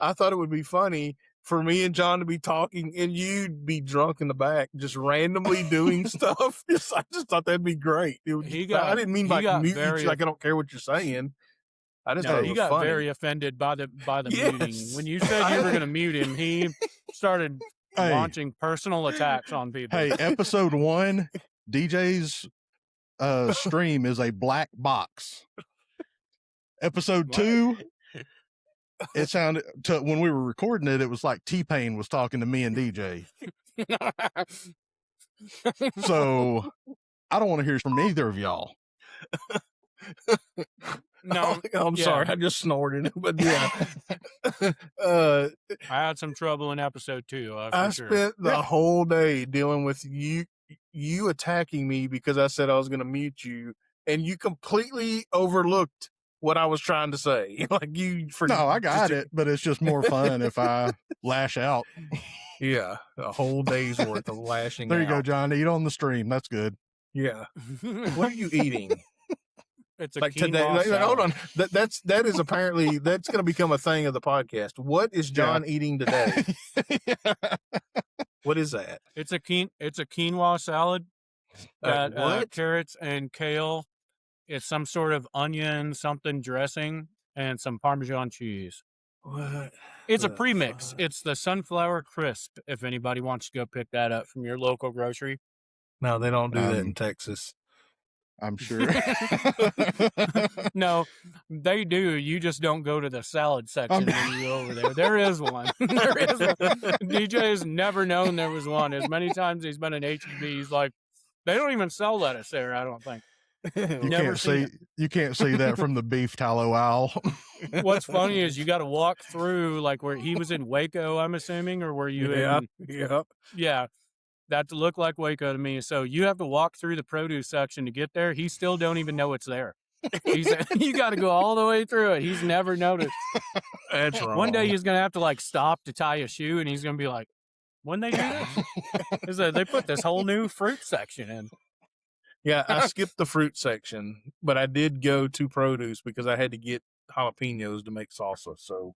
I thought it would be funny for me and John to be talking and you'd be drunk in the back, just randomly doing stuff. I just thought that'd be great. I didn't mean like mute you, like I don't care what you're saying. I just thought it was he got funny. very offended by the muting. When you said you were going to mute him, he started launching personal attacks on people. Hey, episode 1, DJ's stream is a black box. Episode 2, it sounded when we were recording it, it was like T-Pain was talking to me and DJ. So I don't want to hear from either of y'all. No, I'm sorry. I just snorted, but yeah. I had some trouble in episode 2. I spent the whole day dealing with you attacking me because I said I was going to mute you, and you completely overlooked what I was trying to say. Like No, I got it, but it's just more fun if I lash out. Yeah, a whole day's worth of lashing. There you go, John. Eat on the stream. That's good. Yeah. What are you eating? It's a like today. Hold on. That is apparently that's going to become a thing of the podcast. What is John eating today? What is that? It's a quinoa salad. That carrots and kale. It's some sort of onion something dressing and some Parmesan cheese. What? It's a premix. It's the sunflower crisp. If anybody wants to go pick that up from your local grocery. No, they don't do that in Texas. I'm sure. No, they do. You just don't go to the salad section when you go over there. There is one. There is one. DJ has never known there was one. As many times he's been in HEB, he's like, they don't even sell lettuce there, I don't think. You can't see that from the beef tallow aisle. What's funny is you got to walk through, like where he was in Waco, I'm assuming, or were you in? Yeah. That looked like Waco to me. So you have to walk through the produce section to get there. He still don't even know it's there. You got to go all the way through it. He's never noticed. That's wrong. One day he's going to have to like stop to tie a shoe, and he's going to be like, when they do this? They put this whole new fruit section in. Yeah, I skipped the fruit section, but I did go to produce because I had to get jalapenos to make salsa. So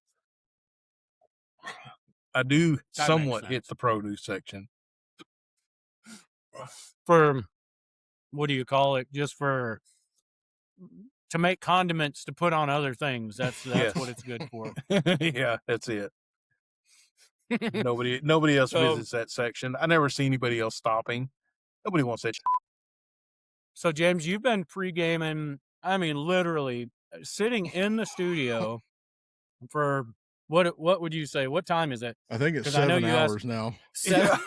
I do somewhat hit the produce section. For, what do you call it? Just to make condiments to put on other things. That's what it's good for. Yeah, that's it. Nobody else visits that section. I never see anybody else stopping. Nobody wants that. So, James, you've been pre-gaming, I mean, literally sitting in the studio for, what would you say? What time is it? I think it's 7 hours now. 7?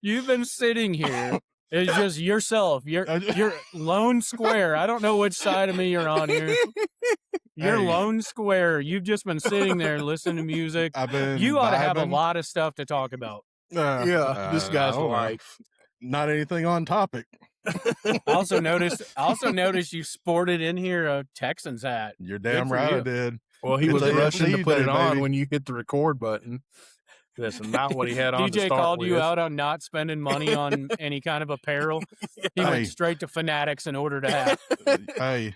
You've been sitting here. It's just yourself. You're lone square. I don't know which side of me you're on here. You're lone square. You've just been sitting there listening to music. You ought to have a lot of stuff to talk about. This guy's life. Not anything on topic. I also noticed you sported in here a Texans hat. You're damn right I did. Well, he was rushing to put it on when you hit the record button. That's not what he had on. DJ called you out on not spending money on any kind of apparel. He went straight to Fanatics and ordered a hat. Hey,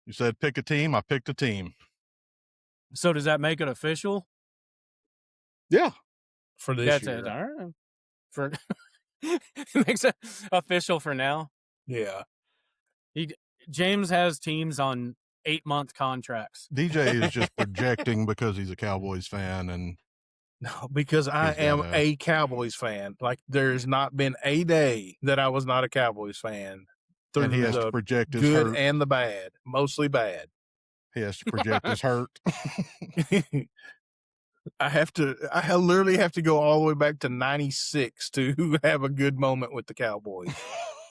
you said pick a team. I picked a team. So does that make it official? Yeah. For this year. It. All right. It makes it official for now. Yeah. James has teams on 8-month contracts. DJ is just projecting because he's a Cowboys fan, and no, because I am a Cowboys fan. Like, there's not been a day that I was not a Cowboys fan. And he has to project his good hurt. And the bad, mostly bad. He has to project his hurt. I literally have to go all the way back to 96 to have a good moment with the Cowboys.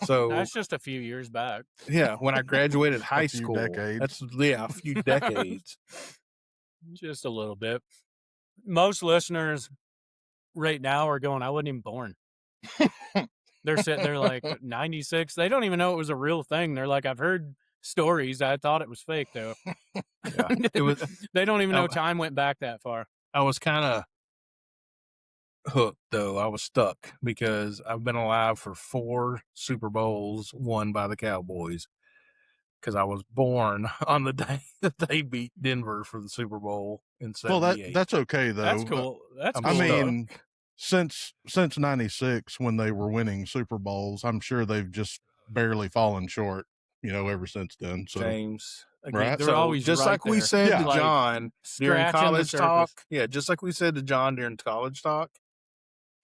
So that's just a few years back. Yeah, when I graduated high school. Decades. That's a few decades. Just a little bit. Most listeners right now are going, I wasn't even born. They're sitting there like 96. They don't even know it was a real thing. They're like, I've heard stories. I thought it was fake though. Yeah, it was. They don't even know time went back that far. I was kind of hooked though. I was stuck because I've been alive for 4 Super Bowls won by the Cowboys. because I was born on the day that they beat Denver for the Super Bowl in '78. Well, that's okay though. That's cool. That's cool. I mean, since '96 when they were winning Super Bowls, I'm sure they've just barely fallen short, ever since then. So James, right? They're always just right like we there. said to Like, John during scratching the college talk. surface. Yeah, just like we said to John during college talk.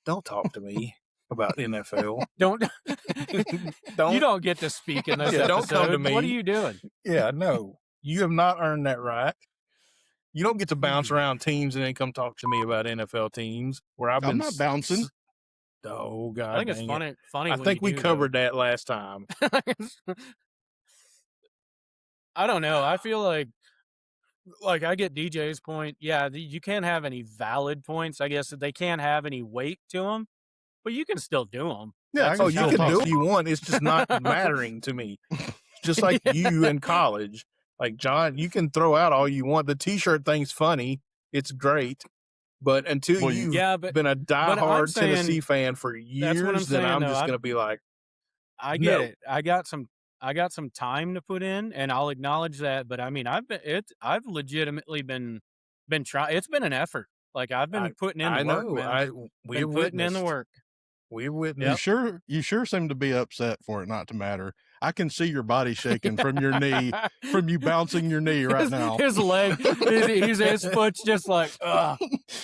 Don't talk to me about NFL. Don't. You don't get to speak in this episode. Don't come to me. What are you doing? Yeah, no. You have not earned that right. You don't get to bounce around teams and then come talk to me about NFL teams where I'm not bouncing. Oh God! I think it's funny. Funny. I think we covered that last time. I don't know. I feel like I get DJ's point. Yeah, you can't have any valid points. I guess they can't have any weight to them, but you can still do them. Yeah. You can do what you want. It's just not mattering to me. Just like you in college. Like, John, you can throw out all you want. The T-shirt thing's funny. It's great. But until you've been a diehard Tennessee fan for years, then I'm just going to be like, I get it. I got some time to put in, and I'll acknowledge that. But I mean, I've legitimately been trying. It's been an effort. Like, I've been putting in the work, man. We've putting in the work. We witnessed. You sure seem to be upset for it not to matter. I can see your body shaking from your knee, from you bouncing your knee right now. His leg, his foot's just like, ugh.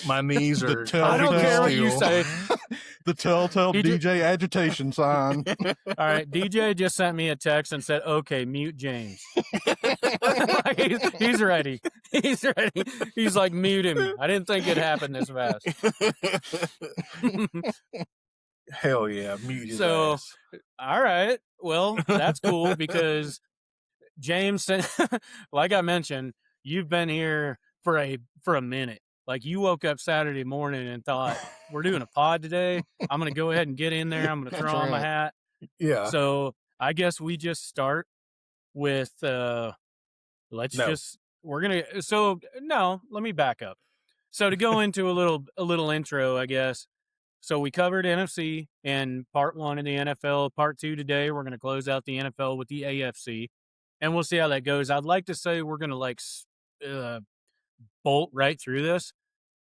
My knees are. I don't care what you say. The telltale DJ agitation sign. All right, DJ just sent me a text and said, "Okay, mute James." he's ready. He's ready. He's like, mute him. I didn't think it happened this fast. Hell yeah, mute his So, ass. All right. Well, that's cool because James, like I mentioned, you've been here for a minute. Like, you woke up Saturday morning and thought, we're doing a pod today. I'm going to go ahead and get in there. I'm going to throw on my hat. Yeah. So I guess we just start with, let me back up. So to go into a little intro, I guess. So we covered NFC in part 1 of the NFL. Part 2 today, we're going to close out the NFL with the AFC, and we'll see how that goes. I'd like to say we're going to bolt right through this,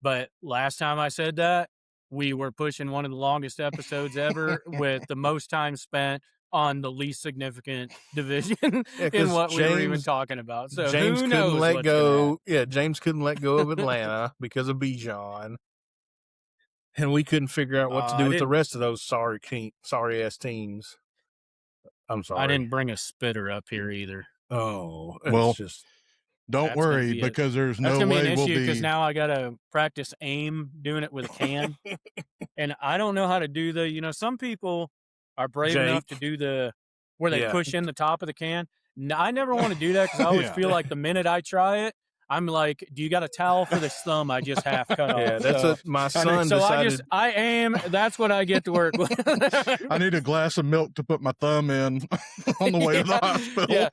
but last time I said that, we were pushing one of the longest episodes ever with the most time spent on the least significant division in what we were even talking about. So James who knows couldn't let go. Yeah, James couldn't let go of Atlanta because of Bijan. And we couldn't figure out what to do with the rest of those sorry ass teams. I'm sorry. I didn't bring a spitter up here either. Oh, well, don't worry because there's no way we'll be. Because now I gotta practice aim doing it with a can, and I don't know how to do some people are brave enough to do where they push in the top of the can. No, I never want to do that because I always feel like the minute I try it, I'm like, do you got a towel for this thumb I just half cut off? Yeah, that's my son decided. I aim. That's what I get to work with. I need a glass of milk to put my thumb in on the way to the hospital. Yeah,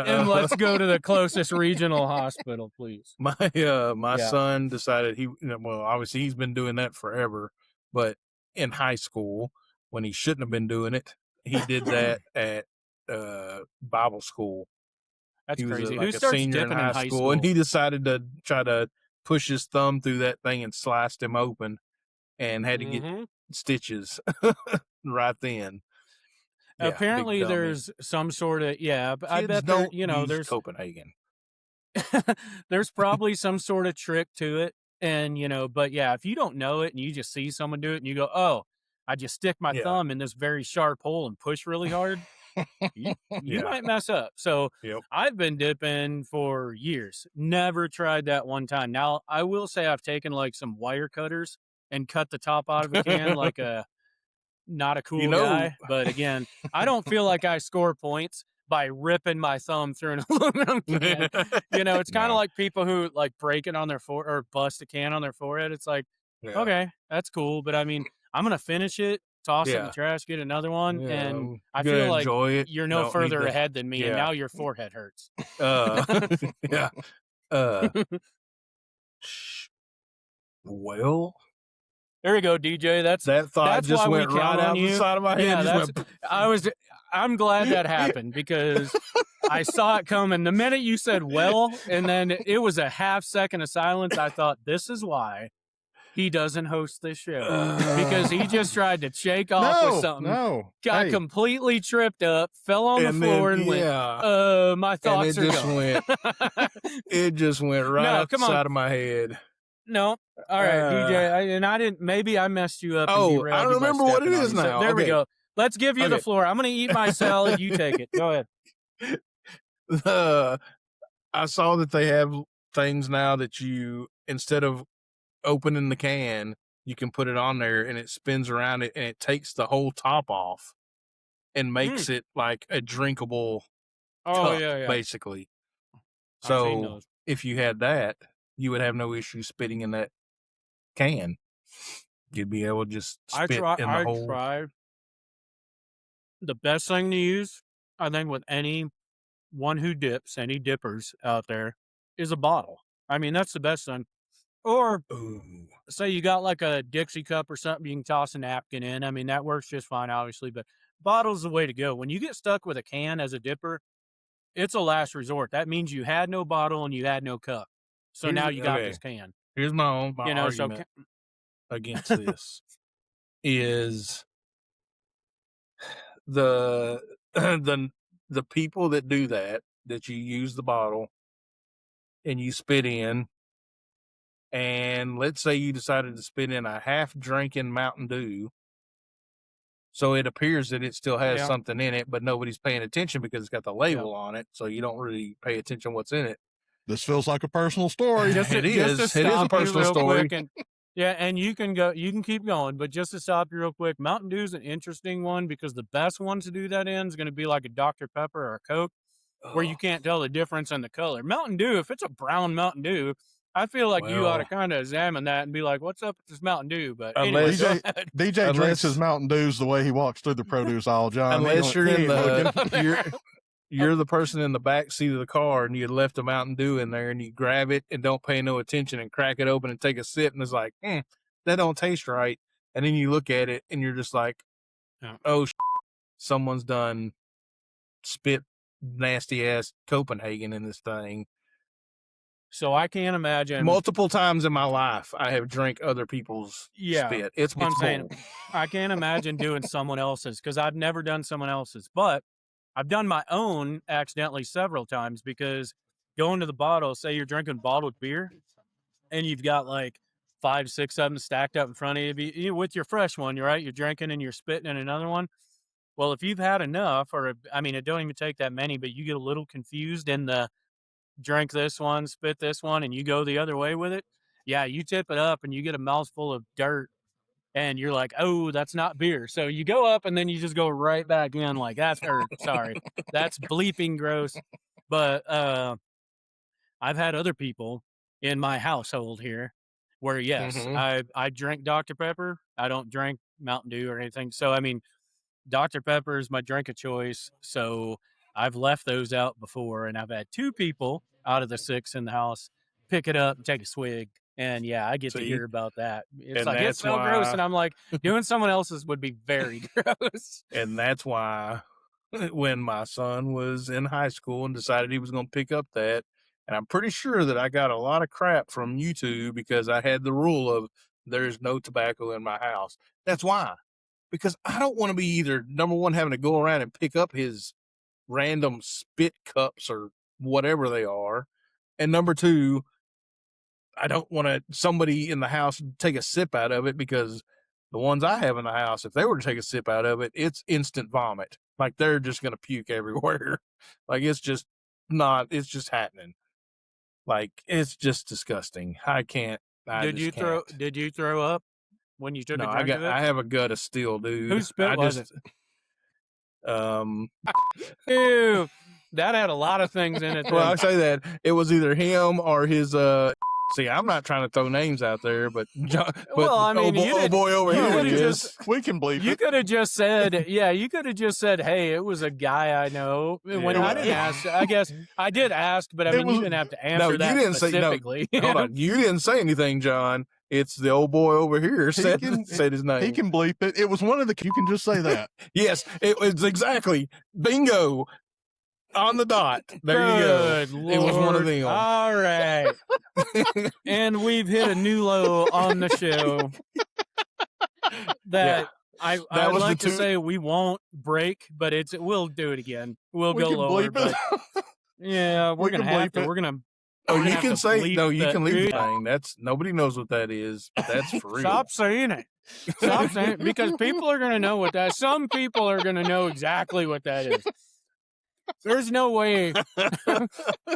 and let's go to the closest regional hospital, please. My son decided obviously he's been doing that forever, but in high school when he shouldn't have been doing it, he did that at Bible school. That's crazy. Who starts dipping in high school? And he decided to try to push his thumb through that thing and sliced him open and had to get stitches right then. Yeah, apparently there's some sort of, I bet there's Copenhagen. There's probably some sort of trick to it. And, but yeah, if you don't know it and you just see someone do it and you go, oh, I just stick my thumb in this very sharp hole and push really hard. You might mess up. So I've been dipping for years. Never tried that one time. Now, I will say I've taken like some wire cutters and cut the top out of a can like not a cool guy. But again, I don't feel like I score points by ripping my thumb through an aluminum can. It's kind of like people who like break it on their forehead or bust a can on their forehead. It's like, okay, that's cool. But I mean, I'm going to finish it, toss it in the trash, get another one, and I feel like you're no further ahead than me, and now your forehead hurts. Well, there you go, DJ. That thought just went right out the side of my head. I'm glad that happened because I saw it coming. The minute you said well, and then it was a half second of silence, I thought, this is why he doesn't host this show. Because he just tried to shake off with something. Got completely tripped up, fell on the floor, and went, my thoughts are gone. It just went right up the side of my head. No. All right, DJ. Maybe I messed you up. Oh, I don't remember what it is now. There we go. Let's give you the floor. I'm going to eat my salad. You take it. Go ahead. I saw that they have things now that you, instead of opening the can, you can put it on there and it spins around it and it takes the whole top off and makes it like a drinkable cup, basically. So if you had that, you would have no issue spitting in that can. You'd be able to just spit in the hole. The best thing to use, I think, with anyone who dips, any dippers out there, is a bottle. I mean, that's the best thing. Or say you got like a Dixie cup or something, you can toss a napkin in. I mean, that works just fine, obviously, but bottle's the way to go. When you get stuck with a can as a dipper, it's a last resort. That means you had no bottle and you had no cup. So now you got this can. Here's my argument against this is the people that do that you use the bottle and you spit in, and let's say you decided to spit in a half-drinking Mountain Dew, so it appears that it still has something in it, but nobody's paying attention because it's got the label on it, so you don't really pay attention what's in it. This feels like a personal story. It is a personal story. And you can keep going, but just to stop you real quick, Mountain Dew is an interesting one because the best one to do that in is going to be like a Dr. Pepper or a Coke, where you can't tell the difference in the color. Mountain Dew, if it's a brown Mountain Dew, I feel like you ought to kind of examine that and be like, what's up with this Mountain Dew? But anyway, DJ drinks his Mountain Dews the way he walks through the produce aisle, John. Unless you're the person in the back seat of the car and you left a Mountain Dew in there and you grab it and don't pay no attention and crack it open and take a sip and it's like, that don't taste right. And then you look at it and you're just like, someone's done spit nasty ass Copenhagen in this thing. So I can't imagine. Multiple times in my life, I have drank other people's spit. It's what I'm saying. I can't imagine doing someone else's because I've never done someone else's. But I've done my own accidentally several times because going to the bottle, say you're drinking bottled beer, and you've got like 5, 6 of them stacked up in front of you with your fresh one, right? You're drinking and you're spitting in another one. Well, if you've had enough, it don't even take that many, but you get a little confused in the drink this one, spit this one, and you go the other way with it. Yeah, you tip it up and you get a mouthful of dirt and you're like, oh, that's not beer. So you go up and then you just go right back in like, that's sorry. That's bleeping gross. But I've had other people in my household here where, yes, I drink Dr. Pepper. I don't drink Mountain Dew or anything. So, I mean, Dr. Pepper is my drink of choice. So I've left those out before, and I've had 2 people out of the 6 in the house pick it up and take a swig. And yeah, I get to hear about that. It's like, it's so gross. And I'm like, doing someone else's would be very gross. And that's why when my son was in high school and decided he was going to pick up that, and I'm pretty sure that I got a lot of crap from YouTube because I had the rule of there's no tobacco in my house. That's why. Because I don't want to be either, number one, having to go around and pick up his random spit cups or whatever they are. And number 2, I don't want somebody in the house take a sip out of it because the ones I have in the house, if they were to take a sip out of it, it's instant vomit. Like they're just going to puke everywhere. Like it's just happening. Like it's just disgusting. I can't. Did you throw up when you took a drink of it? I have a gut of steel, dude. Whose spit was it? Ew, that had a lot of things in it. Well, I say that it was either him or his. See, I'm not trying to throw names out there, but well, I mean, boy over here we can believe you could have just said, you could have just said, hey, it was a guy I know. When I didn't ask, I guess I did ask, but I mean, you didn't have to answer that specifically. Hold on, you didn't say anything, John. It's the old boy over here said his name. He can bleep it. It was one of the. You can just say that. Yes, it was exactly bingo on the dot. There you go. Lord. It was one of them. All right, and we've hit a new low on the show. That I would like to say we won't break, but we'll do it again. We'll go lower. But yeah, we're gonna have to. We're gonna. Oh, you can say no. You can leave the thing. That's nobody knows what that is. But that's for real. Stop saying it. Stop saying it, because people are gonna know what that. Some people are gonna know exactly what that is. There's no way.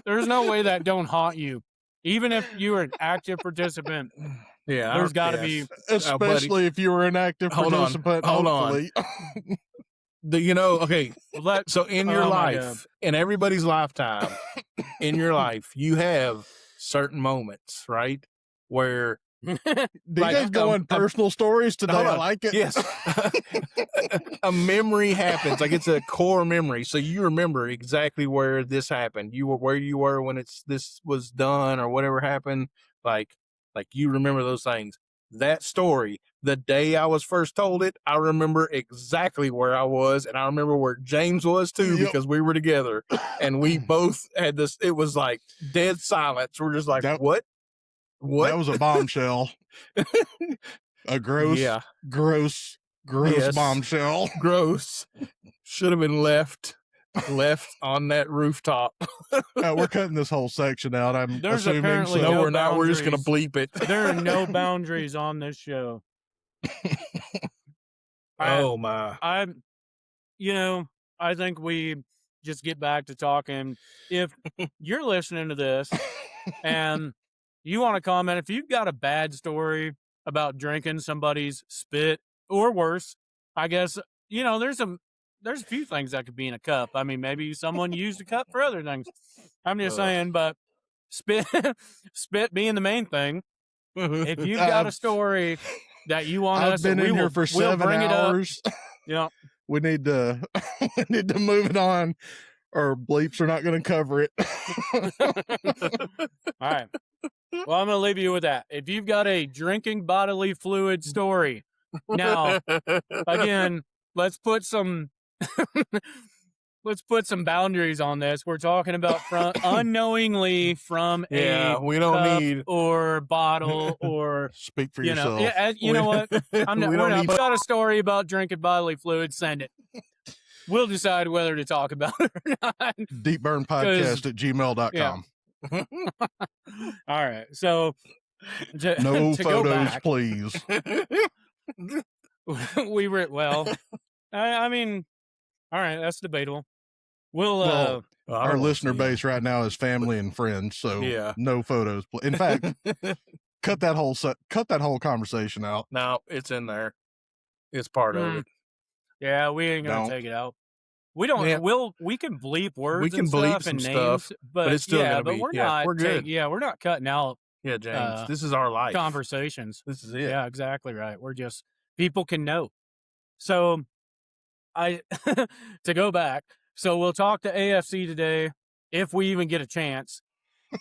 There's no way that don't haunt you, even if you were an active participant. Yeah, there's got to be, especially if you were an active participant. Hold on. Okay. So in your life, in everybody's lifetime, in your life, you have certain moments, right? Where DJ's going personal stories today. I like it. Yes. A memory happens. Like it's a core memory. So you remember exactly where this happened. You were where you were when this was done or whatever happened. Like you remember those things. That story, the day I was first told it, I remember exactly where I was, and I remember where James was too, because we were together, and we both had this. It was like dead silence. We're just like, what? That was a bombshell. A gross bombshell. Gross. Should have been left on that rooftop. We're cutting this whole section out. There's assuming apparently no, no we're not. We're just gonna bleep it. There are no boundaries on this show. Oh my! I think we just get back to talking. If you're listening to this and you want to comment, if you've got a bad story about drinking somebody's spit or worse, I guess there's a few things that could be in a cup. I mean, maybe someone used a cup for other things. I'm just saying, but spit being the main thing. If you've got a story that you want I've been in here for 7 hours. We need to move it on, or bleeps are not going to cover it. All right. Well, I'm going to leave you with that. If you've got a drinking bodily fluid story, now again, let's put some boundaries on this. We're talking about unknowingly from we don't cup need or bottle or speak for yourself. You know what? We've got a story about drinking bodily fluid. Send it. We'll decide whether to talk about it or not. Deepburnpodcast@gmail.com. Yeah. All right. So no photos, please. We were I mean, all right, that's debatable. We'll our listener base right now is family and friends, so no photos. In fact, cut that whole conversation out. No, it's in there. It's part of it. Yeah, we ain't gonna take it out. We don't. We can bleep words. We can and bleep stuff some and stuff, names, but it's still gonna but be. We're not. We're good. We're not cutting out. Yeah, James. This is our life. Conversations. This is it. Yeah, exactly right. We're just people can know. So, to go back. So we'll talk to AFC today if we even get a chance,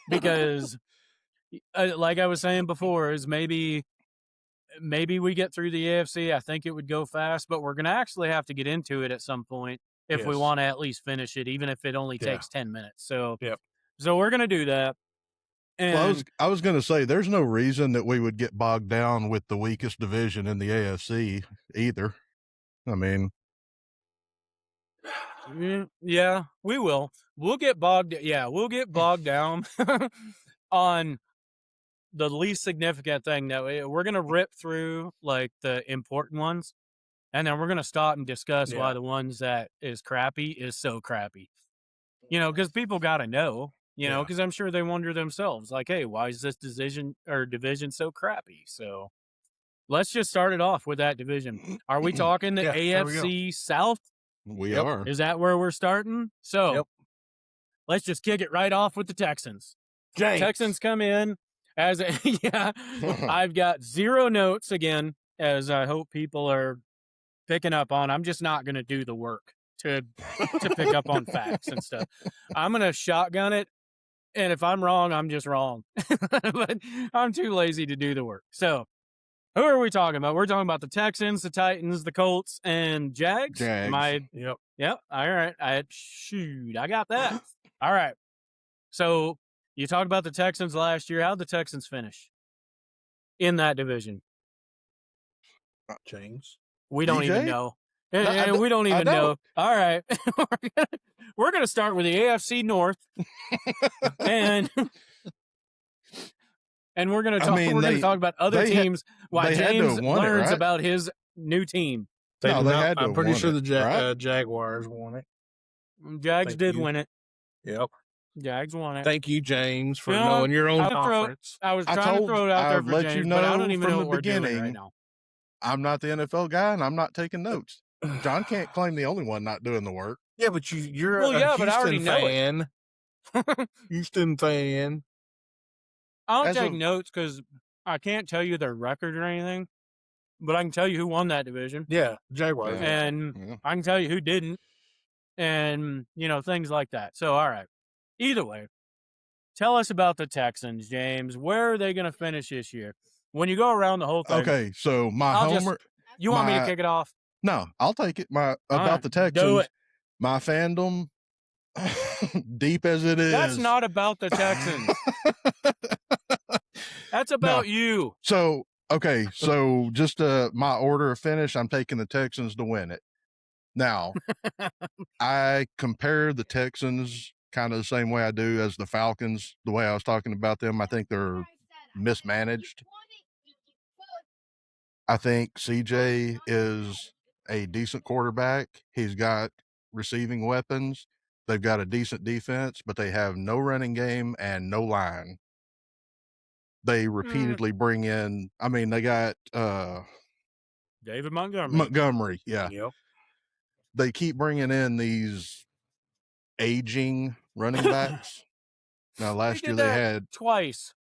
because, like I was saying before, is maybe we get through the AFC. I think it would go fast, but we're gonna actually have to get into it at some point if we want to at least finish it, even if it only takes 10 minutes. So, so we're gonna do that. And I was going to say, there's no reason that we would get bogged down with the weakest division in the AFC either. I mean, yeah, we will. We'll get bogged. Yeah, we'll get bogged down on the least significant thing. That we're going to rip through like the important ones, and then we're going to stop and discuss why the ones that is crappy is so crappy. Because people got to know. Because I'm sure they wonder themselves, like, hey, why is this division so crappy? So let's just start it off with that division. Are we talking the AFC South? We are. Is that where we're starting? So let's just kick it right off with the Texans. James. Texans come in as I've got 0 notes again, as I hope people are picking up on. I'm just not going to do the work to pick up on facts and stuff. I'm going to shotgun it. And if I'm wrong, I'm just wrong. But I'm too lazy to do the work. So who are we talking about? We're talking about the Texans, the Titans, the Colts, and Jags. Jags. Yep. All right. I got that. All right. So you talked about the Texans last year. How'd the Texans finish in that division? James. We don't DJ? even know. No, we don't even know. All right. We're going to start with the AFC North. and we're going to talk we're going to talk about other teams while James learns about his new team. I'm pretty sure the Jaguars won it. Jags did win it. Yep. Jags won it. Thank you, James, for knowing your own conference. I was trying to throw it out there for James, but I don't even know what we're doing right now. I'm not the NFL guy, and I'm not taking notes. John can't claim the only one not doing the work. Yeah, but you're a Houston fan. Houston fan. I don't take notes because I can't tell you their record or anything, but I can tell you who won that division. Yeah, Jaguars. And I can tell you who didn't, and, things like that. So, all right. Either way, tell us about the Texans, James. Where are they going to finish this year? When you go around the whole thing. Okay, so you want me to kick it off? No, I'll take it. The Texans. Do it. My fandom, deep as it is. That's not about the Texans. That's about you. So, just my order of finish, I'm taking the Texans to win it. Now, I compare the Texans kind of the same way I do as the Falcons, the way I was talking about them. I think they're mismanaged. I think CJ is a decent quarterback. He's got receiving weapons. They've got a decent defense, but they have no running game and no line. They repeatedly bring in, they got David Montgomery. Montgomery, yeah. Yep. They keep bringing in these aging running backs. Now, last year they had twice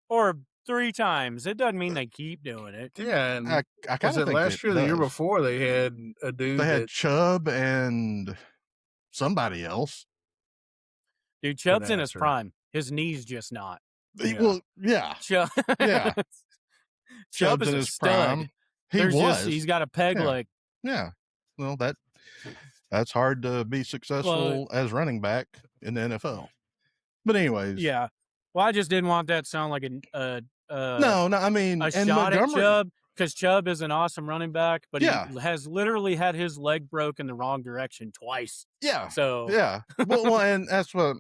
or 3 times. It doesn't mean they keep doing it. Yeah, and I kind of think last year, the year before, they had a dude. They had Chubb and somebody else. Dude, Chubb's in his prime. His knee's just not. Yeah. Well, yeah. Yeah. Chubb's in his prime. He's got a peg leg. Yeah. Well, that's hard to be successful as running back in the NFL. But anyways. Yeah. Well, I just didn't want that to sound like a shot at Chubb, because Chubb is an awesome running back, but he has literally had his leg broke in the wrong direction twice. Yeah. So yeah. well, and that's what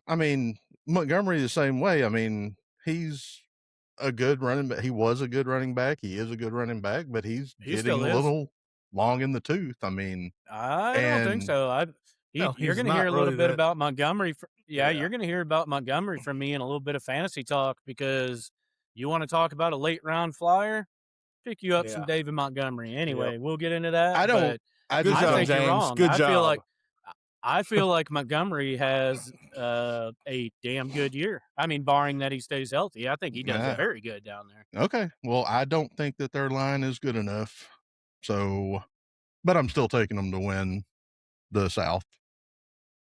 Montgomery the same way. He's a good running back. He was a good running back. He is a good running back, but he's getting a little long in the tooth. I don't think so. You're going to hear a little bit about Montgomery. You're going to hear about Montgomery from me in a little bit of fantasy talk, because you want to talk about a late round flyer, pick you up some David Montgomery. Anyway, we'll get into that. I think you're wrong. Good job. I feel like Montgomery has a damn good year. Barring that he stays healthy, I think he does very good down there. Okay. Well, I don't think that their line is good enough. So, but I'm still taking them to win the South.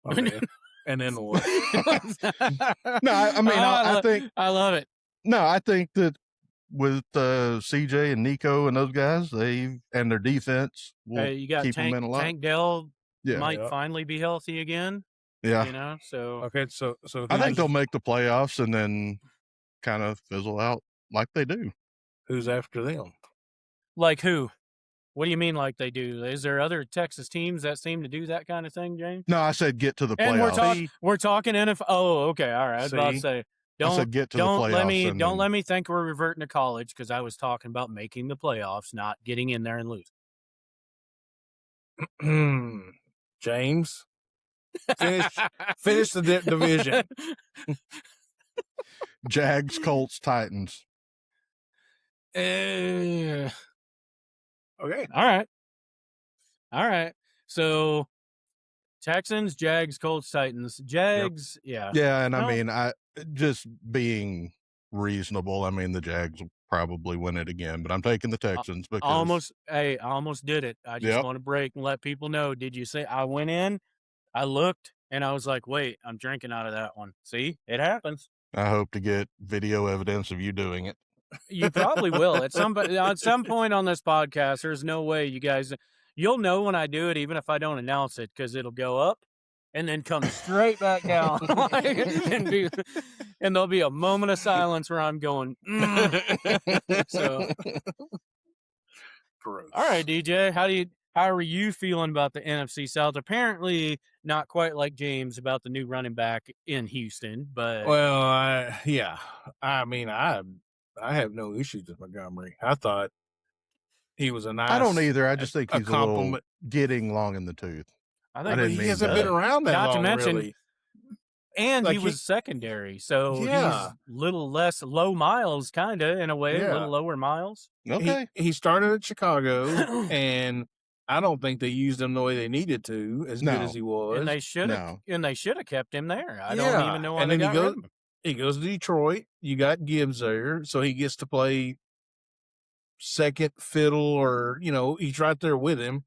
Okay. And then what? No, I think I love it. No, I think that with CJ and Nico and those guys, and their defense will you got keep them in a lot. Tank Dell might finally be healthy again. Yeah. So okay, so I think they'll make the playoffs and then kind of fizzle out like they do. Who's after them? Like who? What do you mean like they do? Is there other Texas teams that seem to do that kind of thing, James? No, I said get to the playoffs. And we're talking NFL. Oh, okay. All right. I was about to say, I said get to the playoffs. Don't let me think we're reverting to college, because I was talking about making the playoffs, not getting in there and losing. James, finish the division. Jags, Colts, Titans. Okay. All right. So Texans, Jags, Colts, Titans. Jags, Yeah, and I just being reasonable. The Jags will probably win it again, but I'm taking the Texans because I almost did it. I just want to break and let people know. Did you say I went in? I looked. And I was like, wait, I'm drinking out of that one. See, it happens. I hope to get video evidence of you doing it. You probably will at some point on this podcast. There's no way you guys, you'll know when I do it, even if I don't announce it, because it'll go up and then come straight back down. And there'll be a moment of silence where I'm going, So, gross. All right, DJ, how are you feeling about the NFC South? Apparently not quite like James about the new running back in Houston, but well, I mean, I have no issues with Montgomery. I thought he was a nice. I don't either. I just think he's a little getting long in the tooth. I think he hasn't been around that long. Not to mention, really. And like he was secondary, so he's little less low miles, kind of, in a way, a little lower miles. Okay. He started at Chicago, and I don't think they used him the way they needed to, as good as he was. And they should have kept him there. I don't even know why they got rid of him. He goes to Detroit. You got Gibbs there, so he gets to play second fiddle, or he's right there with him.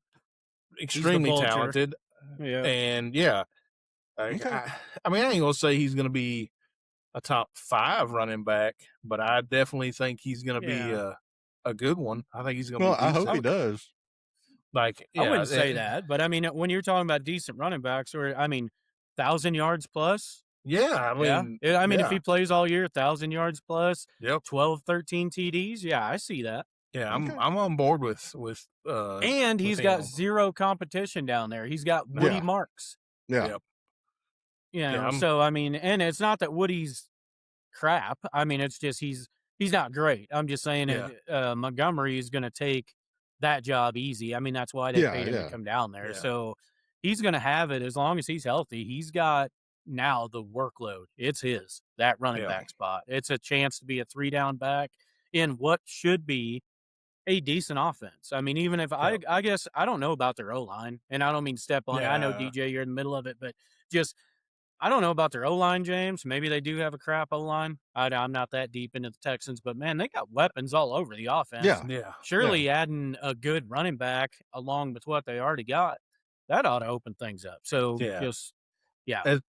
Extremely talented, and Okay. I mean, I ain't gonna say he's gonna be a top 5 running back, but I definitely think he's gonna be a good one. I think he's gonna. Well, I hope he does. Like, I wouldn't say that, but I mean, when you're talking about decent running backs, or 1,000 yards plus. Yeah, I mean, if he plays all year, 1,000 yards plus, yep, 12, 13 TDs. Yeah, I see that. Yeah, I'm on board with. And he's got zero competition down there. He's got Woody Marks. Yeah. Yep. So I mean, and it's not that Woody's crap. I mean, it's just he's not great. I'm just saying Montgomery is going to take that job easy. I mean, that's why they paid him to come down there. Yeah. So he's going to have it as long as he's healthy. He's got now the workload. It's his, that running back spot. It's a chance to be a 3-down back in what should be a decent offense. I mean, even if I guess I don't know about their O-line, and I don't mean step on it. I know, DJ, you're in the middle of it, but just I don't know about their O-line, James. Maybe they do have a crap O-line. I'm not that deep into the Texans, but, man, they got weapons all over the offense. Yeah. Surely adding a good running back along with what they already got, that ought to open things up. So,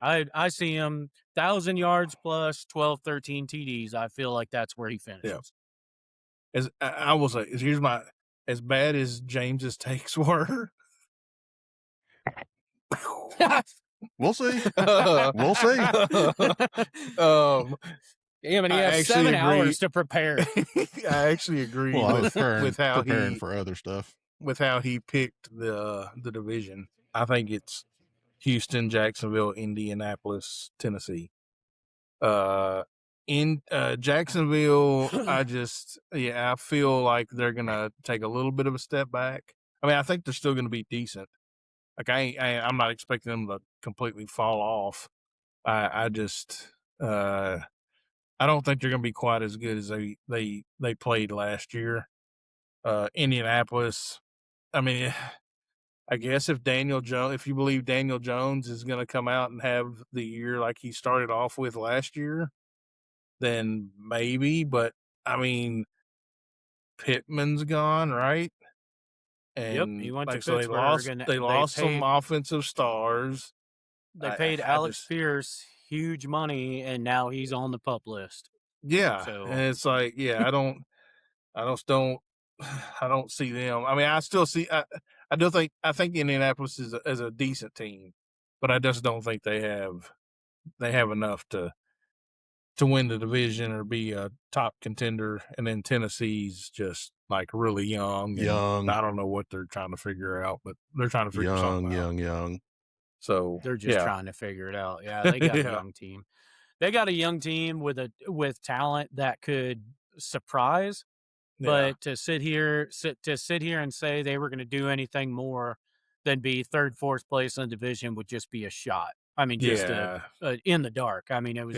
I see him 1,000 yards plus 12, 13 TDs. I feel like that's where he finishes. Yeah. I will say, as bad as James's takes were. We'll see. We'll see. Damn it, he has 7 hours to prepare. I actually agree with how preparing for other stuff. With how he picked the division. I think it's Houston, Jacksonville, Indianapolis, Tennessee. In Jacksonville, I feel like they're gonna take a little bit of a step back. I mean, I think they're still gonna be decent. Like I'm not expecting them to completely fall off. I don't think they're going to be quite as good as they played last year. Indianapolis. I mean, I guess if you believe Daniel Jones is going to come out and have the year like he started off with last year, then maybe. But I mean, Pittman's gone, right? And he went to so Pittsburgh. They lost some offensive stars. They paid Alex Pierce huge money, and now he's on the PUP list. Yeah, and it's like, I don't see them. I mean, I still see. I think Indianapolis is a decent team, but I just don't think they have enough to win the division or be a top contender. And then Tennessee's just like really young. I don't know what they're trying to figure out, but they're trying to figure something out. Young. So they're just trying to figure it out. Yeah, they got a young team. They got a young team with talent that could surprise. But to sit here and say they were going to do anything more than be 3rd, 4th place in the division would just be a shot. I mean, just in the dark. I mean, it was.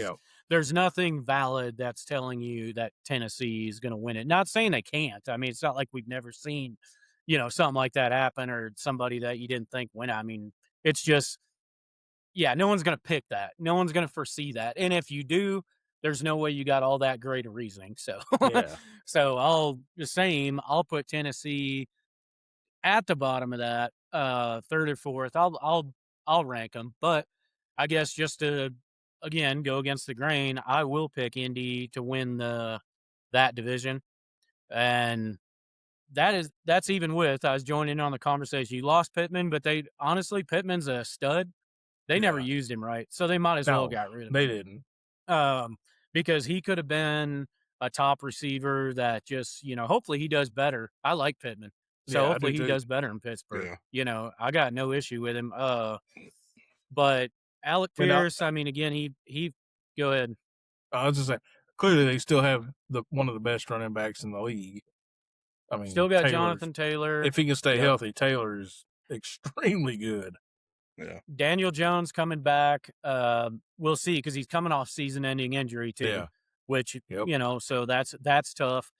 There's nothing valid that's telling you that Tennessee is going to win it. Not saying they can't. I mean, it's not like we've never seen, something like that happen, or somebody that you didn't think win. I mean, it's just, no one's going to pick that. No one's going to foresee that. And if you do, there's no way you got all that great of reasoning. So, so I'll put Tennessee at the bottom of that, 3rd or 4th. I'll rank them, but I guess just to, again, go against the grain, I will pick Indy to win that division. And that's even with, I was joining in on the conversation. You lost Pittman, but honestly, Pittman's a stud. They never used him right, so they might as well got rid of him. They didn't. Because he could have been a top receiver that just, hopefully he does better. I like Pittman. So hopefully he does better in Pittsburgh. Yeah. I got no issue with him. But Alec Pierce, I mean, again, he go ahead. I was just saying, clearly they still have one of the best running backs in the league. I mean, still got Jonathan Taylor. If he can stay healthy, Taylor's extremely good. Yeah. Daniel Jones coming back. We'll see, because he's coming off season-ending injury too. Yeah. Which so that's tough.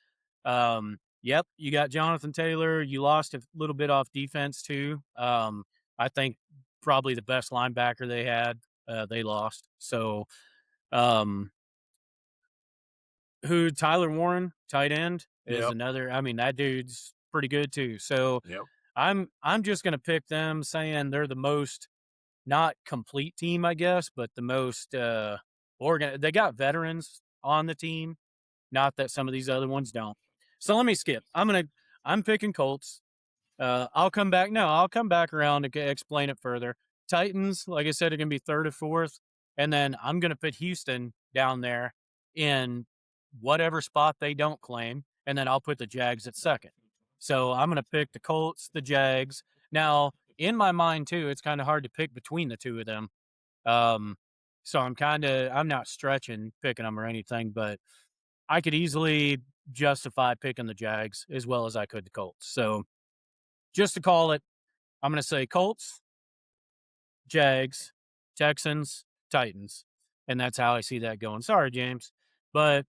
Yep, you got Jonathan Taylor. You lost a little bit off defense too. I think probably the best linebacker they had, they lost. So, Tyler Warren, tight end, is another. I mean, that dude's pretty good too. So, I'm just gonna pick them, saying they're the most not complete team, I guess, but the most they got veterans on the team. Not that some of these other ones don't. So let me skip. I'm picking Colts. I'll come back around to explain it further. Titans, like I said, are going to be third or fourth. And then I'm going to put Houston down there in whatever spot they don't claim. And then I'll put the Jags at second. So I'm going to pick the Colts, the Jags. Now, in my mind, too, it's kind of hard to pick between the two of them. So I'm not stretching picking them or anything, but I could easily justify picking the Jags as well as I could the Colts. So just to call it, I'm going to say Colts, Jags, Texans, Titans. And that's how I see that going. Sorry, James. But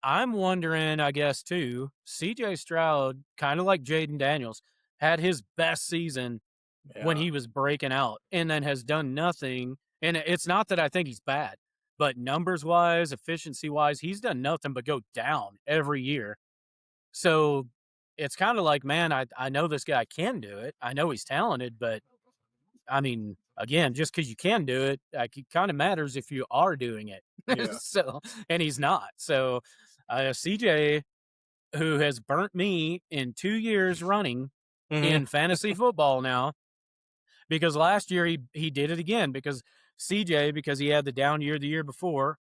I'm wondering, I guess, too, CJ Stroud, kind of like Jaden Daniels, had his best season when he was breaking out, and then has done nothing. And it's not that I think he's bad, but numbers-wise, efficiency-wise, he's done nothing but go down every year. So it's kind of like, man, I know this guy can do it. I know he's talented, but, I mean, again, just because you can do it, it kind of matters if you are doing it. So, and he's not. So CJ, who has burnt me in 2 years running in fantasy football now, because last year he did it again, because CJ, because he had the down year the year before,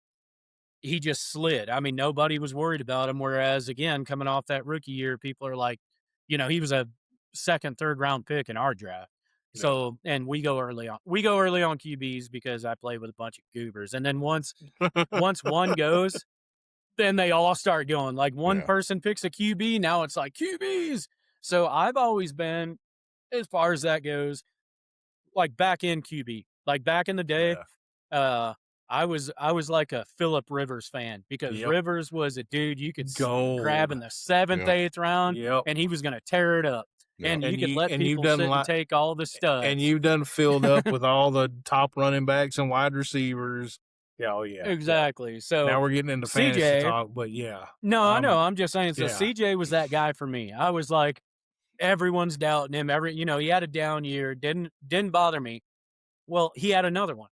he just slid. I mean, nobody was worried about him. Whereas, again, coming off that rookie year, people are like, he was a second, third round pick in our draft. Yeah. So, and we go early on QBs because I play with a bunch of goobers. And then once one goes, then they all start going. Like one person picks a QB, now it's like QBs. So I've always been, as far as that goes, like back in QB, like back in the day, I was like a Phillip Rivers fan, because Rivers was a dude you could grab in the 7th, 8th round, and he was going to tear it up. And you could let people sit and take all the studs. And you've done filled up with all the top running backs and wide receivers. Exactly. Yeah. So now we're getting into fantasy talk, but No, I know. I'm just saying. So CJ was that guy for me. I was like, everyone's doubting him. He had a down year. Didn't bother me. Well, he had another one.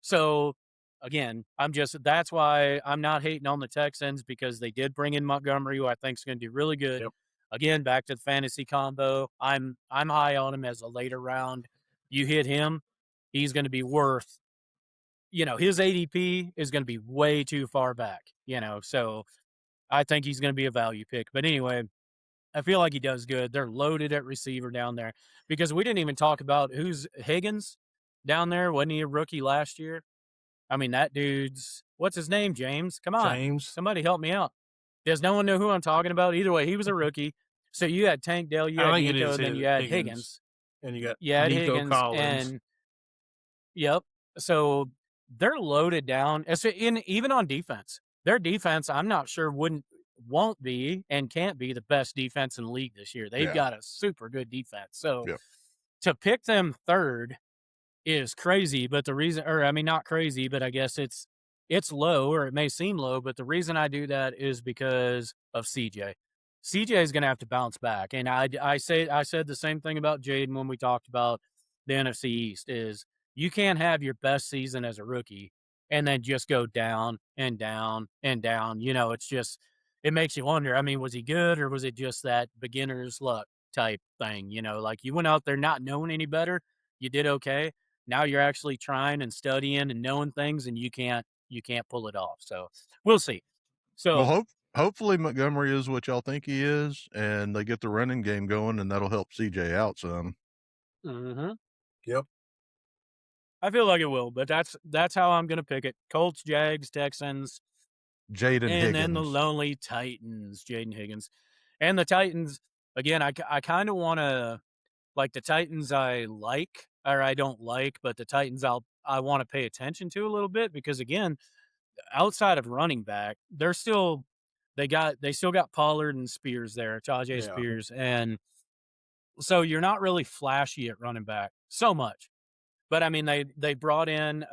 So again, that's why I'm not hating on the Texans, because they did bring in Montgomery, who I think is going to do really good. Yep. Again, back to the fantasy combo. I'm high on him as a later round. You hit him, he's going to be worth, his ADP is going to be way too far back, so I think he's going to be a value pick. But anyway, I feel like he does good. They're loaded at receiver down there, because we didn't even talk about who's Higgins down there. Wasn't he a rookie last year? I mean, that dude's, what's his name, James? Come on. James. Somebody help me out. Does no one know who I'm talking about? Either way, he was a rookie. So you had Tank Dell, you had Nico, then you had Higgins. And you got Nico Higgins, Collins. And yep. So they're loaded down. So even on defense, their defense, I'm not sure won't be and can't be the best defense in the league this year. They've got a super good defense. So to pick them third is crazy, but the reason, not crazy, but I guess it's low, or it may seem low, but the reason I do that is because of CJ. CJ is going to have to bounce back. And I said the same thing about Jaden when we talked about the NFC East, is You can't have your best season as a rookie and then just go down and down and down. It's just, it makes you wonder. I mean, was he good or was it just that beginner's luck type thing? Like you went out there not knowing any better. You did okay. Now you're actually trying and studying and knowing things, and you can't pull it off. So we'll see. So well, hopefully Montgomery is what y'all think he is, and they get the running game going, and that'll help CJ out some. Mm-hmm. Yep. I feel like it will, but that's how I'm going to pick it. Colts, Jags, Texans, Jaden Higgins. And then the lonely Titans, Jaden Higgins. And the Titans, again, I kind of want to, like the Titans I like, or I don't like, but the Titans I want to pay attention to a little bit because, again, outside of running back, they still got Pollard and Spears there, Tajay Spears. And so you're not really flashy at running back so much. But, I mean, they brought in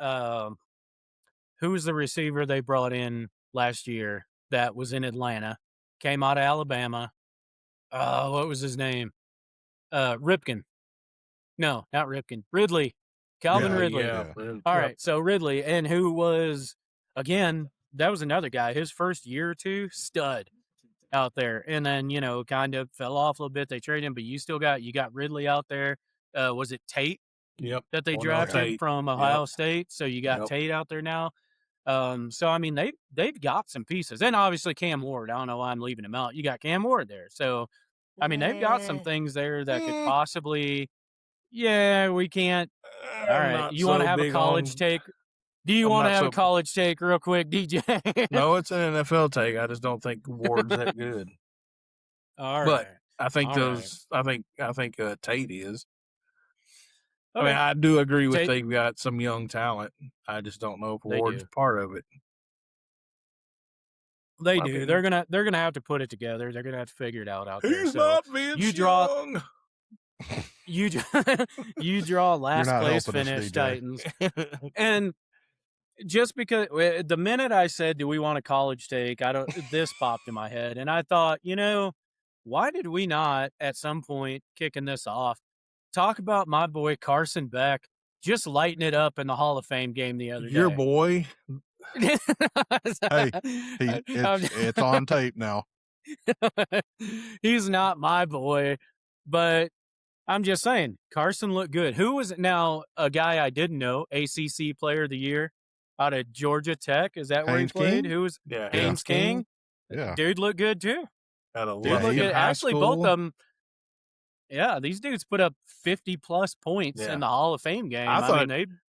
who was the receiver they brought in last year that was in Atlanta, came out of Alabama. What was his name? Ripken. No, not Ripken. Ridley. Calvin Ridley. Yeah. All right. So Ridley, and who was, again, that was another guy. His first year or two, stud out there. And then, kind of fell off a little bit. They traded him, but you got Ridley out there. Was it Tate? Yep. That they drafted from Ohio State. So you got Tate out there now. So I mean they've got some pieces, and obviously Cam Ward. I don't know why I'm leaving him out. You got Cam Ward there, so I mean they've got some things there that could possibly. Yeah, we can't. All right, you want to have a college take? Do you want to have a college take real quick, DJ? No, it's an NFL take. I just don't think Ward's that good. All right, but I think I think Tate is. Okay. I mean, I do agree with they've got some young talent. I just don't know if Ward's part of it. They do. They're gonna have to put it together. They're gonna have to figure it out there. He's not Vince Young. You draw last place finish, Titans, and just because the minute I said, "Do we want a college take?" This popped in my head, and I thought, why did we not at some point kicking this off? Talk about my boy Carson Beck just lighting it up in the Hall of Fame game the other day. Your boy? Hey, it's on tape now. He's not my boy, but I'm just saying, Carson looked good. Who was it now? A guy I didn't know, ACC Player of the Year out of Georgia Tech. Is that where he played? Who was Haynes King? Yeah. Dude looked good too. Actually, both of them. Yeah, these dudes put up 50-plus points in the Hall of Fame game.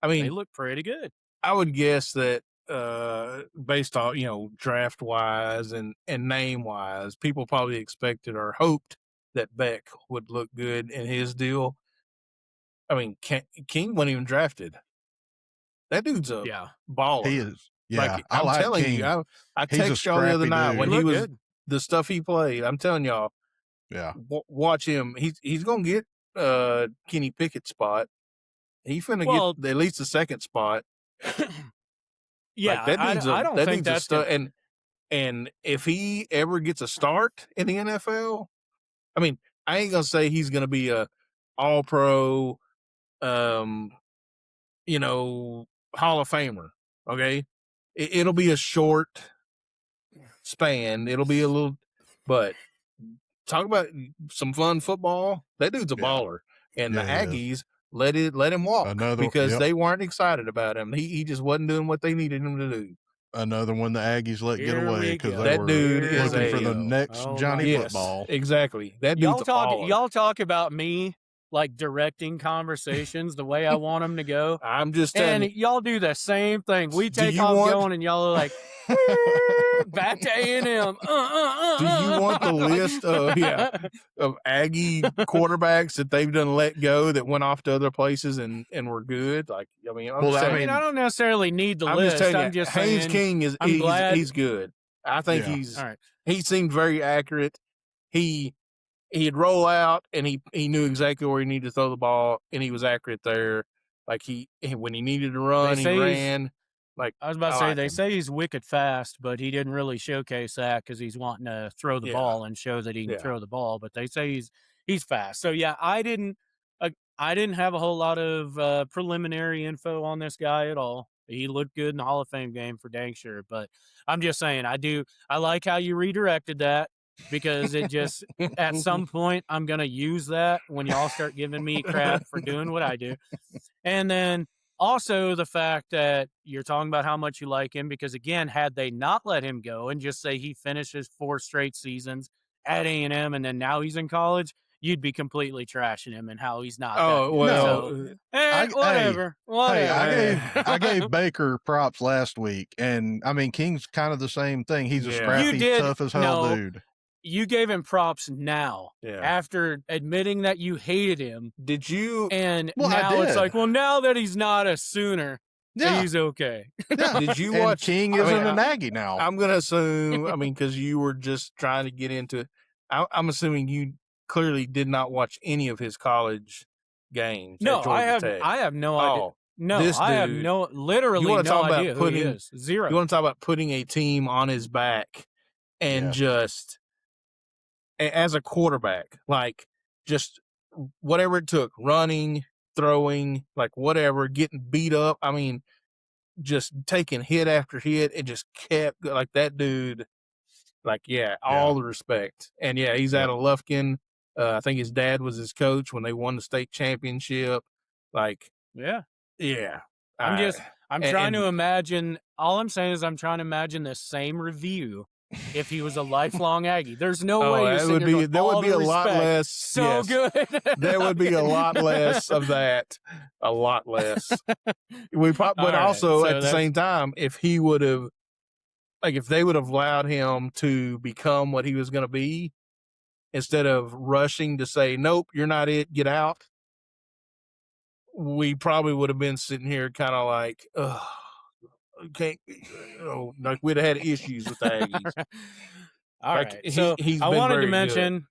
They look pretty good. I would guess that based on, draft-wise and name-wise, people probably expected or hoped that Beck would look good in his deal. I mean, King wasn't even drafted. That dude's a baller. He is. Yeah, I'm telling King. you, I texted y'all the other night when he was good. The stuff he played. I'm telling y'all. Yeah, watch him. He's gonna get Kenny Pickett's spot. He's finna get at least the second spot. Yeah, I don't think that's and if he ever gets a start in the NFL, I mean, I ain't gonna say he's gonna be a All-Pro, Hall of Famer. Okay, it'll be a short span. It'll be a little, but. Talk about some fun football. That dude's a baller, and the Aggies let him walk because they weren't excited about him. He just wasn't doing what they needed him to do. Another one the Aggies let get away because that dude is looking for the next Johnny Football. Exactly. That dude's a baller. Y'all talk about me like directing conversations the way I want them to go. I'm just telling you. Y'all do the same thing. We take off going, and y'all are like. Back to A&M. Do you want the list of Aggie quarterbacks that they've done let go that went off to other places and were good? Like, I mean, I don't necessarily need the list. I'm just saying. Haynes King he's good. I think he seemed very accurate. He'd roll out and he knew exactly where he needed to throw the ball and he was accurate there. Like when he needed to run, he ran. Like I was about to say, they say he's wicked fast, but he didn't really showcase that because he's wanting to throw the ball and show that he can throw the ball. But they say he's fast. So I didn't. I didn't have a whole lot of preliminary info on this guy at all. He looked good in the Hall of Fame game for dang sure. But I'm just saying, I like how you redirected that because it just, at some point, I'm going to use that when y'all start giving me crap for doing what I do. And then also the fact that you're talking about how much you like him, because again, had they not let him go and just say he finishes 4 straight seasons at A&M and then now he's in college, you'd be completely trashing him and how he's not. Oh, that good. well, So, whatever. I gave Baker props last week, and I mean King's kind of the same thing. He's a scrappy, tough as hell dude. You gave him props now after admitting that you hated him. Did you? And now it's like, well, now that he's not a Sooner, he's okay. Yeah. Did you watch? King isn't an Aggie now. I'm going to assume, because you were just trying to get into it. I'm assuming you clearly did not watch any of his college games. No, I have no idea. No, I have literally no idea who he is. Zero. You want to talk about putting a team on his back and just, as a quarterback, like just whatever it took, running, throwing, like whatever, getting beat up. I mean, just taking hit after hit and just kept like that dude. Like, all the respect. And he's out of Lufkin. I think his dad was his coach when they won the state championship. Like, I'm trying to imagine. All I'm saying is I'm trying to imagine the same review if he was a lifelong Aggie. There's no way there would be a lot less. So good. There would be a lot less of that. A lot less. But also at the same time, if he would have, like, if they would have allowed him to become what he was going to be, instead of rushing to say, nope, you're not it, get out, we probably would have been sitting here kind of like, can't, like we'd have had issues with the Aggies. All right. So I wanted to mention,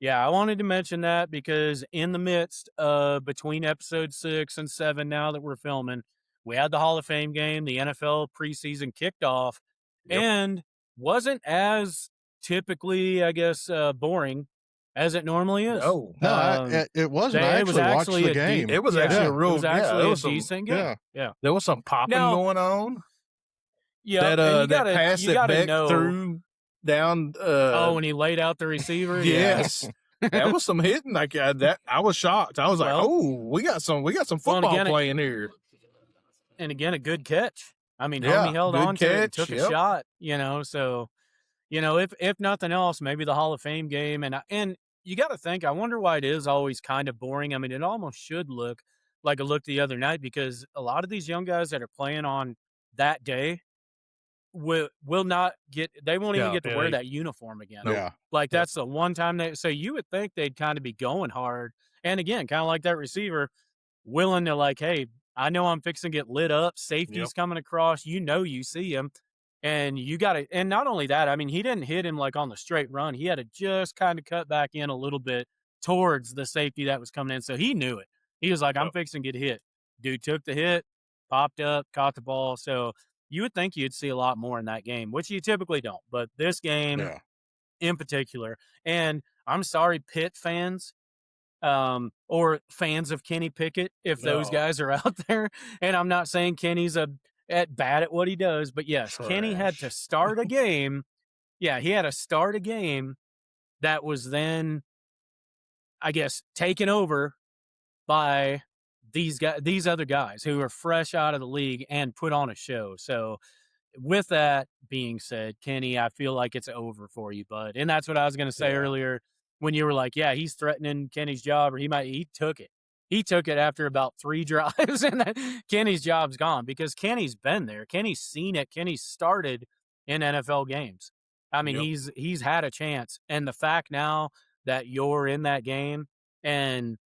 I wanted to mention that because in the midst of between episode 6 and 7 now that we're filming, we had the Hall of Fame game, the NFL preseason kicked off, and wasn't as typically, I guess, boring as it normally is. No, it wasn't. I actually watched the game. It was actually a real, a decent game. Yeah. There was some popping going on. Yeah, that pass that Beck threw down. When he laid out the receiver. Yes. That was some hitting like that. I was shocked. I was like, we got some football playing here. And again, a good catch. I mean, homie held on to it and took a shot, so, if nothing else, maybe the Hall of Fame game. And you got to think, I wonder why it is always kind of boring. I mean, it almost should look like it looked the other night because a lot of these young guys that are playing on that day will not get, they won't even get to wear that uniform again. Yeah. Like that's the one time so you would think they'd kind of be going hard. And again, kind of like that receiver willing to like, hey, I know I'm fixing to get lit up. Safety's coming across. You see him. And you got to, and not only that, I mean, he didn't hit him like on the straight run. He had to just kind of cut back in a little bit towards the safety that was coming in. So he knew it. He was like, I'm fixing to get hit. Dude took the hit, popped up, caught the ball. So you would think you'd see a lot more in that game, which you typically don't. But this game in particular, and I'm sorry, Pitt fans, or fans of Kenny Pickett, if those guys are out there. And I'm not saying Kenny's bad at what he does, but yes, Kenny had to start a game. Yeah, he had to start a game that was then, I guess, taken over by these other guys who are fresh out of the league and put on a show. So with that being said, Kenny, I feel like it's over for you, bud. And that's what I was going to say earlier when you were like, he's threatening Kenny's job, or he took it. He took it after about 3 drives, and then Kenny's job's gone because Kenny's been there. Kenny's seen it. Kenny's started in NFL games. I mean, he's had a chance. And the fact now that you're in that game and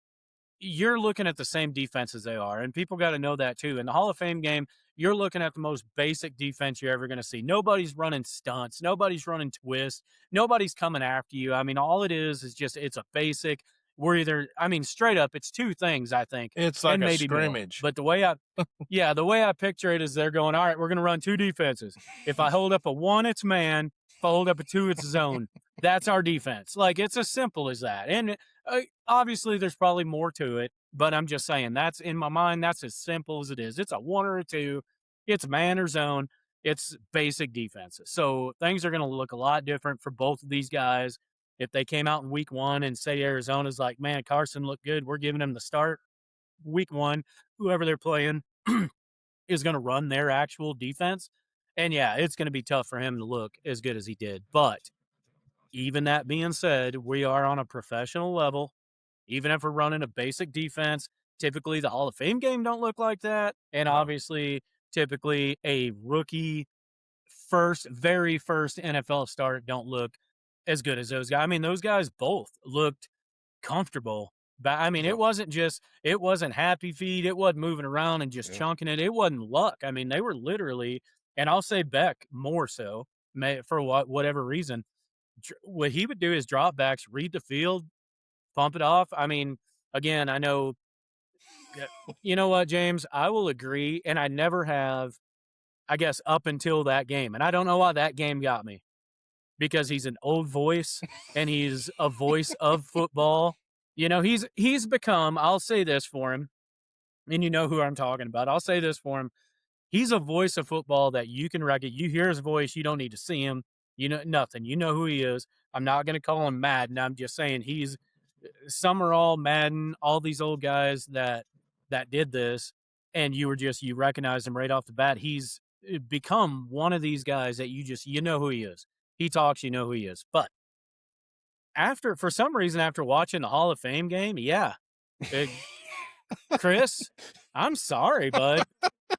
you're looking at the same defense as they are, and people got to know that too. In the Hall of Fame game, you're looking at the most basic defense you're ever going to see. Nobody's running stunts. Nobody's running twists. Nobody's coming after you. I mean, all it is just, it's a basic. We're either, I mean, straight up, it's 2 things, I think. It's like a scrimmage. More. But the way I picture it is they're going, all right, we're going to run 2 defenses. If I hold up a 1, it's man. If I hold up a 2, it's zone. That's our defense. Like, it's as simple as that. And Obviously, there's probably more to it, but I'm just saying that's in my mind. That's as simple as it is. It's a 1 or a 2. It's man or zone. It's basic defenses. So things are going to look a lot different for both of these guys. If they came out in week 1 and say Arizona's like, man, Carson looked good, we're giving him the start. Week 1, whoever they're playing is going to run their actual defense. And yeah, it's going to be tough for him to look as good as he did. But even that being said, we are on a professional level. Even if we're running a basic defense, typically the Hall of Fame game don't look like that. And obviously, typically a rookie very first NFL start don't look as good as those guys. I mean, those guys both looked comfortable. But I mean, it wasn't happy feet. It wasn't moving around and just chunking it. It wasn't luck. I mean, they were literally, and I'll say Beck more so for whatever reason. What he would do is drop backs, read the field, pump it off. I mean, again, I know, you know what, James, I will agree. And I never have, I guess, up until that game. And I don't know why that game got me, because he's an old voice and he's a voice of football. You know, he's become, I'll say this for him, and you know who I'm talking about. I'll say this for him. He's a voice of football that you can recognize. You hear his voice. You don't need to see him. You know, nothing. You know who he is. I'm not going to call him Madden. I'm just saying he's Summerall, Madden, all these old guys that did this, and you recognize him right off the bat. He's become one of these guys that you know who he is. He talks, you know who he is. But for some reason, after watching the Hall of Fame game, Chris, I'm sorry, bud.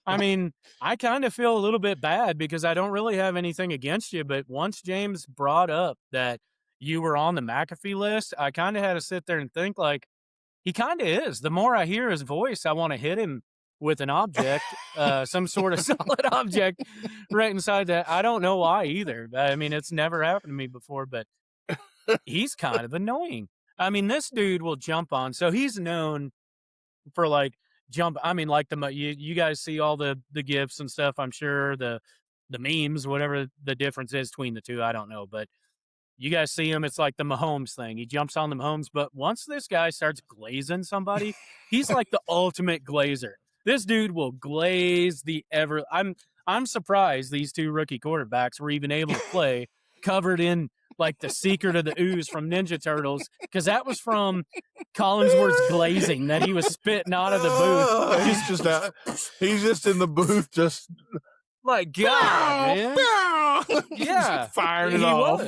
I mean, I kind of feel a little bit bad because I don't really have anything against you. But once James brought up that you were on the McAfee list, I kind of had to sit there and think, like, he kind of is. The more I hear his voice, I want to hit him with an object, some sort of solid object right inside that. I don't know why either. I mean, it's never happened to me before, but he's kind of annoying. I mean, this dude will jump on. So he's known for like you guys see all the GIFs and stuff. I'm sure the memes, whatever the difference is between the two, I don't know, but you guys see him. It's like the Mahomes thing. He jumps on the Mahomes, but once this guy starts glazing somebody, he's like the ultimate glazer. This dude will glaze I'm surprised these two rookie quarterbacks were even able to play covered in like the secret of the ooze from Ninja Turtles, because that was from Collinsworth's glazing that he was spitting out of the booth. He's just in the booth, just like, God, man. Yeah, firing it off.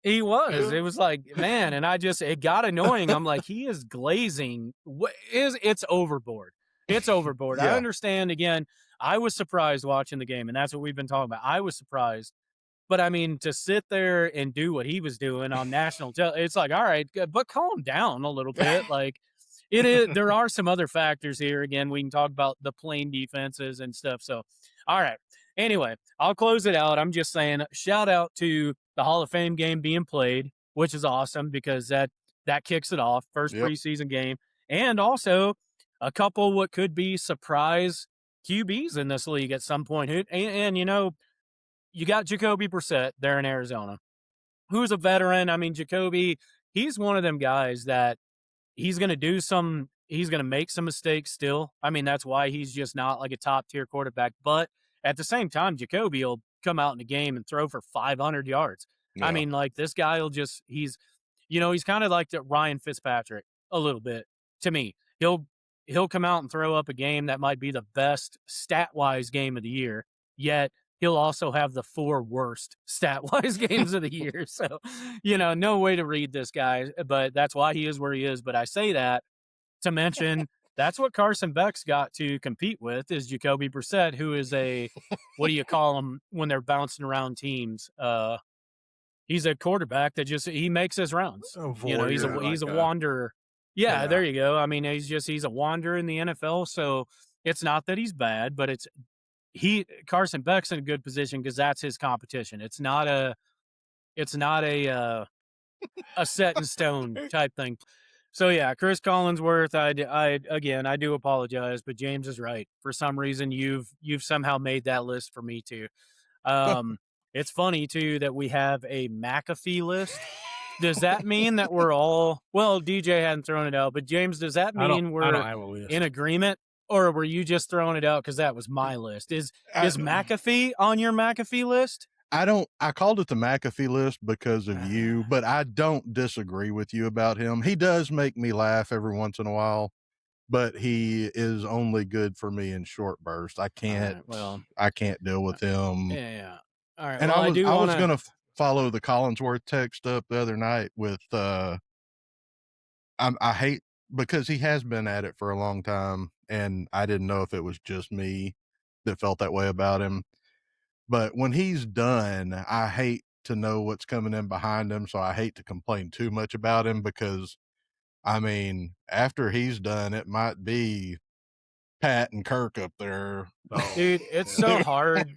He was. It was like, man, and it got annoying. I'm like, he is glazing. It's overboard. It's overboard. Yeah. I understand. Again, I was surprised watching the game, and that's what we've been talking about. I was surprised. But I mean, to sit there and do what he was doing on national television, it's like, all right, but calm down a little bit. Like, it is. There are some other factors here. Again, we can talk about the plain defenses and stuff. So, all right. Anyway, I'll close it out. I'm just saying, shout out to the Hall of Fame game being played, which is awesome because that kicks it off. First preseason game, and also a couple what could be surprise QBs in this league at some point. And you know, you got Jacoby Brissett there in Arizona, who's a veteran. I mean, Jacoby, he's one of them guys that he's going to make some mistakes still. I mean, that's why he's just not like a top tier quarterback. But at the same time, Jacoby will come out in the game and throw for 500 yards. Yeah. I mean, like, this guy he's kind of like the Ryan Fitzpatrick a little bit to me. He'll come out and throw up a game that might be the best stat-wise game of the year, yet he'll also have the 4 worst stat-wise games of the year. So, no way to read this guy, but that's why he is where he is. But I say that to mention that's what Carson Beck's got to compete with is Jacoby Brissett, who is what do you call him when they're bouncing around teams? He's a quarterback that he makes his rounds. He's a wanderer. Yeah, there you go. I mean, he's a wanderer in the NFL. So it's not that he's bad, but Carson Beck's in a good position because that's his competition. It's not a set in stone type thing. So yeah, Chris Collinsworth, I do apologize, but James is right. For some reason, you've somehow made that list for me too. It's funny too that we have a McAfee list does that mean that we're all, well, DJ hadn't thrown it out, but James, does that mean we're in agreement? Or were you just throwing it out because that was my list? Is McAfee on your McAfee list? I called it the McAfee list because of you, but I don't disagree with you about him. He does make me laugh every once in a while, but he is only good for me in short bursts. I can't deal with him. Yeah. All right. And I was going to follow the Collinsworth text up the other night with, I hate, because he has been at it for a long time, and I didn't know if it was just me that felt that way about him. But when he's done, I hate to know what's coming in behind him, so I hate to complain too much about him because, I mean, after he's done, it might be Pat and Kirk up there. Dude, it's so hard.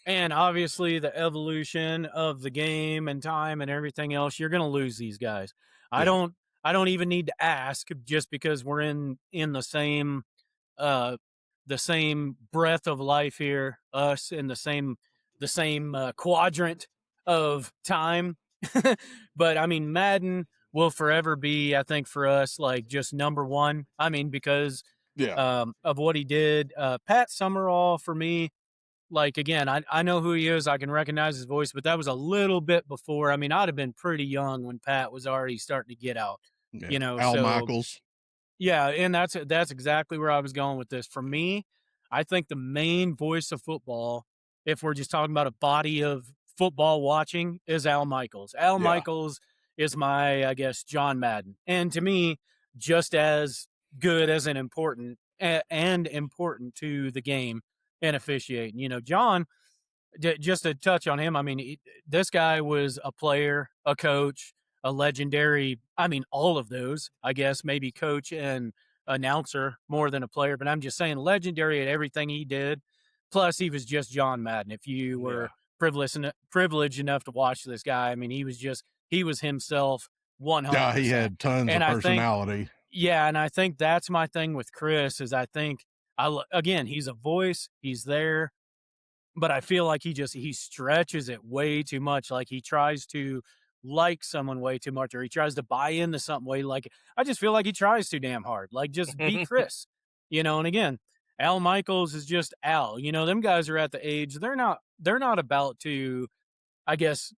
And obviously the evolution of the game and time and everything else, you're going to lose these guys. I don't even need to ask just because we're in the same breath of life here, us in the same quadrant of time. But I mean, Madden will forever be, I think, for us, like just number one. I mean, because of what he did. Pat Summerall, for me, like, again, I know who he is. I can recognize his voice, but that was a little bit before. I mean, I'd have been pretty young when Pat was already starting to get out, Al Michaels. Yeah, and that's exactly where I was going with this. For me, I think the main voice of football, if we're just talking about a body of football watching, is Al Michaels. Al Michaels is my, I guess, John Madden. And to me, just as good as an important to the game and officiating. John, just to touch on him, I mean, this guy was a player, a coach, a legendary, I mean, all of those, I guess, maybe coach and announcer more than a player, but I'm just saying legendary at everything he did. Plus, he was just John Madden. If you were privileged enough to watch this guy, I mean, he was himself 100%. Yeah, he had tons of personality. And I think that's my thing with Chris is I think, again, he's a voice, he's there, but I feel like he stretches it way too much. Like he tries to like someone way too much, or he tries to buy into something way. Like, I just feel like he tries too damn hard. Like, just be Chris, and again, Al Michaels is just Al, them guys are at the age, they're not about to, I guess,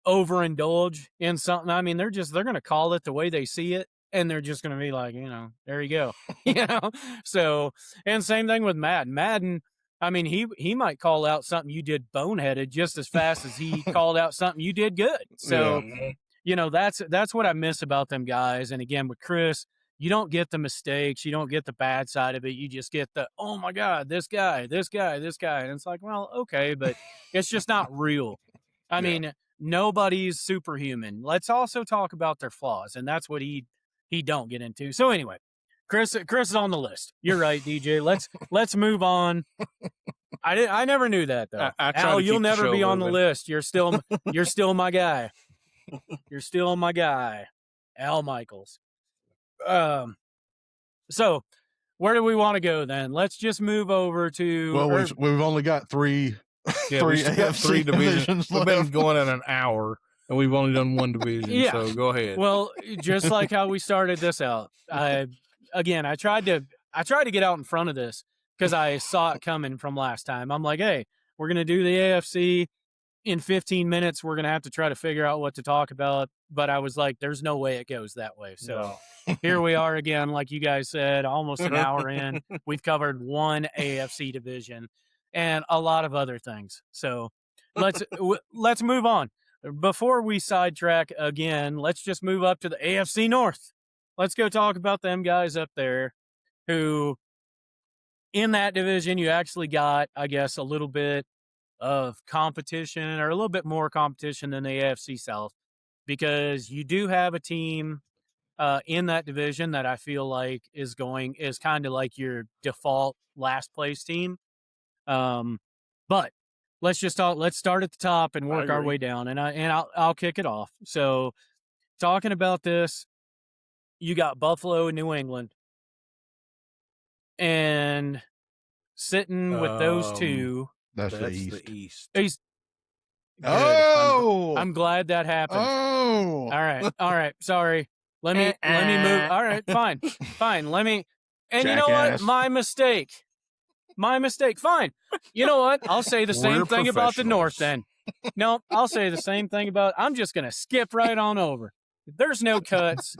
overindulge in something. I mean, they're going to call it the way they see it. And they're just going to be like, there you go, So, and same thing with Madden. I mean, he might call out something you did boneheaded just as fast as he called out something you did good. So, that's what I miss about them guys. And again, with Chris, you don't get the mistakes, you don't get the bad side of it. You just get the, oh my God, this guy. And it's like, well, okay, but it's just not real. I mean, nobody's superhuman. Let's also talk about their flaws, and that's what he don't get into. So anyway, Chris is on the list. You're right, DJ. Let's move on. I never knew that though. Al, you'll never be on the list. You're still my guy. You're still my guy, Al Michaels. So where do we want to go then? Let's just move over to. Well, we've only got three AFC divisions. We've been going in an hour. And we've only done one division, so go ahead. Well, just like how we started this out, I tried to get out in front of this because I saw it coming from last time. I'm like, hey, we're going to do the AFC in 15 minutes. We're going to have to try to figure out what to talk about. But I was like, there's no way it goes that way. So here we are again, like you guys said, almost an hour in. We've covered one AFC division and a lot of other things. So let's move on. Before we sidetrack again, let's just move up to the AFC North. Let's go talk about them guys up there who, in that division, you actually got, I guess, a little bit of competition or a little bit more competition than the AFC South, because you do have a team in that division that I feel like is kind of like your default last place team. But let's start at the top and work our way down, and I'll kick it off. So, talking about this, you got Buffalo and New England, and sitting with those two. That's the East. Oh, I'm glad that happened. Oh, all right. Sorry. Let me move. All right, fine. Let me. And you know what? My mistake. Fine. You know what? I'll say the same thing about the North then. No, I'll say the same thing about. I'm just gonna skip right on over. There's no cuts.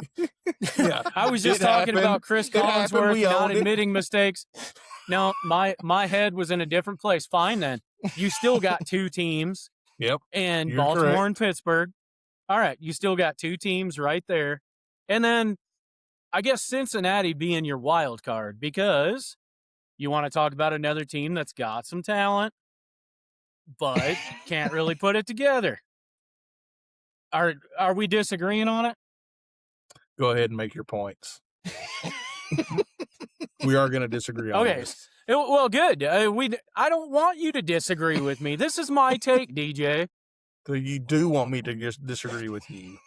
Yeah, I was just talking about Chris Collinsworth not admitting mistakes. No, my head was in a different place. Fine then. You still got 2 teams. Yep. And Baltimore and Pittsburgh. All right, you still got 2 teams right there. And then I guess Cincinnati being your wild card because you want to talk about another team that's got some talent, but can't really put it together. Are we disagreeing on it? Go ahead and make your points. We are going to disagree on this. Well, good. I don't want you to disagree with me. This is my take, DJ. So you do want me to disagree with you?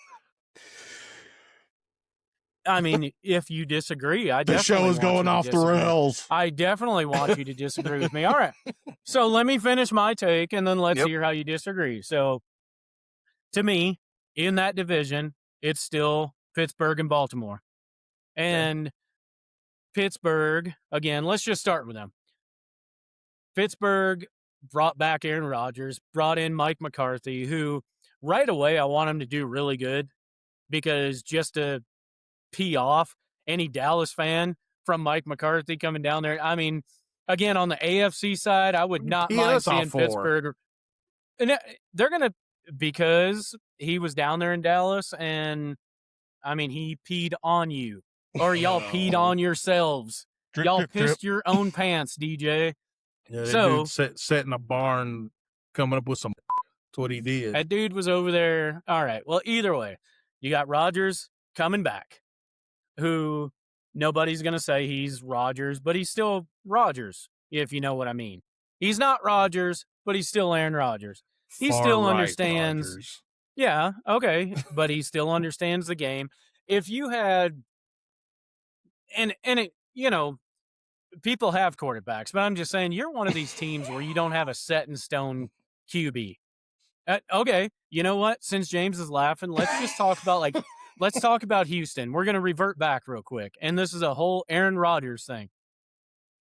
I mean, if you disagree, I definitely the show is going off the rails. I definitely want you to disagree with me. All right. So let me finish my take, and then let's hear how you disagree. So to me, in that division, it's still Pittsburgh and Baltimore. And Pittsburgh, again, let's just start with them. Pittsburgh brought back Aaron Rodgers, brought in Mike McCarthy, who right away I want him to do really good because just to pee off any Dallas fan from Mike McCarthy coming down there. I mean, again, on the AFC side, I would not mind seeing Pittsburgh. And they're going to, because he was down there in Dallas and, I mean, he peed on you or y'all peed on yourselves. Y'all pissed your own pants, DJ. Yeah, so sat in a barn coming up with some. That's what he did. That dude was over there. All right. Well, either way, you got Rodgers coming back, who nobody's going to say he's Rodgers, but he's still Rodgers, if you know what I mean. He's not Rodgers, but he's still Aaron Rodgers. He still understands. Rodgers. Yeah, okay, but he still understands the game. If you had, and it, you know, people have quarterbacks, but I'm just saying you're one of these teams where you don't have a set in stone QB. Okay, you know what? Since James is laughing, let's just talk about let's talk about Houston. We're going to revert back real quick, and this is a whole Aaron Rodgers thing.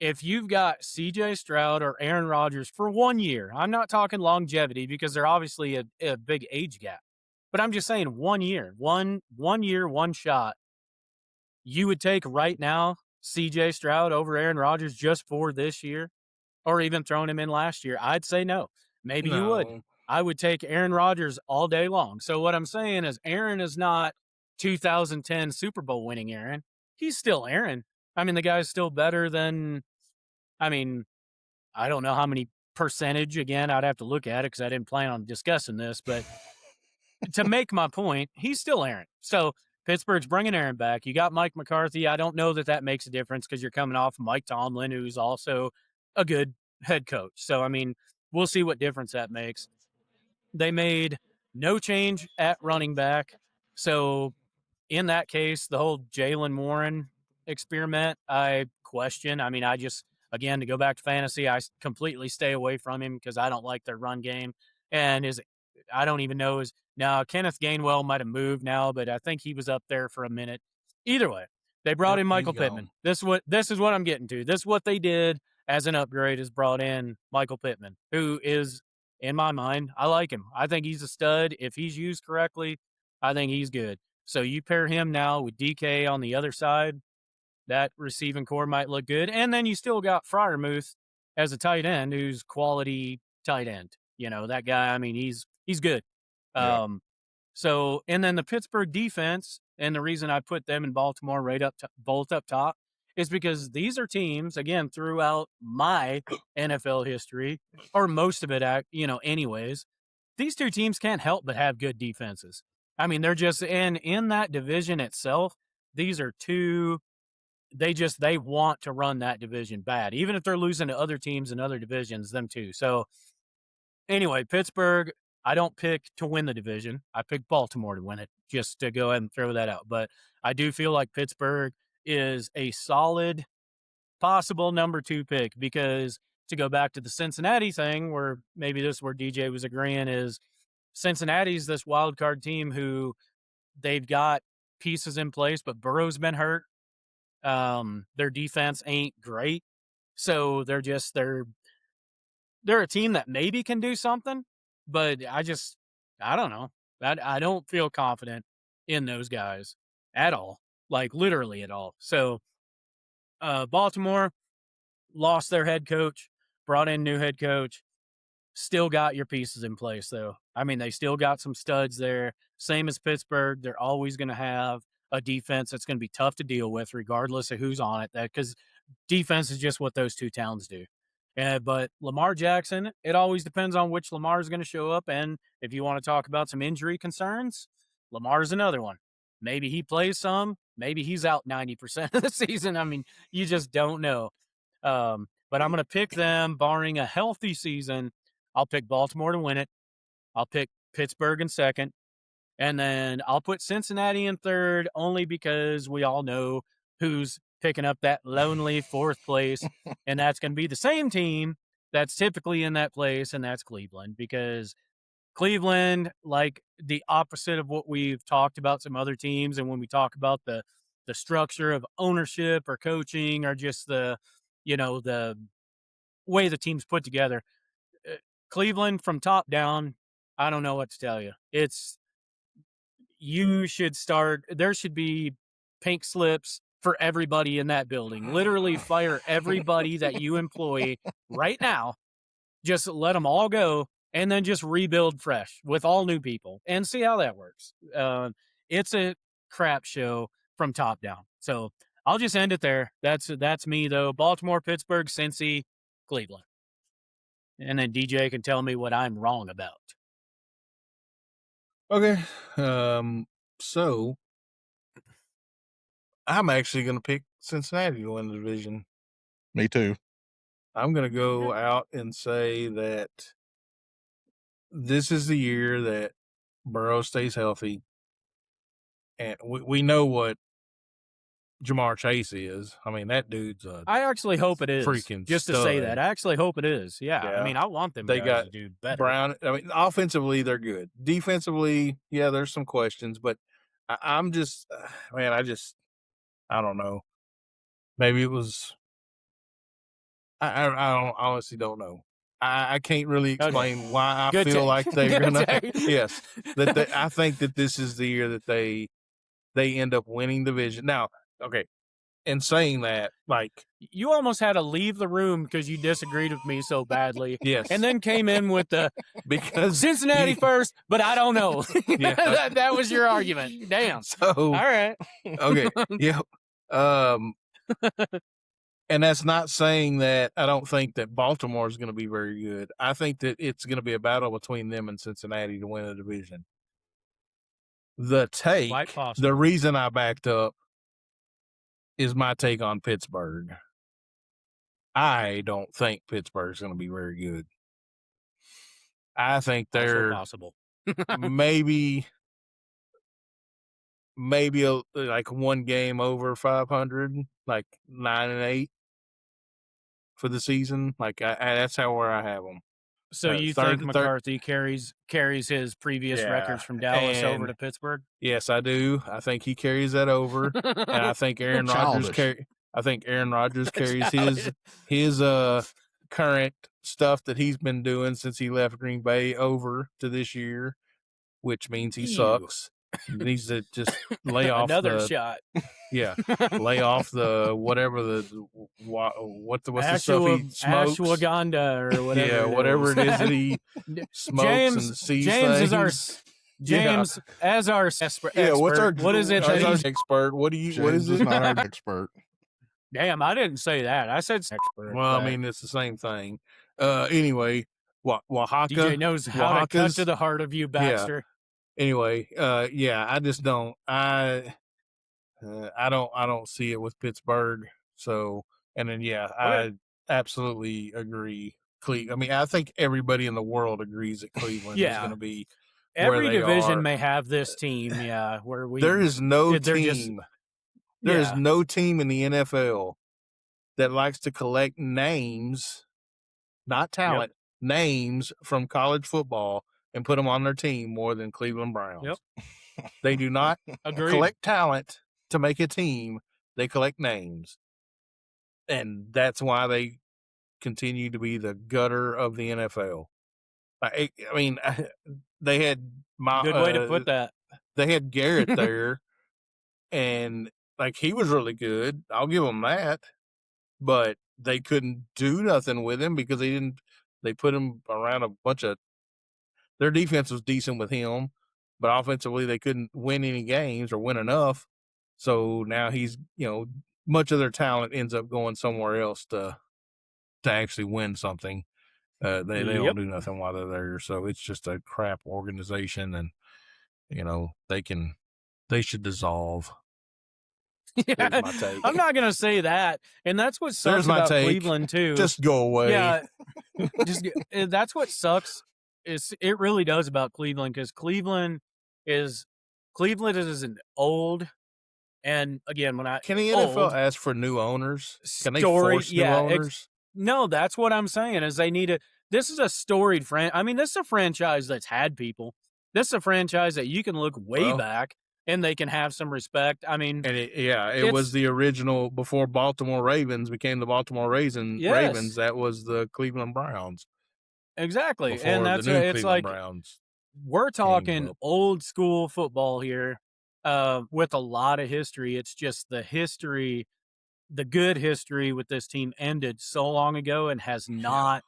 If you've got C.J. Stroud or Aaron Rodgers for 1 year, I'm not talking longevity because they're obviously a big age gap, but I'm just saying 1 year, one year, one shot. You would take right now C.J. Stroud over Aaron Rodgers just for this year, or even throwing him in last year? I'd say no. Maybe you would. I would take Aaron Rodgers all day long. So what I'm saying is Aaron is not 2010 Super Bowl winning Aaron. He's still Aaron. I mean, the guy's still better than, I mean, I don't know how many percentage. Again, I'd have to look at it because I didn't plan on discussing this. But to make my point, he's still Aaron. So Pittsburgh's bringing Aaron back. You got Mike McCarthy. I don't know that makes a difference because you're coming off Mike Tomlin, who's also a good head coach. So, I mean, we'll see what difference that makes. They made no change at running back. So in that case, the whole Jaylen Warren experiment, I question. I mean, I just, again, to go back to fantasy, I completely stay away from him because I don't like their run game. And I don't even know now Kenneth Gainwell might have moved now, but I think he was up there for a minute. Either way, they brought in Michael Pittman. This is what I'm getting to. This is what they did as an upgrade, is brought in Michael Pittman, who is, in my mind, I like him. I think he's a stud. If he's used correctly, I think he's good. So you pair him now with DK on the other side, that receiving core might look good. And then you still got Freiermuth as a tight end, who's quality tight end. You know, that guy, I mean, he's good. Yeah. So, and then the Pittsburgh defense, and the reason I put them in Baltimore both up top, is because these are teams, again, throughout my NFL history, or most of it, anyways, these two teams can't help but have good defenses. I mean, they're just, and in that division itself, these are two, they want to run that division bad, even if they're losing to other teams in other divisions, them too. So anyway, Pittsburgh, I don't pick to win the division. I pick Baltimore to win it, just to go ahead and throw that out. But I do feel like Pittsburgh is a solid possible number 2 pick, because to go back to the Cincinnati thing, where maybe this is where DJ was agreeing, is Cincinnati's this wild card team who they've got pieces in place, but Burrow's been hurt. Their defense ain't great. So they're a team that maybe can do something, but I don't know. I don't feel confident in those guys at all, like literally at all. So Baltimore lost their head coach, brought in new head coach, still got your pieces in place though. I mean, they still got some studs there. Same as Pittsburgh. They're always going to have a defense that's going to be tough to deal with regardless of who's on it, because defense is just what those two towns do. But Lamar Jackson, it always depends on which Lamar is going to show up. And if you want to talk about some injury concerns, Lamar's another one. Maybe he plays some, maybe he's out 90% of the season. I mean, you just don't know. But I'm going to pick them, barring a healthy season. I'll pick Baltimore to win it. I'll pick Pittsburgh in second. And then I'll put Cincinnati in third, only because we all know who's picking up that lonely fourth place. And that's going to be the same team that's typically in that place, and that's Cleveland. Because Cleveland, like the opposite of what we've talked about some other teams, and when we talk about the structure of ownership or coaching or just the way the team's put together, Cleveland from top down, I don't know what to tell you. There should be pink slips for everybody in that building. Literally fire everybody that you employ right now. Just let them all go and then just rebuild fresh with all new people and see how that works. It's a crap show from top down. So I'll just end it there. That's me though. Baltimore, Pittsburgh, Cincy, Cleveland. And then DJ can tell me what I'm wrong about. Okay. So I'm actually going to pick Cincinnati to win the division. Me too. I'm going to go out and say that this is the year that Burrow stays healthy. And we know what Jamar Chase is. I mean, that dude's I actually hope it is. Freaking just stud. To say that. I actually hope it is. Yeah. I mean, I want them guys to do better. Brown. I mean, offensively, they're good. Defensively, yeah, there's some questions, but I'm just, man, I don't know. Maybe it was, I honestly don't know. I can't really explain why I feel like they're going to, yes, I think that this is the year that they end up winning the division. Now, okay, in saying that, like, you almost had to leave the room because you disagreed with me so badly. Yes. And then came in with because Cincinnati first, but I don't know. Yeah. that was your argument. Damn. So, all right. Okay. Yeah. And that's not saying that I don't think that Baltimore is going to be very good. I think that it's going to be a battle between them and Cincinnati to win the division. The reason I backed up is my take on Pittsburgh. I don't think Pittsburgh's going to be very good. I think they're possible. maybe like one game over 500, like 9-8 for the season. Like that's where I have them. So you think McCarthy carries his previous records from Dallas over to Pittsburgh? Yes, I do. I think he carries that over, and I think Aaron Rodgers carries his current stuff that he's been doing since he left Green Bay over to this year, which means he sucks. He needs to just lay off another shot. Yeah, lay off the whatever what's the stuff he smokes? Ashwagandha or whatever. Yeah, whatever it is that he smokes and sees James things. As our expert. Yeah, what is it? As our expert. What is it? Not our expert. Damn, I didn't say that. I said expert. Well, I mean, it's the same thing. Anyway, Oaxaca. DJ knows how to cut to the heart of you, Baxter. Yeah. Anyway, I just don't. I don't see it with Pittsburgh. So, and then I absolutely agree. I mean, I think everybody in the world agrees that Cleveland is going to be. Every division may have this team. Yeah, where there is no team. There is no team in the NFL that likes to collect names, not talent, names from college football and put them on their team more than Cleveland Browns. Yep. They do not collect talent to make a team. They collect names. And that's why they continue to be the gutter of the NFL. I mean, they had good way to put that. They had Garrett there, and like he was really good. I'll give them that, but they couldn't do nothing with him because they put him around a bunch of. Their defense was decent with him, but offensively they couldn't win any games or win enough. So now he's, much of their talent ends up going somewhere else to actually win something. They don't do nothing while they're there. So it's just a crap organization, and they should dissolve. Yeah, I'm not gonna say that, and that's what sucks about Cleveland too. Just go away. Yeah, that's what sucks. It really does about Cleveland, because Cleveland is an old, and again, can the NFL ask for new owners? Can they force new owners? No, that's what I'm saying. Is they need this is a storied franchise. I mean, this is a franchise that's had people. This is a franchise that you can look way back and they can have some respect. I mean, and it was the original before Baltimore Ravens became the Baltimore Ravens. That was the Cleveland Browns. Exactly, and that's it's like Browns we're talking old school football here, with a lot of history. It's just the history, the good history with this team ended so long ago and has not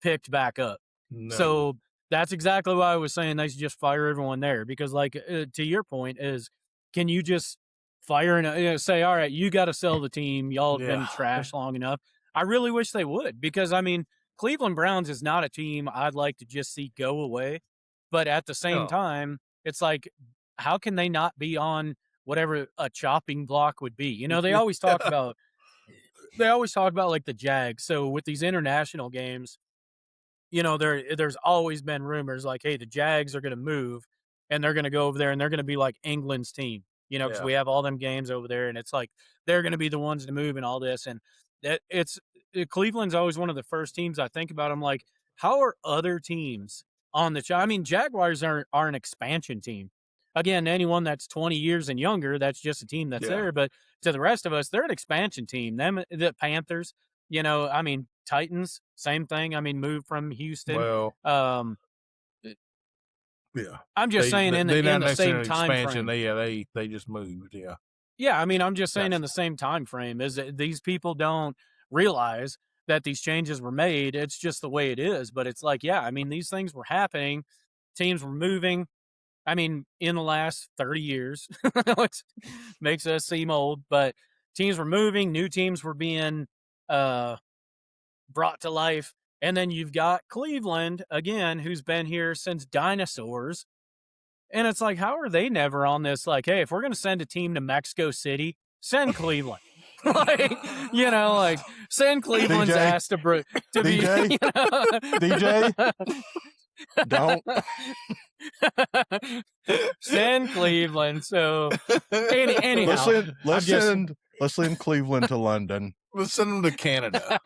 picked back up. No. So that's exactly why I was saying they should just fire everyone there, because, like, to your point, is can you just fire and say, all right, you got to sell the team. Y'all have been trashed long enough. I really wish they would, because, I mean, Cleveland Browns is not a team I'd like to just see go away. But at the same time, it's like, how can they not be on whatever a chopping block would be? They always talk about like the Jags. So with these international games, there's always been rumors like, hey, the Jags are going to move and they're going to go over there and they're going to be like England's team, because we have all them games over there, and it's like they're going to be the ones to move and all this. And Cleveland's always one of the first teams I think about. I'm like, how are other teams on the I mean, Jaguars are an expansion team. Again, anyone that's 20 years and younger, that's just a team that's there. But to the rest of us, they're an expansion team. The Panthers, I mean, Titans, same thing. I mean, moved from Houston. Well, I'm just saying in the same time frame. They just moved. Yeah, I mean, I'm just saying in the same time frame is that these people don't realize that these changes were made. It's just the way it is. But it's like, I mean, these things were happening. Teams were moving. I mean, in the last 30 years, it makes us seem old, but teams were moving. New teams were being brought to life. And then you've got Cleveland, again, who's been here since dinosaurs. And it's like, how are they never on this? Like, hey, if we're going to send a team to Mexico City, send Cleveland. Send Cleveland's ass to DJ, be. DJ, don't send Cleveland. So anyhow, let's send Cleveland to London. Let's send them to Canada.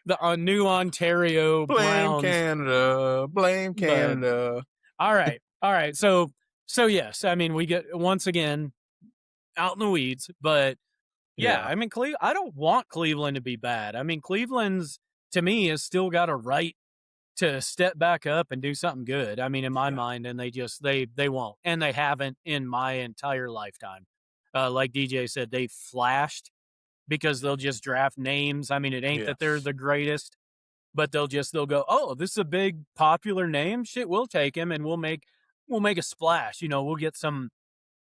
The new Ontario Browns. Blame Canada. All right. So yes, I mean, we get once again out in the weeds, but I mean, I don't want Cleveland to be bad. I mean, Cleveland's, to me, has still got a right to step back up and do something good. I mean, in my mind, and they won't, and they haven't in my entire lifetime. Like DJ said, they flashed because they'll just draft names. I mean, it ain't that they're the greatest, but they'll go, oh, this is a big popular name. Shit, we'll take him and we'll make a splash. We'll get some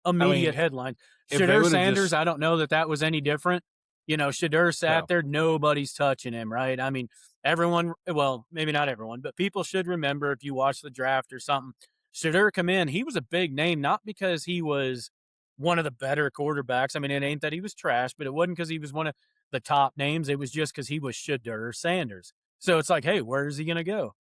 immediate headline. Shedeur Sanders, I don't know that was any different. Shedeur sat there, nobody's touching him, right? I mean, everyone, well, maybe not everyone, but people should remember, if you watch the draft or something, Shedeur come in, he was a big name, not because he was one of the better quarterbacks. I mean, it ain't that he was trash, but it wasn't because he was one of the top names. It was just because he was Shedeur Sanders. So it's like, hey, where is he going to go?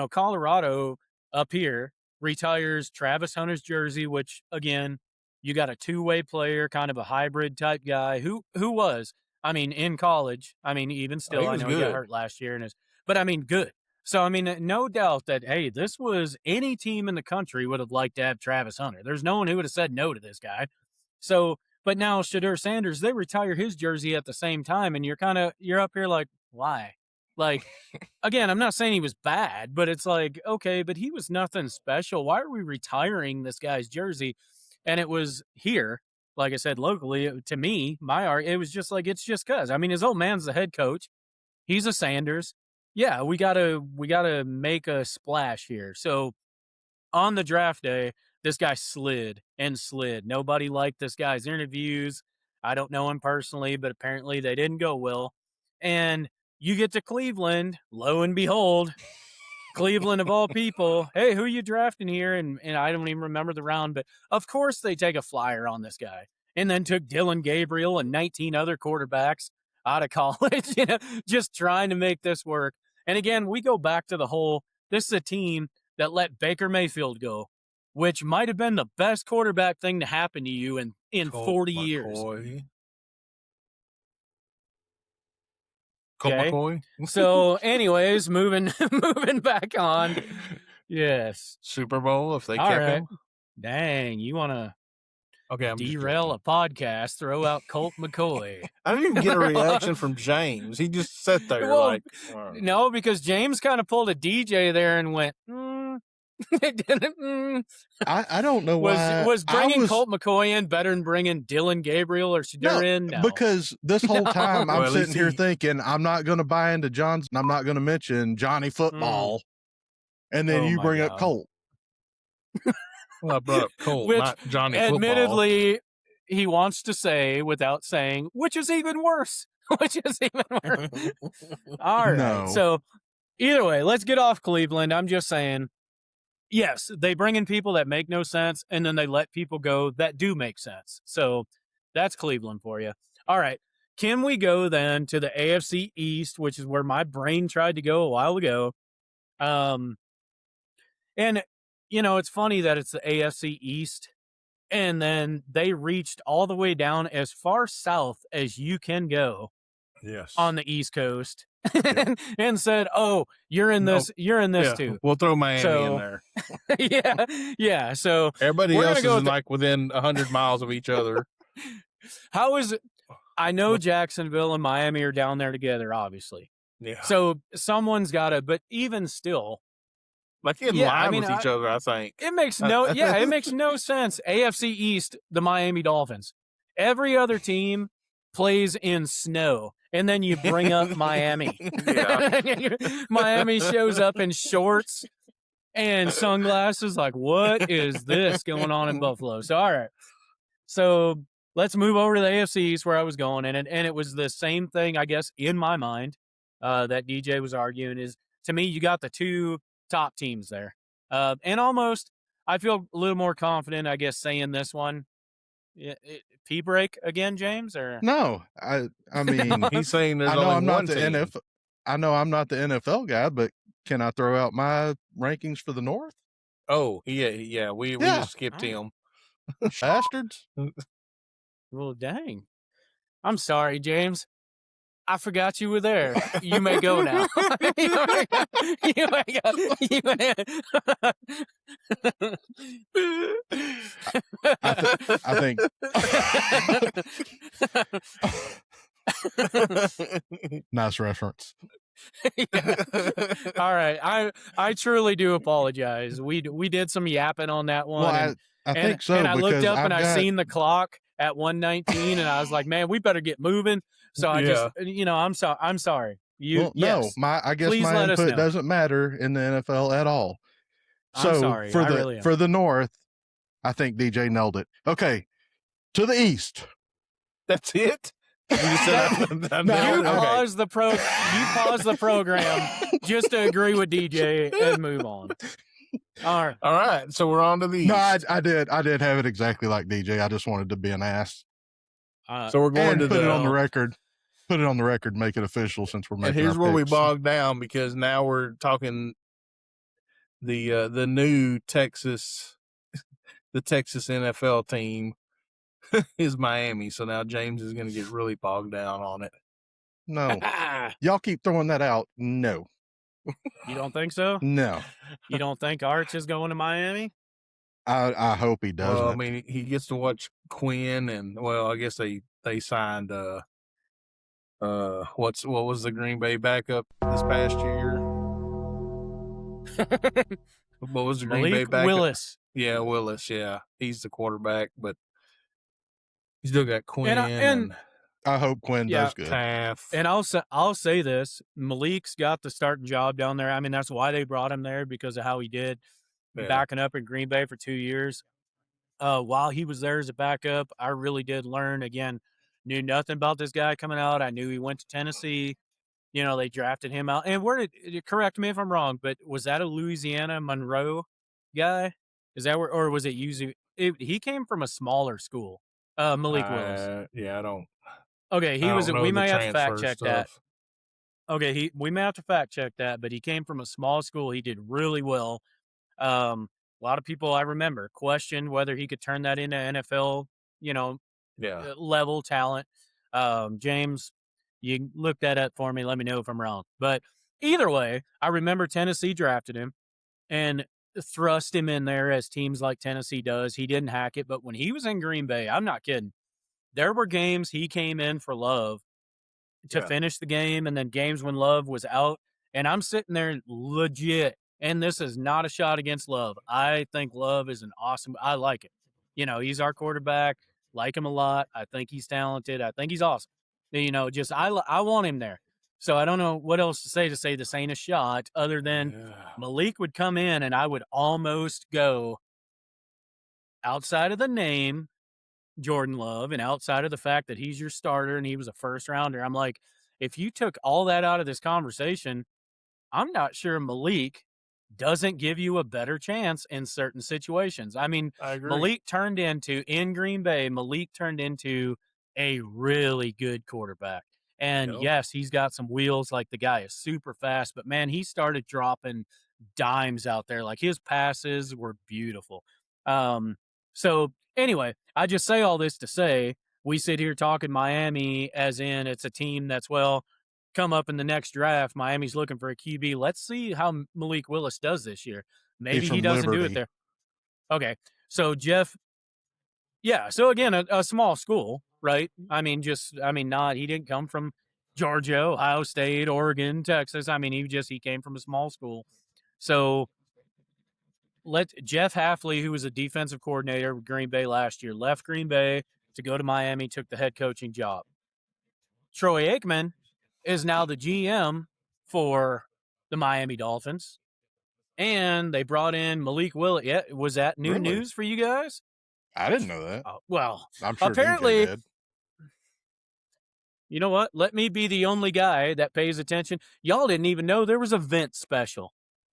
Colorado up here retires Travis Hunter's jersey, which, again, you got a two-way player, kind of a hybrid type guy who was, I mean, in college. I mean, even still, I know he got hurt last year, but I mean, good. So, I mean, no doubt that, hey, this was any team in the country would have liked to have Travis Hunter. There's no one who would have said no to this guy. So, but now Shedeur Sanders, they retire his jersey at the same time, and you're up here like, why? Like, again, I'm not saying he was bad, but it's like, okay, but he was nothing special. Why are we retiring this guy's jersey? And it was here, like I said, locally, to me, it was just like, it's just because. I mean, his old man's the head coach. He's a Sanders. Yeah, we gotta make a splash here. So on the draft day, this guy slid and slid. Nobody liked this guy's interviews. I don't know him personally, but apparently they didn't go well. And you get to Cleveland, lo and behold, Cleveland of all people, hey, who you drafting here? And I don't even remember the round, but of course they take a flyer on this guy. And then took Dylan Gabriel and 19 other quarterbacks out of college, just trying to make this work. And again, we go back to this is a team that let Baker Mayfield go, which might have been the best quarterback thing to happen to you in 40 years. Okay. So, anyways, moving back on. Yes. Super Bowl, if they kept him. Dang, you want to I'm derail a podcast, throw out Colt McCoy. I didn't even get a reaction from James. He just sat there No, because James kind of pulled a DJ there and went, It didn't. I don't know why. Was bringing Colt McCoy in better than bringing Dylan Gabriel or Shedeur in? No. Because this whole time I'm sitting here thinking I'm not going to buy into John's. I'm not going to mention Johnny Football, and then you bring up Colt. Well, I brought up Colt, not Johnny Football. Admittedly, he wants to say without saying, which is even worse. Which is even worse. All right. No. So either way, let's get off Cleveland. I'm just saying. Yes, they bring in people that make no sense, and then they let people go that do make sense. So that's Cleveland for you. All right. Can we go then to the AFC East, which is where my brain tried to go a while ago? And, it's funny that it's the AFC East, and then they reached all the way down as far south as you can go on the East Coast. And said, "Oh, you're in this too." We'll throw Miami in there. Yeah. So everybody else is like within 100 miles of each other. How is it? I know Jacksonville and Miami are down there together, obviously. Yeah. So someone's got to, but even still, like in line with each other, I think it makes it makes no sense. AFC East, the Miami Dolphins. Every other team plays in snow. And then you bring up Miami. Miami shows up in shorts and sunglasses. Like, what is this going on in Buffalo? So, all right. So let's move over to the AFC East where I was going. And it was the same thing, I guess, in my mind that DJ was arguing is, to me, you got the two top teams there. And almost, I feel a little more confident, I guess, saying this one. Pee break again, James? Or no? I mean, he's saying there's only one team. I know I'm not the NFL guy, but can I throw out my rankings for the North? Oh yeah. We just skipped him. Bastards. Well, dang. I'm sorry, James. I forgot you were there. You may go now. You may go. I think. Nice reference. All right. I truly do apologize. We did some yapping on that one. Well, I think so. And I looked up and I seen the clock at 1:19, and I was like, man, we better get moving. So I just, I'm sorry. No, I guess my input doesn't matter in the NFL at all. So I'm sorry. For the North, I think DJ nailed it. Okay, to the East. That's it. You pause the program just to agree with DJ and move on. All right. So we're on to the East. No, I did have it exactly like DJ. I just wanted to be an ass. So we're going to put it on the record. Put it on the record. Make it official since we're making. And here's where we bogged down because now we're talking the new Texas, the Texas NFL team is Miami. So now James is going to get really bogged down on it. No, y'all keep throwing that out. No. You don't think so? No. You don't think Arch is going to Miami? I hope he doesn't. Well, I mean, he gets to watch Quinn, and I guess they signed what was the Green Bay backup this past year? What was the Green Bay backup? Willis. Yeah, Willis. Yeah, he's the quarterback, but he's still got Quinn, and I hope Quinn does good. Taft. And I'll say this: Malik's got the starting job down there. I mean, that's why they brought him there, because of how he did, backing up in Green Bay for 2 years. While he was there as a backup, I really did learn. Again, knew nothing about this guy coming out. I knew he went to Tennessee. You know, they drafted him out. And correct me if I'm wrong, but was that a Louisiana Monroe guy? Is that or was it usually? He came from a smaller school. Malik Willis. Yeah, I don't. Okay, he was. We may have to fact check that. Okay, we may have to fact check that, but he came from a small school. He did really well. A lot of people I remember questioned whether he could turn that into NFL, level talent. James, you can look that up for me. Let me know if I'm wrong. But either way, I remember Tennessee drafted him and thrust him in there as teams like Tennessee does. He didn't hack it, but when he was in Green Bay, I'm not kidding. There were games he came in for Love to finish the game, and then games when Love was out. And I'm sitting there legit, and this is not a shot against Love. I think Love is I like it. He's our quarterback. Like him a lot. I think he's talented. I think he's awesome. I want him there. So I don't know what else to say this ain't a shot other than Malik would come in, and I would almost go outside of the name Jordan Love and outside of the fact that he's your starter and he was a first rounder. I'm like, if you took all that out of this conversation, I'm not sure Malik doesn't give you a better chance in certain situations. I mean, I agree. In Green Bay, Malik turned into a really good quarterback. And yes, he's got some wheels. Like, the guy is super fast, but man, he started dropping dimes out there. Like, his passes were beautiful. So anyway, I just say all this to say we sit here talking Miami as in it's a team that's, come up in the next draft. Miami's looking for a QB. Let's see how Malik Willis does this year. Maybe he doesn't do it there. Okay. So Jeff, so again, a small school, right? I mean, he didn't come from Georgia, Ohio State, Oregon, Texas. I mean, he came from a small school. So Jeff Hafley, who was a defensive coordinator with Green Bay last year, left Green Bay to go to Miami, took the head coaching job. Troy Aikman is now the GM for the Miami Dolphins. And they brought in Malik Willis. Yeah, was that new news for you guys? I didn't know that. I'm sure apparently, DJ did. You know what? Let me be the only guy that pays attention. Y'all didn't even know there was a Vince special.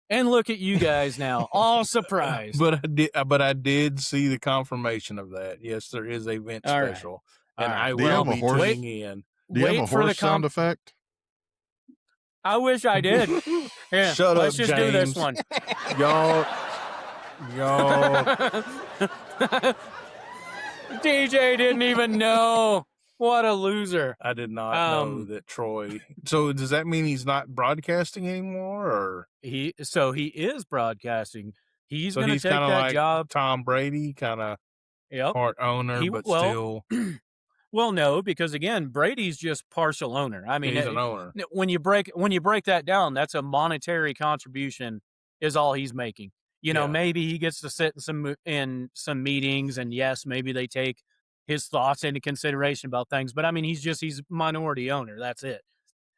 And look at you guys now, all surprised. But I did see the confirmation of that. Yes, there is a Vince special. And I will be tuning in. Do you have a horse sound effect? I wish I did. Yeah, Shut let's up, just James. do this one. Y'all. DJ didn't even know. What a loser. I did not know that Troy. So does that mean he's not broadcasting anymore? Or he is broadcasting. He's going to take that job. Tom Brady, kind of part owner, still. Well, no, because again, Brady's just partial owner. I mean, he's an owner. When you break that down, that's a monetary contribution is all he's making. Maybe he gets to sit in some meetings, and yes, maybe they take his thoughts into consideration about things. But I mean, he's minority owner. That's it.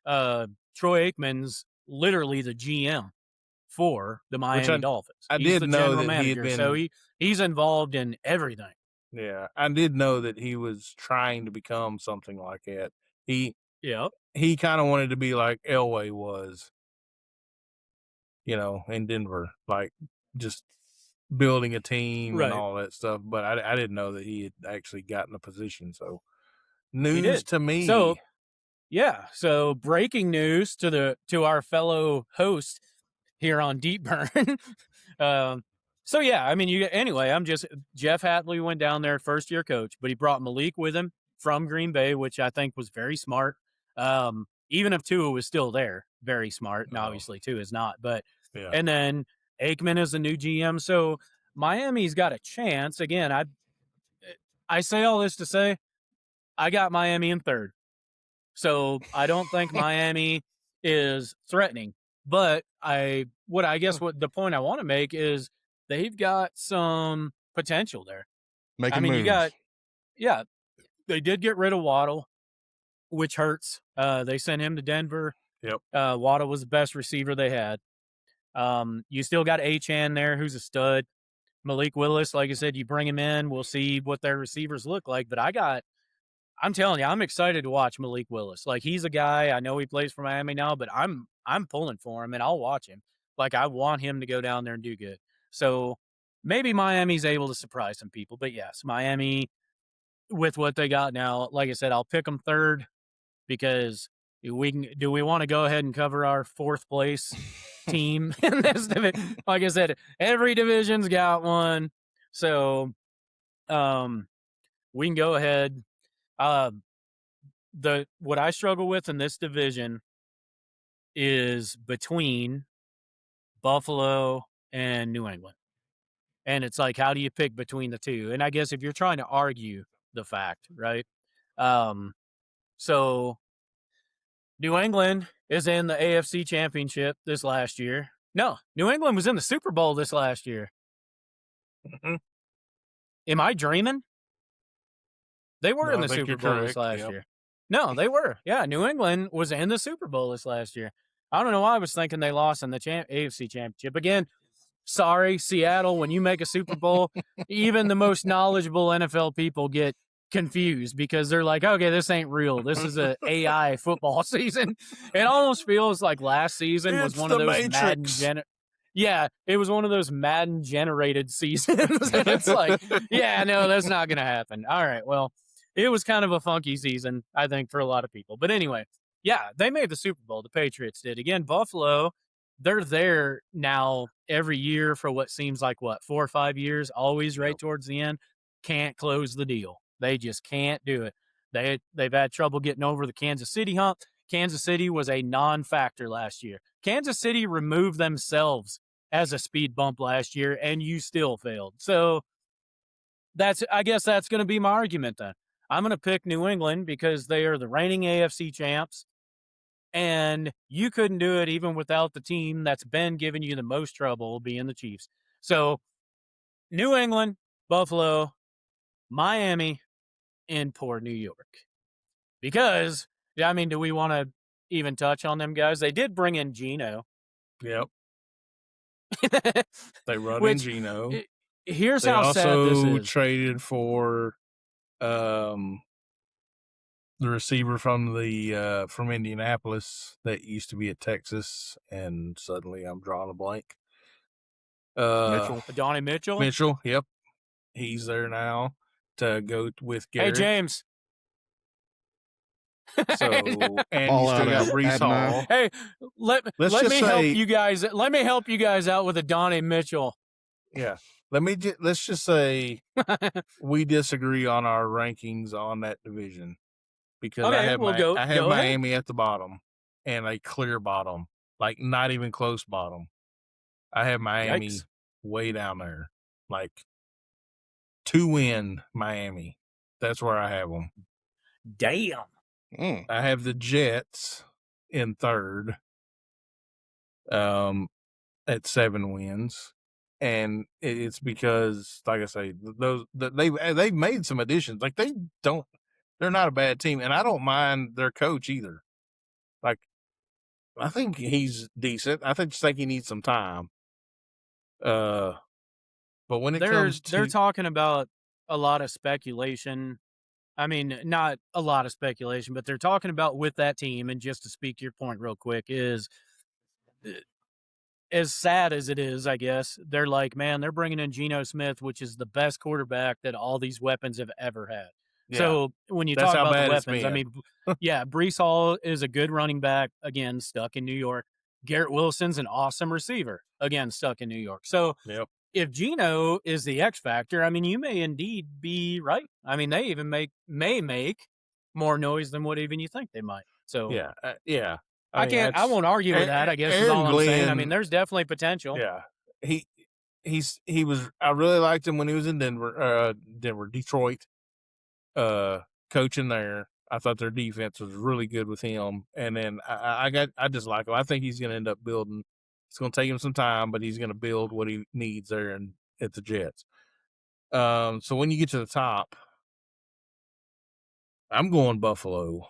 Troy Aikman's literally the GM for the Miami Dolphins. I did know that he had been. So he's involved in everything. Yeah, I did know that he was trying to become something like that. He kind of wanted to be like Elway was, in Denver, like just building a team and all that stuff. But I didn't know that he had actually gotten a position. So news to me. So breaking news to our fellow host here on Deep Burn. I mean, Jeff Hafley went down there, first year coach, but he brought Malik with him from Green Bay, which I think was very smart. even if Tua was still there, very smart. And obviously Tua is not. But and then Aikman is the new GM. So Miami's got a chance. Again, I say all this to say I got Miami in third. So I don't think Miami is threatening. But what the point I want to make is they've got some potential there. Making moves. They did get rid of Waddle, which hurts. They sent him to Denver. Yep. Waddle was the best receiver they had. You still got Achane there, who's a stud. Malik Willis, like I said, you bring him in. We'll see what their receivers look like. But I'm telling you, I'm excited to watch Malik Willis. Like, he's a guy, I know he plays for Miami now, but I'm pulling for him, and I'll watch him. Like, I want him to go down there and do good. So maybe Miami's able to surprise some people. But yes, Miami, with what they got now, like I said, I'll pick them third because do we want to go ahead and cover our fourth place team in this division? Like I said, every division's got one. So we can go ahead. What I struggle with in this division is between Buffalo and New England. And it's like, how do you pick between the two? And I guess if you're trying to argue the fact, right? So New England is in the AFC Championship this last year. No, New England was in the Super Bowl this last year. Mm-hmm. Am I dreaming? They were in the Super Bowl this last year. No, they were. Yeah, New England was in the Super Bowl this last year. I don't know why I was thinking they lost in the AFC Championship. Again, sorry, Seattle, when you make a Super Bowl, even the most knowledgeable NFL people get confused because they're like, okay, this ain't real. This is an AI football season. It almost feels like last season was one of those Madden it was one of those Madden generated seasons. It's like, yeah, no, that's not going to happen. All right, well, it was kind of a funky season, I think, for a lot of people. But anyway, yeah, they made the Super Bowl. The Patriots did. Again, Buffalo, they're there now every year for what seems like, 4 or 5 years, always right towards the end. Can't close the deal. They just can't do it. They've had trouble getting over the Kansas City hump. Kansas City was a non-factor last year. Kansas City removed themselves as a speed bump last year, and you still failed. So I guess that's going to be my argument then. I'm going to pick New England because they are the reigning AFC champs, and you couldn't do it even without the team that's been giving you the most trouble, being the Chiefs. So New England, Buffalo, Miami, and poor New York. Because, I mean, do we want to even touch on them guys? They did bring in Geno. Yep. They run in Geno. Here's how sad this is. They also traded for the receiver from Indianapolis that used to be at Texas, and suddenly I'm drawing a blank. Donnie Mitchell? Mitchell, yep. He's there now to go with Garrett. Hey, James. So, and you still got Breece Hall. Hey, let me help you guys out with a Donnie Mitchell. Yeah. Let's just say we disagree on our rankings on that division because I have Miami at the bottom and a clear bottom, like not even close bottom. I have Miami way down there, like 2-win Miami. That's where I have them. Damn. I have the Jets in third, at 7 wins. And it's because, like I say, they've made some additions. Like they're not a bad team, and I don't mind their coach either. Like, I think he's decent. I just think he needs some time. But when they're talking about a lot of speculation. I mean, not a lot of speculation, but they're talking about with that team. And just to speak to your point real quick is, as sad as it is, I guess, they're like, man, they're bringing in Geno Smith, which is the best quarterback that all these weapons have ever had. Yeah. So when you talk about the weapons, I mean, yeah, Breece Hall is a good running back, again, stuck in New York. Garrett Wilson's an awesome receiver, again, stuck in New York. So if Geno is the X factor, I mean, you may indeed be right. I mean, they even may make more noise than what even you think they might. So yeah. I won't argue with that. I guess is all I'm saying. I mean, there's definitely potential. Yeah, he was. I really liked him when he was in Detroit, coaching there. I thought their defense was really good with him, and then I just like him. I think he's going to end up building. It's going to take him some time, but he's going to build what he needs there and at the Jets. So when you get to the top, I'm going Buffalo.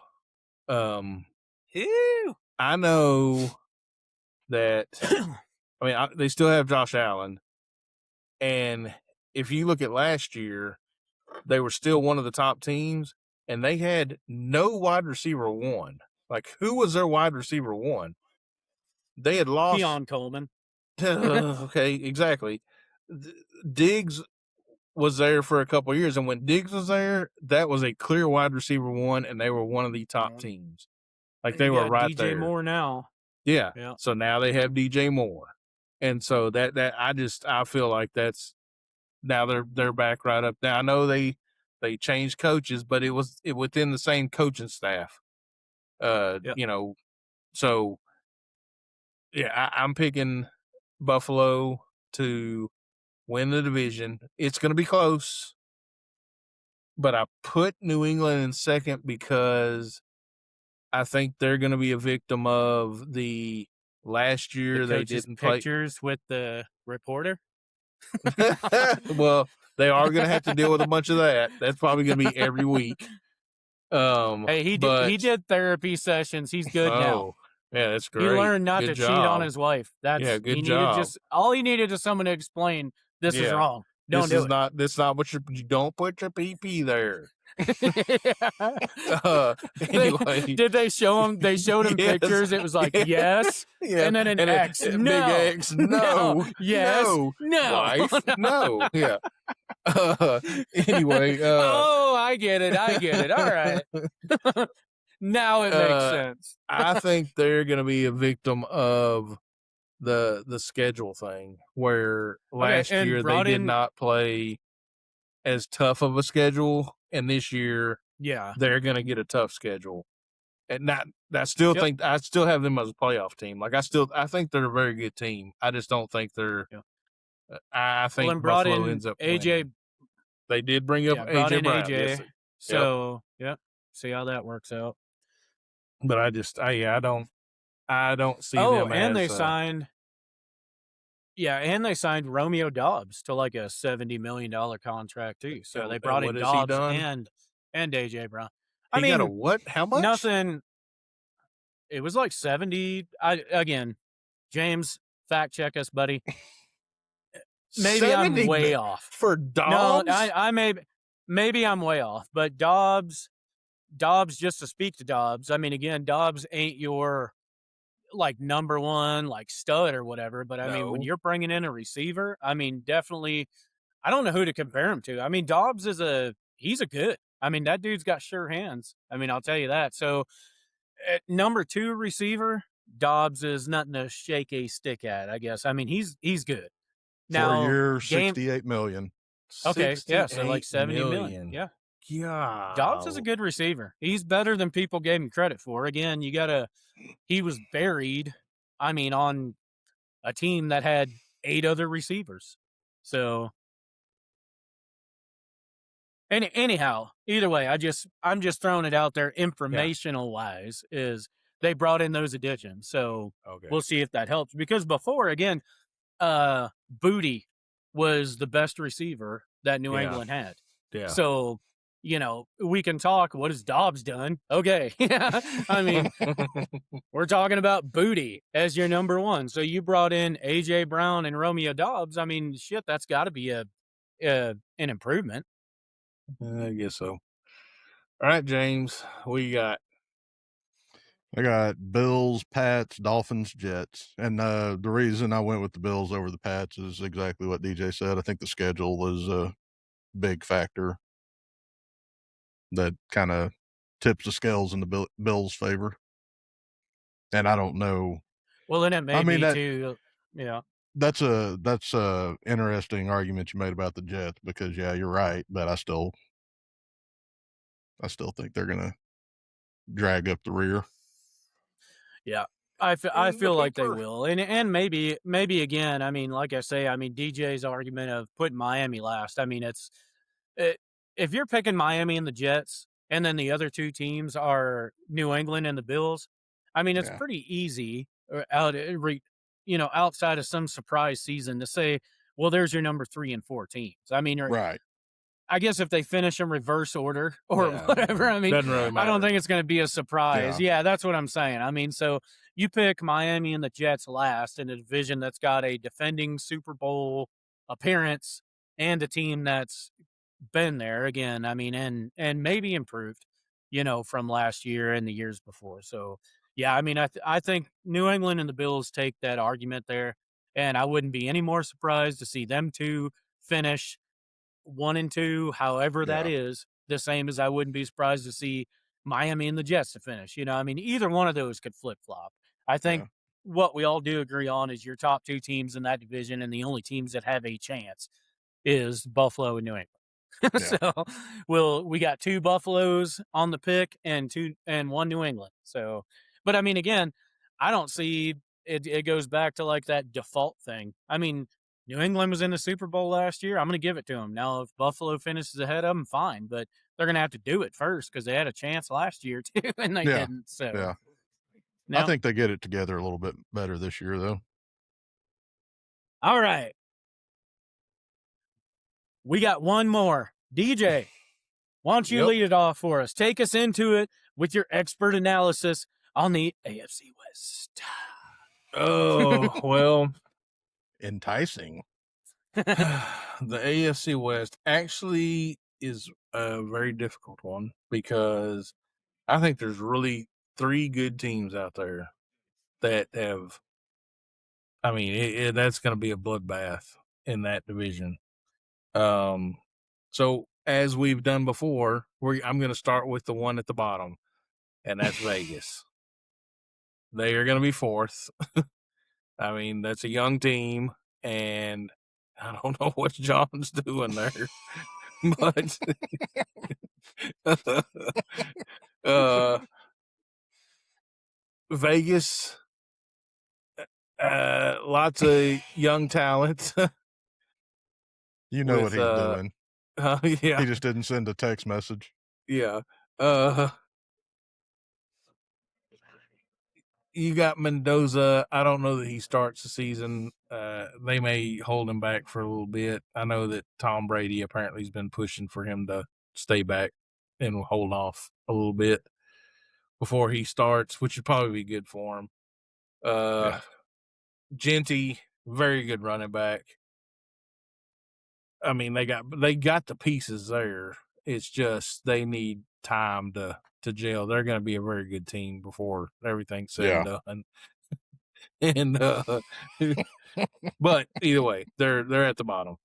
I know that. I mean, they still have Josh Allen, and if you look at last year, they were still one of the top teams, and they had no wide receiver one. Like, who was their wide receiver one? They had lost Keon Coleman. Okay, exactly. Diggs was there for a couple of years, and when Diggs was there, that was a clear wide receiver one, and they were one of the top teams. Like, they were right there. DJ Moore now. Yeah. So now they have DJ Moore, and so that I feel like that's now they're back right up there. I know they changed coaches, but it was within the same coaching staff. You know, so yeah, I'm picking Buffalo to win the division. It's going to be close, but I put New England in second because I think they're going to be a victim of the last year they didn't play pictures with the reporter. Well, they are going to have to deal with a bunch of that. That's probably going to be every week. Hey, he did therapy sessions. He's good now. Yeah, that's great. He learned not to cheat on his wife. That's good job. All he needed is someone to explain this is wrong. This is not what you don't put your PP there. Anyway, did they show him? They showed him pictures. It was like yes, and then an X. Big X. No. Yes. No. Wife. No. Yeah. Anyway. Oh, I get it. All right. Now it makes sense. I think they're going to be a victim of the schedule thing, where last year they did not play as tough of a schedule, and this year they're going to get a tough schedule. And I still think I still have them as a playoff team. Like I think they're a very good team. I just don't think they're. I think Buffalo ends up AJ. winning. They did bring up AJ Brown. AJ. So see how that works out. But I don't see them. Oh, and they signed. Yeah, and they signed Romeo Doubs to like a $70 million contract too. So they brought in Doubs and AJ Brown. I mean, got a what? How much? Nothing. It was like 70. Again, James, fact check us, buddy. Maybe I'm way off for Dobbs. No, I maybe I'm way off, but Dobbs, just to speak to Dobbs, I mean, again, Dobbs ain't your like number one like stud or whatever, but I mean, when you're bringing in a receiver, I mean, definitely, I don't know who to compare him to. I mean, Dobbs he's a good. I mean, that dude's got sure hands. I mean, I'll tell you that. So, at number 2 receiver, Dobbs is nothing to shake a stick at, I guess. I mean, he's good. Now, 4 years, $68 million. Okay, so like $70 million. Yeah. Dobbs is a good receiver. He's better than people gave him credit for. Again, he was buried, I mean, on a team that had 8 other receivers. So, anyhow, either way, I'm just throwing it out there informational wise is they brought in those additions. So we'll see if that helps, because before, again, Booty was the best receiver that New England had. Yeah. So, we can talk. What has Dobbs done? Okay. I mean, we're talking about Booty as your number 1. So you brought in AJ Brown and Romeo Dobbs. I mean, shit, that's got to be an improvement. I guess so. All right, James, what you got? I got Bills, Pats, Dolphins, Jets. And the reason I went with the Bills over the Pats is exactly what DJ said. I think the schedule is a big factor that kind of tips the scales in the Bills' favor. And I don't know. Well, then it may be too. Yeah. That's a interesting argument you made about the Jets, because you're right, but I still think they're gonna drag up the rear. Yeah. I feel like they will. And maybe again, I mean, like I say, I mean, DJ's argument of putting Miami last. I mean, if you're picking Miami and the Jets, and then the other two teams are New England and the Bills, I mean, it's pretty easy outside of some surprise season to say, well, there's your number 3 and 4 teams. I mean, right. I guess if they finish in reverse order or whatever, I mean, doesn't really matter. I don't think it's going to be a surprise. Yeah, that's what I'm saying. I mean, so you pick Miami and the Jets last in a division that's got a defending Super Bowl appearance and a team that's been there again. I mean, and maybe improved, from last year and the years before. So, yeah, I mean, I think New England and the Bills take that argument there, and I wouldn't be any more surprised to see them two finish 1 and 2, however that is, the same as I wouldn't be surprised to see Miami and the Jets to finish. I mean, either one of those could flip flop. I think what we all do agree on is your top 2 teams in that division, and the only teams that have a chance is Buffalo and New England. So we got 2 Buffaloes on the pick and 1 New England. So, but I mean, again, I don't see it. It goes back to like that default thing. I mean, New England was in the Super Bowl last year. I'm going to give it to them. Now, if Buffalo finishes ahead of them, fine, but they're going to have to do it first because they had a chance last year too, and they didn't. So, I think they get it together a little bit better this year, though. All right. We got one more. DJ, why don't you lead it off for us? Take us into it with your expert analysis on the AFC West. Oh, well. Enticing. The AFC West actually is a very difficult one because I think there's really 3 good teams out there that have, I mean, that's going to be a bloodbath in that division. So as we've done before, I'm going to start with the one at the bottom, and that's Vegas. They are going to be 4th. I mean, that's a young team, and I don't know what John's doing there, but Vegas, lots of young talent. You know what he's doing. Yeah. He just didn't send a text message. Yeah. You got Mendoza. I don't know that he starts the season. They may hold him back for a little bit. I know that Tom Brady apparently has been pushing for him to stay back and hold off a little bit before he starts, which would probably be good for him. Genty, very good running back. I mean, they got the pieces there. It's just they need time to gel. They're going to be a very good team before everything's said and done. And but either way, they're at the bottom.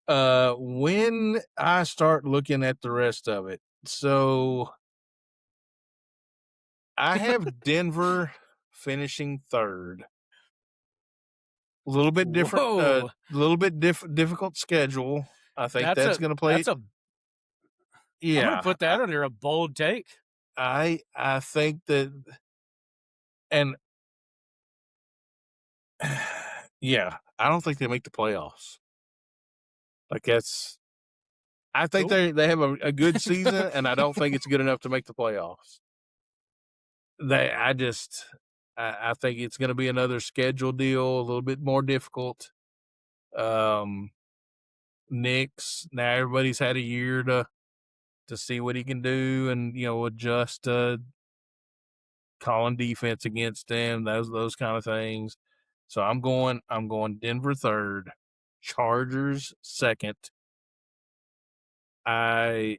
When I start looking at the rest of it, so I have Denver finishing 3rd. A little bit different, a little bit difficult schedule. I think that's going to play. I'm going to put that under a bold take. I think that, and I don't think they make the playoffs. Like I think they have a good season, and I don't think it's good enough to make the playoffs. I think it's going to be another schedule deal, a little bit more difficult. Knicks, now everybody's had a year to see what he can do and, adjust calling defense against them, those kind of things. So I'm going Denver 3rd, Chargers 2nd. I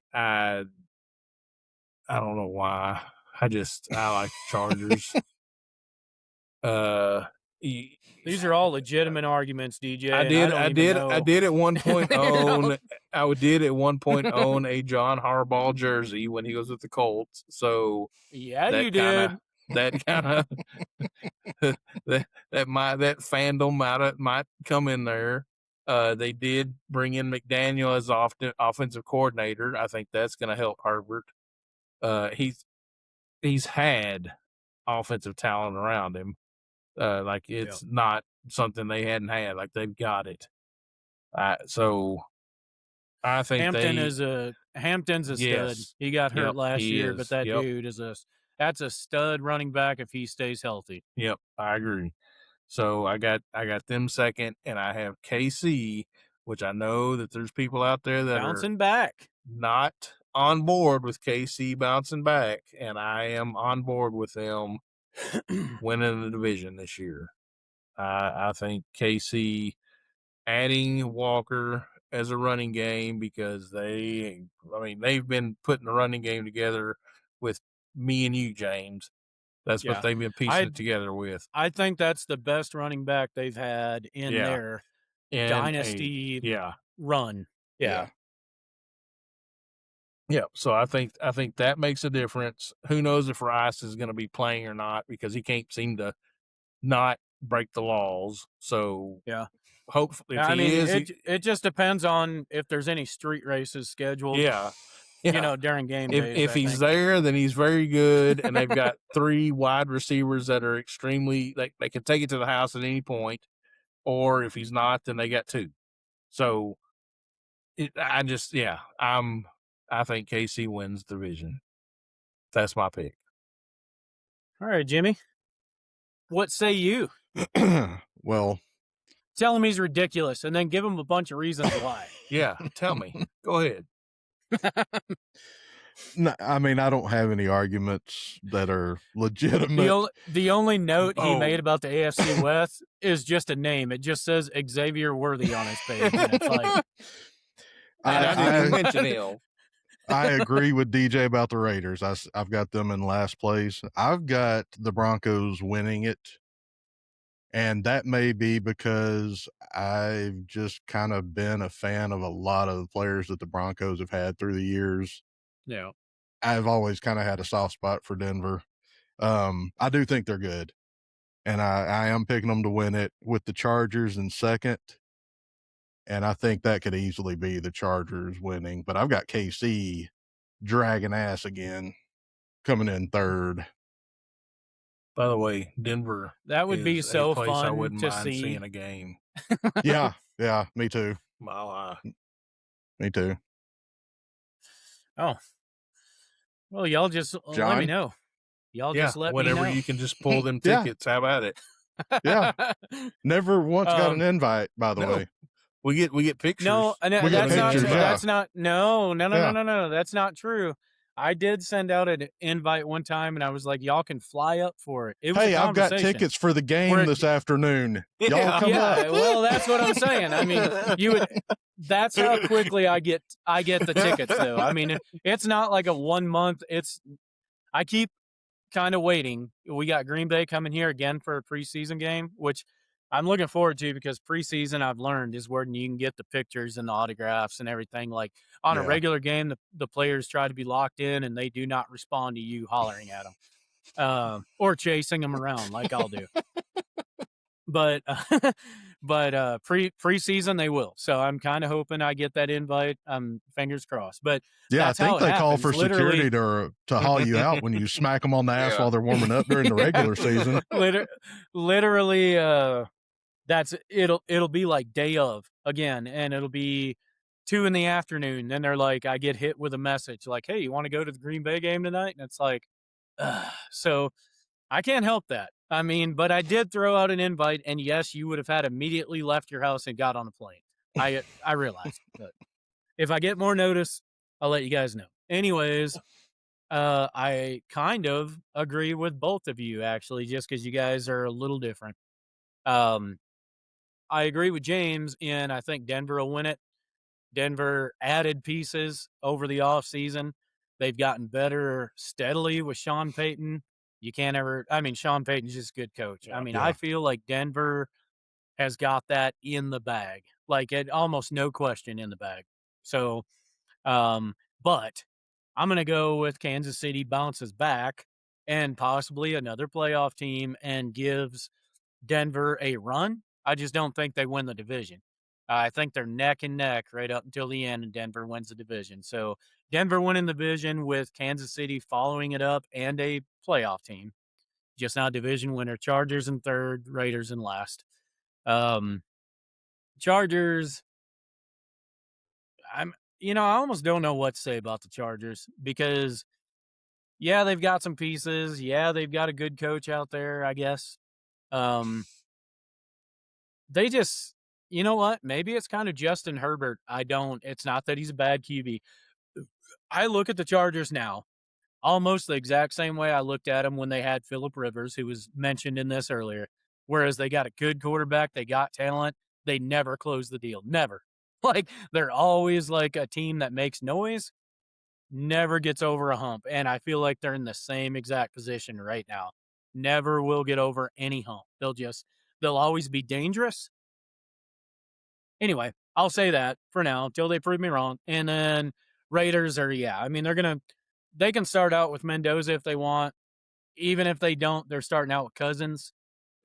don't know why. I like the Chargers. These are all legitimate arguments, DJ. I did at one point own a John Harbaugh jersey when he was with the Colts. So you did. That kind of that fandom might come in there. They did bring in McDaniel as offensive coordinator. I think that's going to help Herbert. He's had offensive talent around him. Like it's not something they hadn't had. Like they've got it. So I think Hampton's a stud. He got hurt last year, but that dude that's a stud running back if he stays healthy. Yep, I agree. So I got them second, and I have KC, which I know that there's people out there that bouncing back, not on board with KC bouncing back, and I am on board with them winning the division this year. I think KC adding Walker as a running game because they've been putting the running game together with me and you, James. That's what they've been piecing it together with. I think that's the best running back they've had in their dynasty run. Yeah. So I think that makes a difference. Who knows if Rice is going to be playing or not because he can't seem to not break the laws. So hopefully, if it just depends on if there's any street races scheduled. During game days. If he's there, then he's very good, and they've got 3 wide receivers that are extremely they can take it to the house at any point. Or if he's not, then they got 2. So I think KC wins the division. That's my pick. All right, Jimmy. What say you? Well, tell him he's ridiculous, and then give him a bunch of reasons why. Yeah, tell me. Go ahead. No, I mean, I don't have any arguments that are legitimate. The only note he made about the AFC West is just a name. It just says Xavier Worthy on his page. And it's like, I didn't mention him. I agree with DJ about the Raiders. I've got them in last place. I've got the Broncos winning it. And that may be because I've just kind of been a fan of a lot of the players that the Broncos have had through the years. Yeah. I've always kind of had a soft spot for Denver. I do think they're good. And I am picking them to win it with the Chargers in second. And I think that could easily be the Chargers winning. But I've got KC dragging ass again, coming in third. By the way, Denver. That would be so fun I wouldn't to mind see. Seeing a game. Yeah, me too. Me too. Oh. Well, y'all just let me know. Y'all just let me know. Whenever you can just pull them tickets. How about it? Yeah. Never once got an invite, by the way. We get pictures. No, we that's not pictures, true. That's not no. That's not true. I did send out an invite one time, and I was like, "Y'all can fly up for it." It was a I've got tickets for the game this afternoon. Y'all come up. Well, that's what I'm saying. I mean, that's how quickly I get the tickets, though. I mean, it's not like a 1 month. I keep kind of waiting. We got Green Bay coming here again for a preseason game, which I'm looking forward to because preseason I've learned is where you can get the pictures and the autographs and everything. Like on a regular game, the players try to be locked in and they do not respond to you hollering at them or chasing them around like I'll do. But preseason they will. So I'm kind of hoping I get that invite. Fingers crossed. But yeah, I think they call for security to haul you out when you smack them on the ass while they're warming up during the regular season. Literally, it'll be like day of again, and it'll be 2 PM. Then they're like, I get hit with a message like, "Hey, you want to go to the Green Bay game tonight?" And it's like, so I can't help that. I mean, but I did throw out an invite, and yes, you would have had immediately left your house and got on a plane. I realized, but if I get more notice, I'll let you guys know. Anyways, I kind of agree with both of you actually, just because you guys are a little different. I agree with James, and I think Denver will win it. Denver added pieces over the offseason. They've gotten better steadily with Sean Payton. Sean Payton's just a good coach. I feel like Denver has got that in the bag, like it almost no question in the bag. So, but I'm going to go with Kansas City bounces back and possibly another playoff team and gives Denver a run. I just don't think they win the division. I think they're neck and neck right up until the end, and Denver wins the division. So Denver winning the division with Kansas City following it up and a playoff team. just not division winner. Chargers in third, Raiders in last. Chargers, I almost don't know what to say about the Chargers because, yeah, they've got some pieces. Yeah, they've got a good coach out there, I guess. They just, you know what? Maybe it's kind of Justin Herbert. It's not that he's a bad QB. I look at the Chargers now almost the exact same way I looked at them when they had Phillip Rivers, who was mentioned in this earlier. Whereas they got a good quarterback, they got talent, they never close the deal. Never. Like, they're always like a team that makes noise, never gets over a hump. And I feel like they're in the same exact position right now. Never will get over any hump. They'll always be dangerous. Anyway, I'll say that for now until they prove me wrong. And then Raiders they can start out with Mendoza if they want. Even if they don't, they're starting out with Cousins.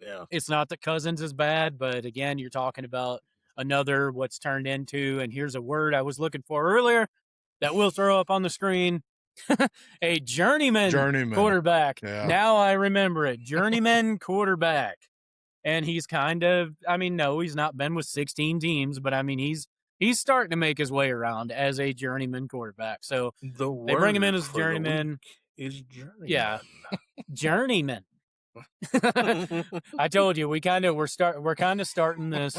Yeah. It's not that Cousins is bad, but again, you're talking about another what's turned into, and here's a word I was looking for earlier that we'll throw up on the screen. A journeyman quarterback. Yeah. Now I remember it. Journeyman quarterback. And he's he's not been with 16 teams, but he's starting to make his way around as a journeyman quarterback. So they bring him in as journeyman. Is journeyman. Yeah. Journeyman. I told you we're kind of starting this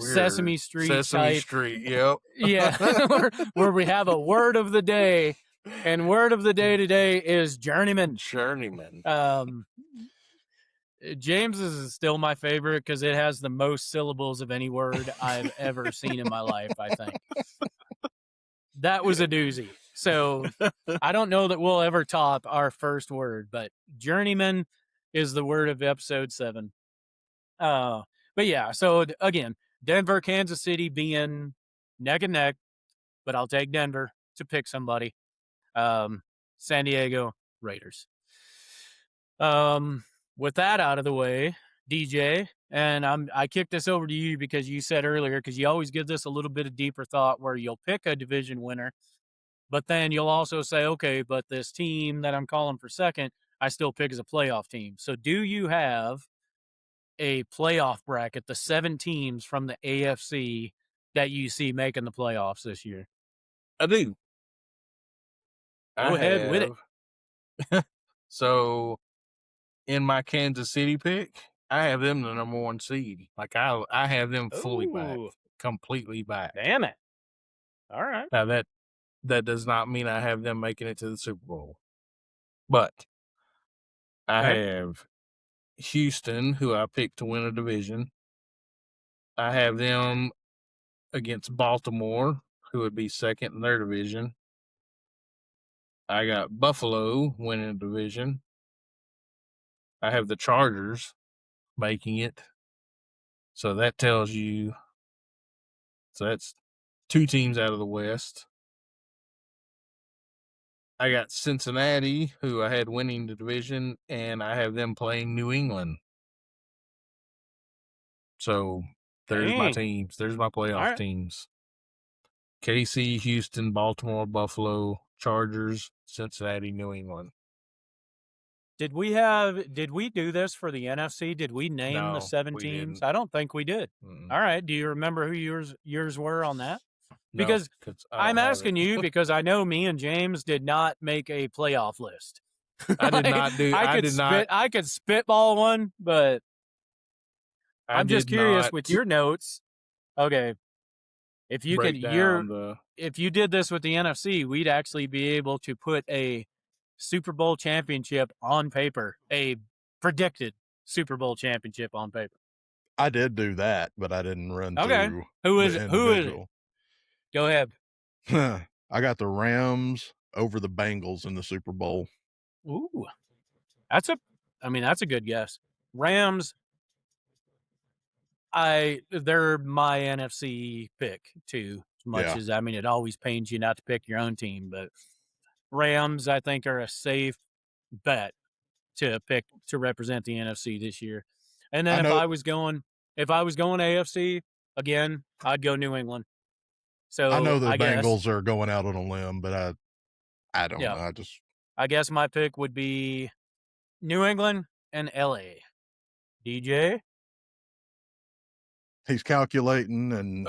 Sesame Street Street, yep. Yeah. where we have a word of the day, and word of the day today is journeyman. James's is still my favorite because it has the most syllables of any word I've ever seen in my life, I think. That was a doozy. So I don't know that we'll ever top our first word, but journeyman is the word of episode 7. But yeah, so again, Denver, Kansas City being neck and neck, but I'll take Denver to pick somebody. San Diego, Raiders. With that out of the way, DJ, and I kicked this over to you because you said earlier, because you always give this a little bit of deeper thought where you'll pick a division winner, but then you'll also say, okay, but this team that I'm calling for second, I still pick as a playoff team. So do you have a playoff bracket, the 7 teams from the AFC that you see making the playoffs this year? I do. Go ahead with it. So in my Kansas City pick, I have them the number 1 seed. Like I have them fully back, completely back. Damn it! All right. Now that does not mean I have them making it to the Super Bowl, but I have Houston, who I picked to win a division. I have them against Baltimore, who would be second in their division. I got Buffalo winning a division. I have the Chargers making it. So that tells you, so that's 2 teams out of the West. I got Cincinnati, who I had winning the division, and I have them playing New England. So there's my teams. There's my playoff teams. KC, Houston, Baltimore, Buffalo, Chargers, Cincinnati, New England. Did we do this for the NFC? Did we name the 7 teams? Didn't. I don't think we did. Mm-mm. All right. Do you remember who yours were on that? Because no, I'm asking you because I know me and James did not make a playoff list. I did not do. I could spitball one, but I'm just curious with your notes. Okay. If you if you did this with the NFC, we'd actually be able to put a Super Bowl championship on paper, a predicted Super Bowl championship on paper. I did do that, but I didn't run through. Who is it? Go ahead. I got the Rams over the Bengals in the Super Bowl. Ooh, that's a good guess. Rams. They're my NFC pick too. As much as it always pains you not to pick your own team, but Rams, I think, are a safe bet to pick to represent the NFC this year. And then if I was going AFC again, I'd go New England. So I know the Bengals are going out on a limb, but I don't know. I guess my pick would be New England and LA. DJ? He's calculating and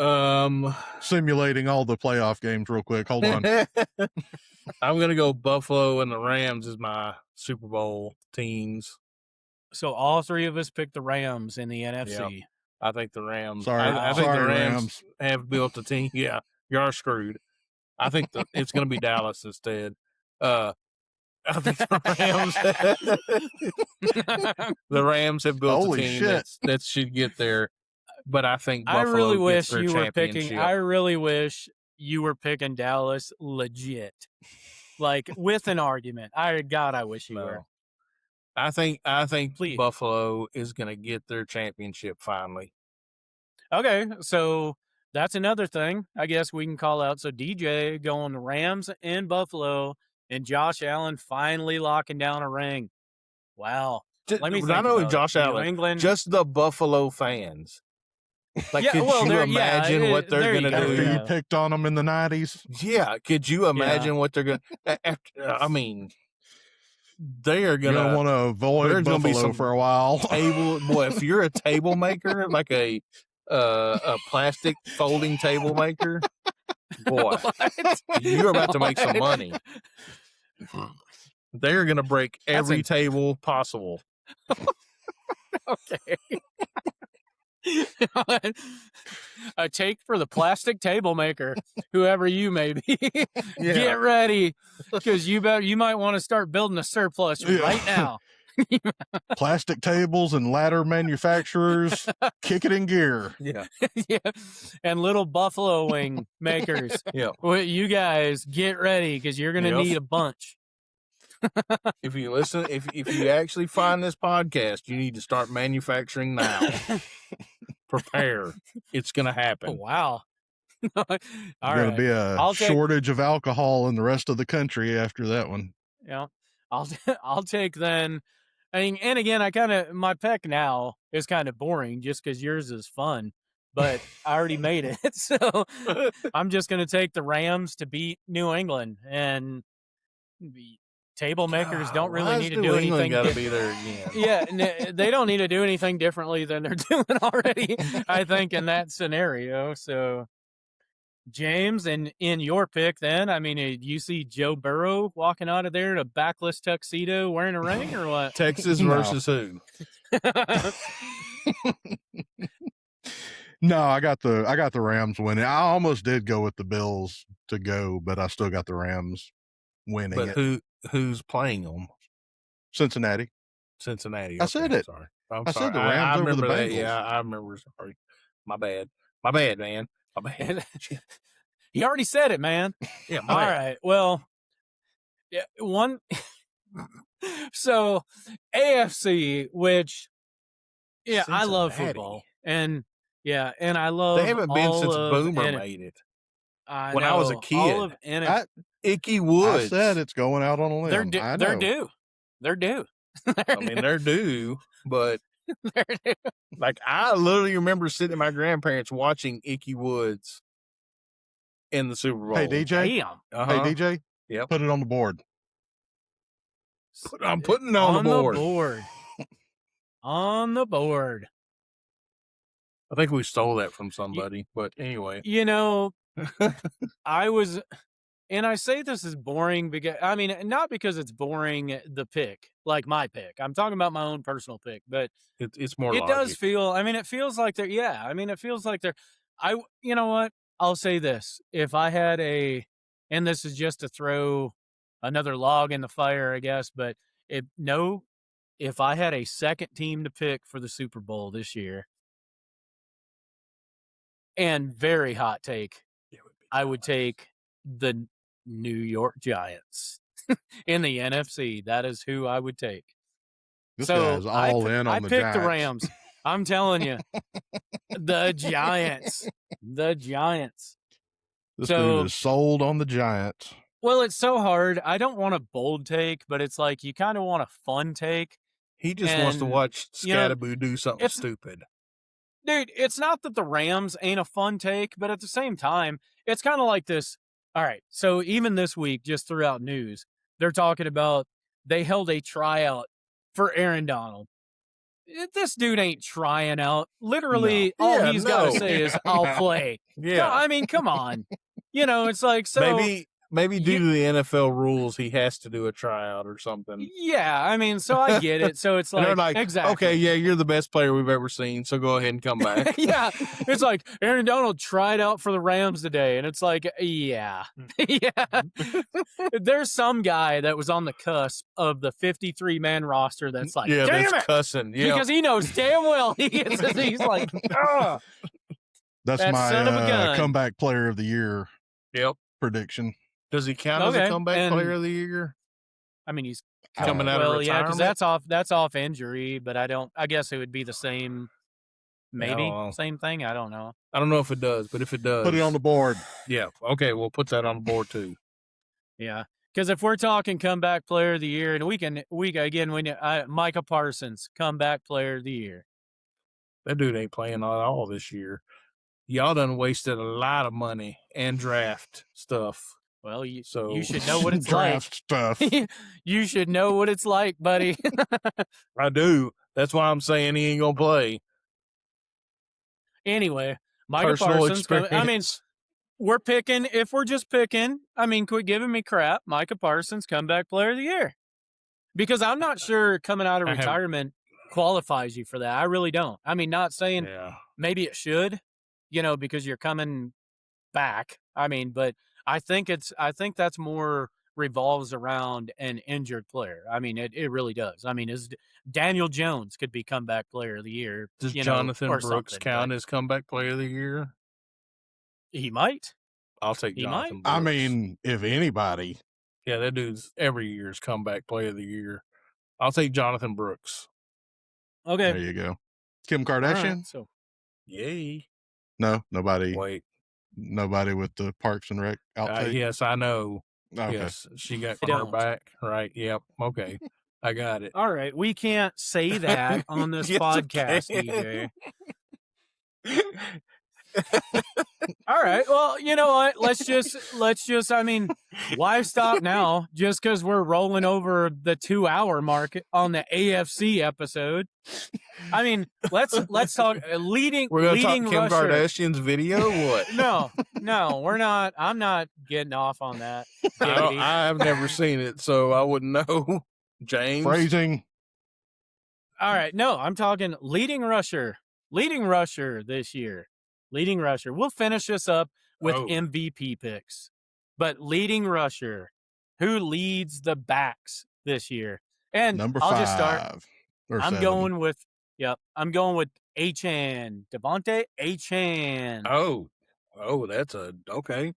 simulating all the playoff games real quick. Hold on. I'm going to go Buffalo and the Rams as my Super Bowl teams. So all three of us picked the Rams in the NFC. Yep. I think the Rams. Sorry, I think the Rams have built a team. Yeah, you're screwed. I think it's going to be Dallas instead. I think the Rams have built a team that should get there. But I think Buffalo I really wish gets their you were picking. championship. I really wish you were picking Dallas legit, like with an argument. I wish you were. I think Buffalo is going to get their championship finally. Okay, so that's another thing I guess we can call out. So DJ going Rams and Buffalo, and Josh Allen finally locking down a ring. Wow. Let me think not only Josh Allen, England, just the Buffalo fans. Like, could you imagine what they're going to do? After you picked on them in the 90s? Yeah, could you imagine what they're going to... I mean, they are going to want to avoid Buffalo for a while. Boy, if you're a table maker, like a plastic folding table maker, boy, you're about to make some money. They're going to break every table possible. Okay. A take for the plastic table maker, whoever you may be. Get ready, because you might want to start building a surplus right now. Plastic tables and ladder manufacturers, kick it in gear. Yeah, and little buffalo wing makers. Well, you guys get ready because you're gonna need a bunch. If you listen, if you actually find this podcast, you need to start manufacturing now. Prepare. It's going to happen. Oh, wow. There's going to be a shortage of alcohol in the rest of the country after that one. Yeah. I'll take then. I mean, and again, my pick now is kind of boring just because yours is fun, but I already made it. So I'm just going to take the Rams to beat New England, and the table makers don't really need to do anything. Got to be there again. Yeah, they don't need to do anything differently than they're doing already, I think, in that scenario. So, James, and in your pick, then, I mean, you see Joe Burrow walking out of there in a backless tuxedo wearing a ring, or what? Texas versus who? No, I got the Rams winning. I almost did go with the Bills to go, but I still got the Rams winning. But who's playing them? Cincinnati. Okay, I said it. Sorry. I said the Rams over the Bengals. Yeah, I remember. Sorry. My bad, man. My bad. You already said it, man. Yeah. All right. Well, yeah, one. So, AFC, which, yeah, Cincinnati. I love football, and I love. They haven't been since Boomer made it. When I was a kid. Icky Woods. I said it's going out on a limb. They're due. I mean, they're due, but they're due. Like, I literally remember sitting at my grandparents watching Icky Woods in the Super Bowl. Hey, DJ. Damn. Hey, DJ. Yep. Put it on the board. I'm putting it on the board. On the board. I think we stole that from somebody, but anyway. You know, and I say this is boring because, I mean, not because it's boring, the pick, like my pick. I'm talking about my own personal pick, but it's more. It does feel. I mean, it feels like they're. Yeah, I mean, it feels like they're. You know what? I'll say this: if I had and this is just to throw another log in the fire, I guess, but if I had a second team to pick for the Super Bowl this year, and very hot take, I would take the New York Giants in the NFC. That is who I would take. This guy's all in on the Giants. I picked the Rams. I'm telling you, the Giants. The Giants. This dude is sold on the Giants. Well, it's so hard. I don't want a bold take, but it's like you kind of want a fun take. He just wants to watch Scattaboo do something stupid. Dude, it's not that the Rams ain't a fun take, but at the same time, it's kind of like this. All right, so even this week, just throughout news, they're talking about they held a tryout for Aaron Donald. This dude ain't trying out. Literally, all he's got to say is, I'll play. Yeah. I mean, come on. It's like, so. Maybe due to the NFL rules, he has to do a tryout or something. Yeah, I mean, so I get it. So it's like, exactly. Okay, yeah, you're the best player we've ever seen, so go ahead and come back. Yeah, it's like Aaron Donald tried out for the Rams today, and it's like, yeah. There's some guy that was on the cusp of the 53-man roster that's like, yeah, damn that's it! cussing. Yeah, because he knows damn well he's like, oh, that's my son of a gun. Comeback player of the year. Yep. Prediction. Does he count as a comeback player of the year? I mean, he's coming out of retirement. Yeah, because that's off injury, but I guess it would be the same, maybe same thing. I don't know. I don't know if it does, but if it does, put it on the board. Yeah. Okay, we'll put that on the board too. Yeah, because if we're talking comeback player of the year, and Micah Parsons, comeback player of the year. That dude ain't playing at all this year. Y'all done wasted a lot of money and draft stuff. Well, you should know what it's like. Stuff. You should know what it's like, buddy. I do. That's why I'm saying he ain't gonna play. Anyway, Micah Parsons. I mean, we're picking. If we're just picking, I mean, quit giving me crap. Micah Parsons, comeback player of the year, because I'm not sure coming out of retirement qualifies you for that. I really don't. I mean, not saying maybe it should, because you're coming back. I mean, but I think that's more revolves around an injured player. I mean, it really does. I mean, Daniel Jones could be comeback player of the year. Does Jonathan Brooks count as comeback player of the year? He might. I'll take Jonathan Brooks. I mean, if anybody. Yeah, that dude's every year's comeback player of the year. I'll take Jonathan Brooks. Okay. There you go. Kim Kardashian? Right, so, yay. No, nobody. Wait. Nobody with the Parks and Rec outtake? Yes, I know. Okay. Yes, she got her back. Right. Yep. Okay. I got it. All right. We can't say that on this podcast, DJ. All right. Well, you know what? Let's just, I mean, why stop now just because we're rolling over the 2-hour mark on the AFC episode? I mean, let's talk leading. We're going to talk Kim rusher. Kardashian's video? What? No, we're not. I'm not getting off on that. I've never seen it, so I wouldn't know. James? Phrasing. All right. No, I'm talking leading rusher. Leading rusher this year. Leading rusher. We'll finish this up with MVP picks. But leading rusher, who leads the backs this year? And number I'll 5. just start. I'm 7. going with Achane. Devontae Achane. Oh, that's okay.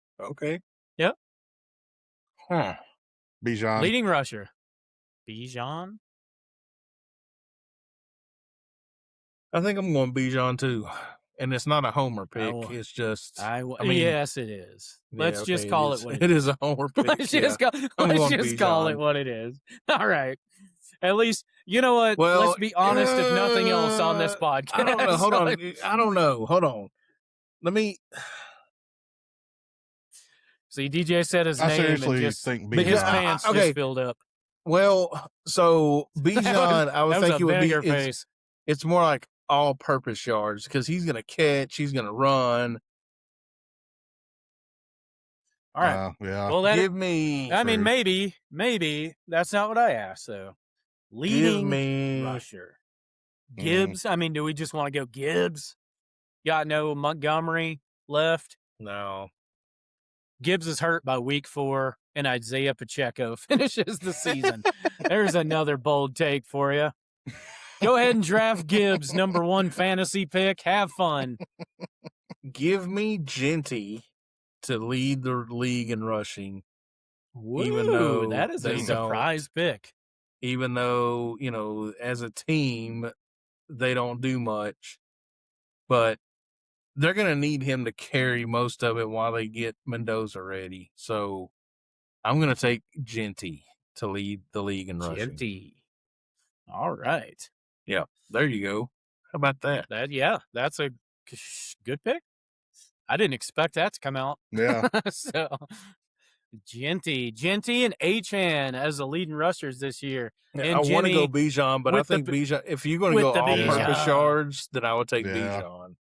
Yep. Huh. Bijan. Leading rusher. Bijan? I think I'm going Bijan too. And it's not a homer pick. It's just. Yes, it is. Let's just call it what it is. It is a homer pick. Let's just call it what it is. All right. At least, you know what? Well, let's be honest, if nothing else, on this podcast. I don't know. Hold on. I don't know. Hold on. Let me. See, DJ said his name and just think his pants just filled up. Well, so Bijan, I would think it would be. It's more like all-purpose yards because he's going to catch, he's going to run. All right. Yeah. Well, give me. I mean, maybe that's not what I asked. So, leading rusher, Gibbs. I mean, do we just want to go Gibbs? Got no Montgomery left. No. Gibbs is hurt by week 4, and Isaiah Pacheco finishes the season. There's another bold take for you. Go ahead and draft Gibbs, number 1 fantasy pick. Have fun. Give me Genty to lead the league in rushing. Woo, even though that is a surprise pick. Even though, as a team, they don't do much. But they're going to need him to carry most of it while they get Mendoza ready. So I'm going to take Genty to lead the league in rushing. Genty. All right. Yeah, there you go. How about that? That's a good pick. I didn't expect that to come out. Yeah. So Genty and Achan as the leading rushers this year. Yeah, and I want to go Bijan, but I think Bijan, if you're going to go all-purpose yards, then I would take Bijan.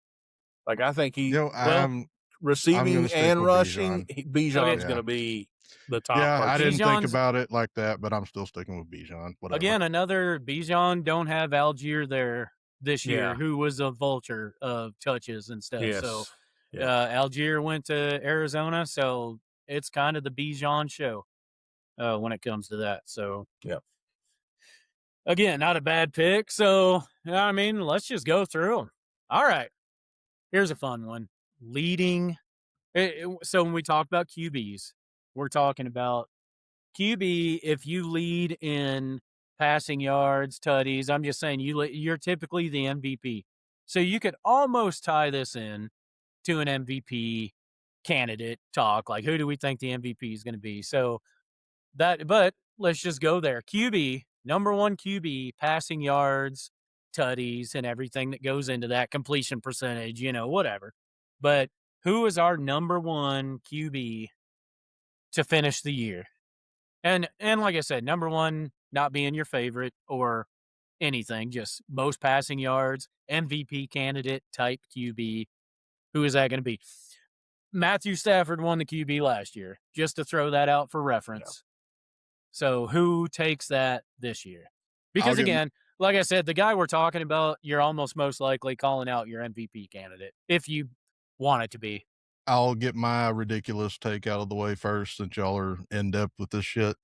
Like, I think I'm receiving and rushing, Bijan's going to be the top. Yeah, I didn't think about it like that, but I'm still sticking with Bijan. Whatever. Again, another Bijan don't have Algier there this year, who was a vulture of touches and stuff. Yes. So Algier went to Arizona, so it's kind of the Bijan show when it comes to that. So again, not a bad pick. So I mean, let's just go through them. All right, here's a fun one. Leading. So when we talk about QBs, we're talking about QB. If you lead in passing yards, tutties, I'm just saying you're typically the MVP. So you could almost tie this in to an MVP candidate talk. Like, who do we think the MVP is going to be? So but let's just go there. QB, number one QB, passing yards, tutties, and everything that goes into that, completion percentage, whatever. But who is our number one QB to finish the year? And like I said, number one, not being your favorite or anything, just most passing yards, MVP candidate type QB. Who is that going to be? Matthew Stafford won the QB last year, just to throw that out for reference. So who takes that this year? Because again, like I said, the guy we're talking about, you're almost most likely calling out your MVP candidate if you want it to be. I'll get my ridiculous take out of the way first, since y'all are in depth with this shit.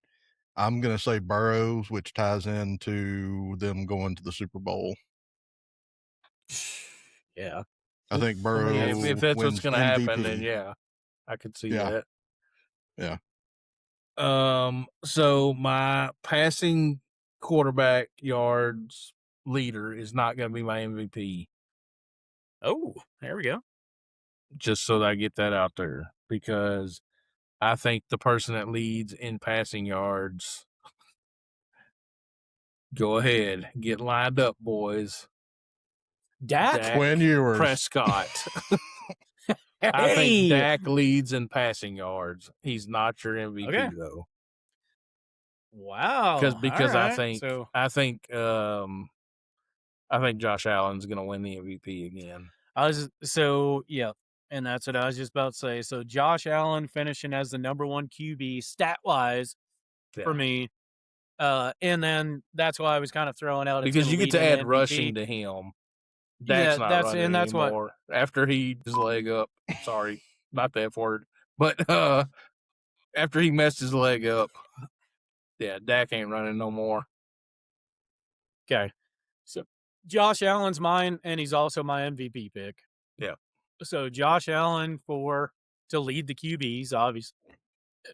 I'm going to say Burrows, which ties into them going to the Super Bowl. Yeah. I think Burrows. If that's what's going to happen, then I could see that. Yeah. So my passing quarterback yards leader is not going to be my MVP. Oh, there we go. Just so that I get that out there, because I think the person that leads in passing yards, go ahead, get lined up, boys. Dak Quinn Ewers. Prescott. Hey. I think Dak leads in passing yards. He's not your MVP though. Wow. Because right. I think Josh Allen's going to win the MVP again. And that's what I was just about to say. So Josh Allen finishing as the number one QB stat wise for me. And then that's why I was kind of throwing out, because you get to add rushing to him. Dak's not running and that's anymore. After he his leg up. Sorry, not the F word. But after he messed his leg up, Dak ain't running no more. Okay. So Josh Allen's mine, and he's also my MVP pick. Yeah. So Josh Allen to lead the QBs, obviously,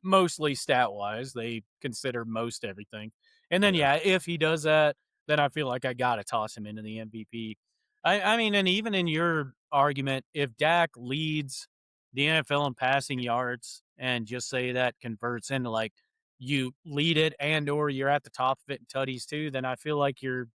mostly stat-wise. They consider most everything. And then, if he does that, then I feel like I got to toss him into the MVP. I mean, and even in your argument, if Dak leads the NFL in passing yards and just say that converts into like you lead it and or you're at the top of it in tutties too, then I feel like you're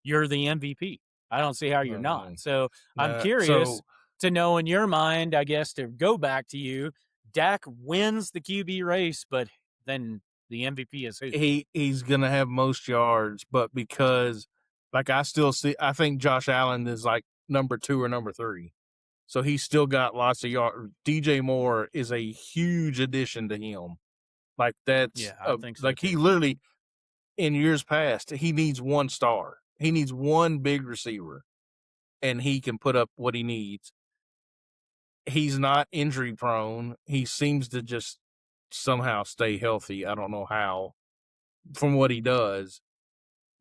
the MVP. I don't see how you're not. So I'm curious to know in your mind, I guess, to go back to you, Dak wins the QB race, but then the MVP is who? He's going to have most yards, but because I think Josh Allen is like number 2 or number 3. So he's still got lots of yards. DJ Moore is a huge addition to him. Like that's I think so he literally in years past, he needs one star. He needs one big receiver and he can put up what he needs. He's not injury prone. He seems to just somehow stay healthy. I don't know how from what he does,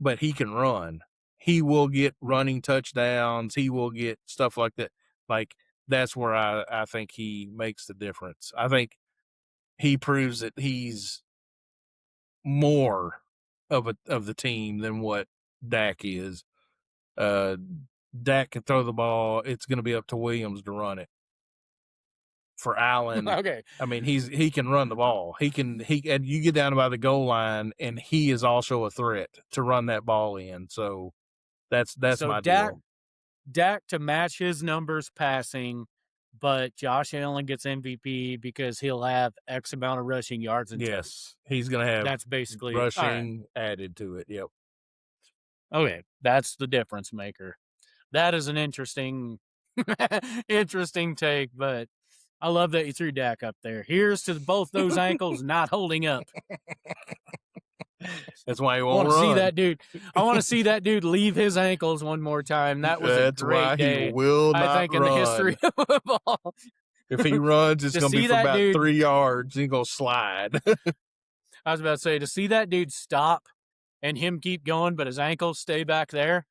but he can run. He will get running touchdowns. He will get stuff like that. Like that's where I think he makes the difference. I think he proves that he's more of the team than what Dak is. Dak can throw the ball. It's going to be up to Williams to run it. For Allen, okay. I mean, he can run the ball. And you get down by the goal line, and he is also a threat to run that ball in. So that's my deal. Dak to match his numbers passing, but Josh Allen gets MVP because he'll have X amount of rushing yards. And he's going to have that's basically rushing added to it. Yep. Okay, that's the difference maker. That is an interesting take, but I love that you threw Dak up there. Here's to both those ankles not holding up. That's why he won't run. See that dude. I want to see that dude leave his ankles one more time. That was a great day. He will not I think run. In the history of football. If he runs, it's going to be for about 3 yards. He's going to slide. I was about to say, to see that dude stop and him keep going, but his ankles stay back there,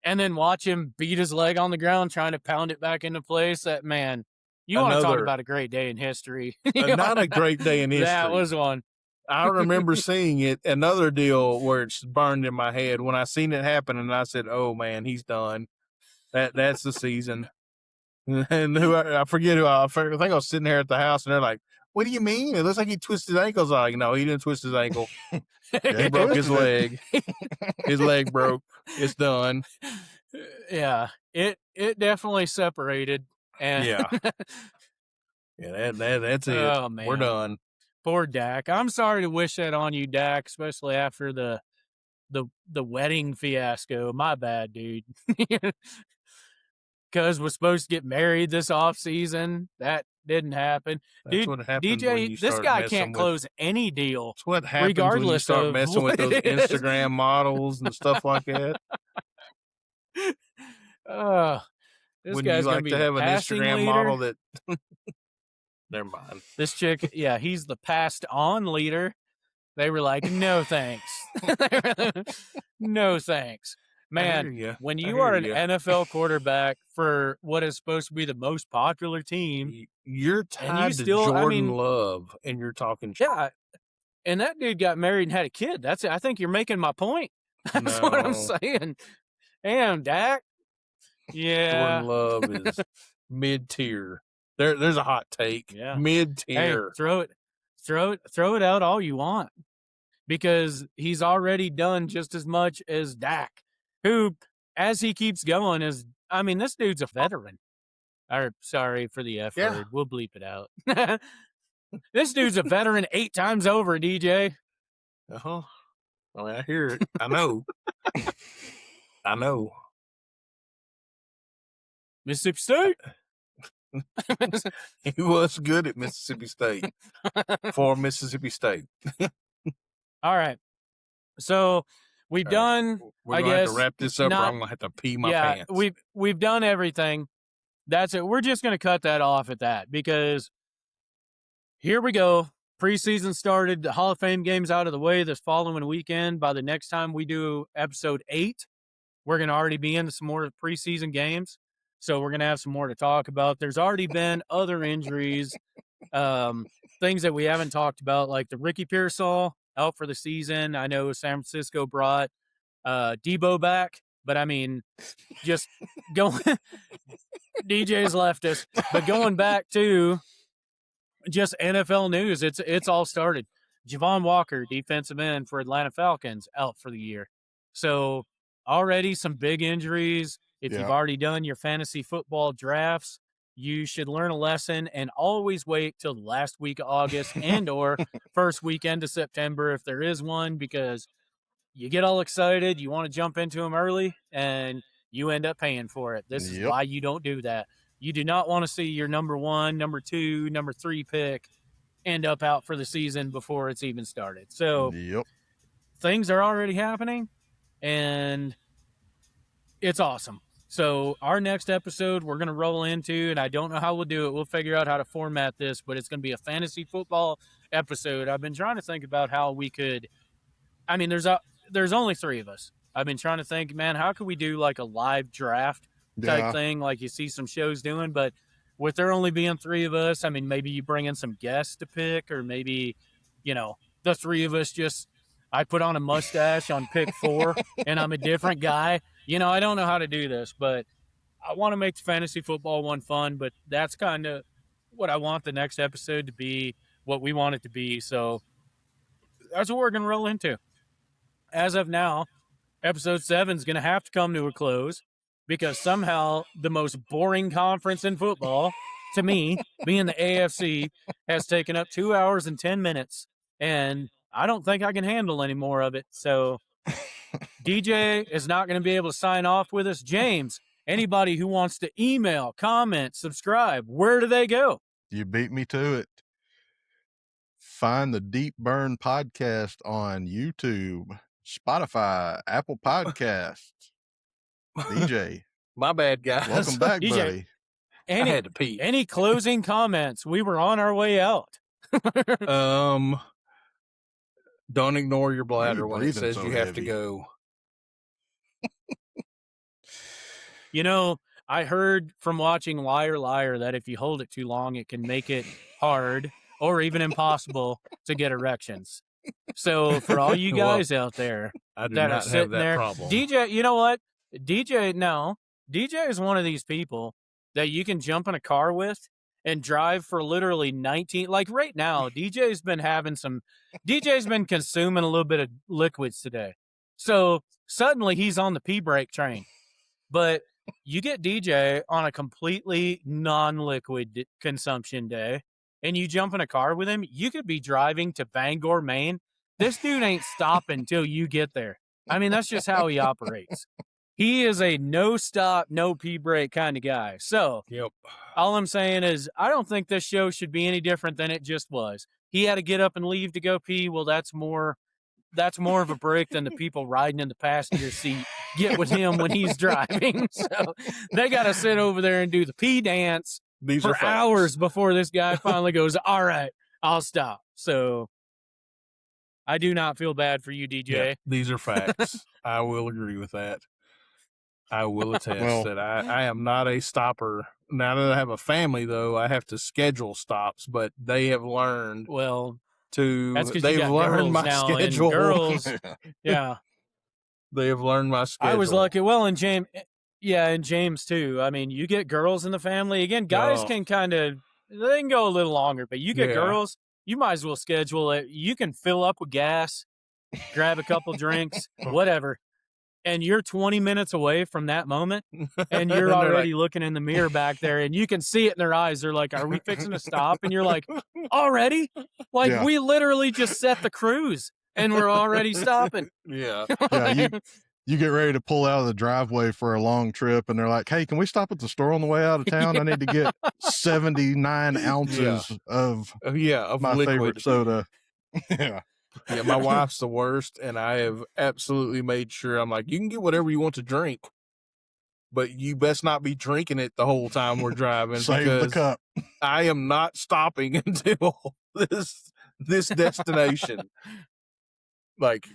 and then watch him beat his leg on the ground trying to pound it back into place. That man, you want to talk about a great day in history. Not a great day in history. That was one. I remember seeing it, another deal where it's burned in my head when I seen it happen, and I said, "Oh man, he's done. That's the season." And I forget who I think I was sitting there at the house, and they're like, "What do you mean? It looks like he twisted his ankle." I was like, "No, he didn't twist his ankle. He broke his leg. His leg broke. It's done." Yeah, it definitely separated, and that's it. Oh man, we're done. Poor Dak. I'm sorry to wish that on you, Dak, especially after the wedding fiasco. My bad, dude. Because we're supposed to get married this off season. That didn't happen. That's dude, what happens DJ, when you this start guy can't close any deal. That's what happens when you start messing with those Instagram models and stuff like that. This guy's you like be to have an Instagram leader. Model that never mind. This chick, he's the passed on leader. They were like, no thanks. No thanks. Man, when you are an NFL quarterback for what is supposed to be the most popular team, you're tied to Jordan Love, and you're talking shit. Yeah, and that dude got married and had a kid. That's it. I think you're making my point. That's what I'm saying. Damn, Dak. Yeah. Jordan Love is mid-tier. There's a hot take. Yeah. Mid-tier. Hey, throw it out all you want, because he's already done just as much as Dak, who, as he keeps going, this dude's a veteran. Or, sorry for the F word. We'll bleep it out. This dude's a veteran 8 times over, DJ. Uh-huh. I hear it. I know. I know. Mississippi State. He was good at Mississippi State. For Mississippi State. All right. So we've done. We're gonna have to wrap this up, or I'm gonna have to pee my pants. We've done everything. That's it. We're just gonna cut that off at that, because here we go. Preseason started. The Hall of Fame game's out of the way this following weekend. By the next time we do episode 8, we're gonna already be into some more preseason games. So we're going to have some more to talk about. There's already been other injuries, things that we haven't talked about, like the Ricky Pearsall out for the season. I know San Francisco brought Debo back, but just going – DJ's left us. But going back to just NFL news, it's all started. Javon Walker, defensive end for Atlanta Falcons, out for the year. So already some big injuries. If you've already done your fantasy football drafts, you should learn a lesson and always wait till the last week of August and or first weekend of September if there is one, because you get all excited, you want to jump into them early, and you end up paying for it. This is why you don't do that. You do not want to see your number 1, number 2, number 3 pick end up out for the season before it's even started. So things are already happening, and it's awesome. So our next episode we're going to roll into, and I don't know how we'll do it. We'll figure out how to format this, but it's going to be a fantasy football episode. I've been trying to think about how we could – there's only 3 of us. I've been trying to think, man, how could we do like a live draft type thing like you see some shows doing? But with there only being 3 of us, maybe you bring in some guests to pick, or maybe, the 3 of us just – I put on a mustache on pick 4 and I'm a different guy. I don't know how to do this, but I want to make the fantasy football one fun, but that's kind of what I want the next episode to be, what we want it to be. So that's what we're going to roll into. As of now, episode 7 is going to have to come to a close, because somehow the most boring conference in football to me, being the AFC, has taken up 2 hours and 10 minutes, and I don't think I can handle any more of it. So DJ is not going to be able to sign off with us. James, anybody who wants to email, comment, subscribe, where do they go? You beat me to it. Find the Deep Burn podcast on YouTube, Spotify, Apple Podcasts. DJ. My bad, guys. Welcome back, DJ, buddy. I had to pee. Any closing comments? We were on our way out. Don't ignore your bladder when it says so you have heavy? to go. You know, I heard from watching Liar Liar that if you hold it too long, it can make it hard or even impossible to get erections. So for all you guys out there I do that not are sitting have that there, problem. DJ, you know what? DJ is one of these people that you can jump in a car with and drive for literally 19. Like right now, DJ's been consuming a little bit of liquids today. So suddenly he's on the pee break train. But you get DJ on a completely non-liquid consumption day and you jump in a car with him, you could be driving to Bangor, Maine. This dude ain't stopping until you get there. I mean, that's just how he operates. He is a no stop, no pee break kind of guy. So all I'm saying is I don't think this show should be any different than it just was. He had to get up and leave to go pee. Well, that's more of a break than the people riding in the passenger seat get with him when he's driving. So they got to sit over there and do the pee dance for hours before this guy finally goes, all right, I'll stop. So I do not feel bad for you, DJ. Yeah, these are facts. I will agree with that. I will attest that I am not a stopper. Now that I have a family, though, I have to schedule stops, but they have learned they've learned my schedule. Girls, yeah. They have learned my schedule. I was lucky. Well, and James too. I mean, you get girls in the family. Again, guys can they can go a little longer, but you get girls, you might as well schedule it. You can fill up with gas, grab a couple drinks, whatever. And you're 20 minutes away from that moment, and you're already looking in the mirror back there, and you can see it in their eyes. They're like, are we fixing to stop? And you're like, already? Like, we literally just set the cruise, and we're already stopping. Yeah. You get ready to pull out of the driveway for a long trip, and they're like, hey, can we stop at the store on the way out of town? I need to get 79 ounces of my liquid. Favorite soda. Yeah. Yeah, my wife's the worst, and I have absolutely made sure I'm like, you can get whatever you want to drink, but you best not be drinking it the whole time we're driving. Save because the cup. I am not stopping until this destination. Like,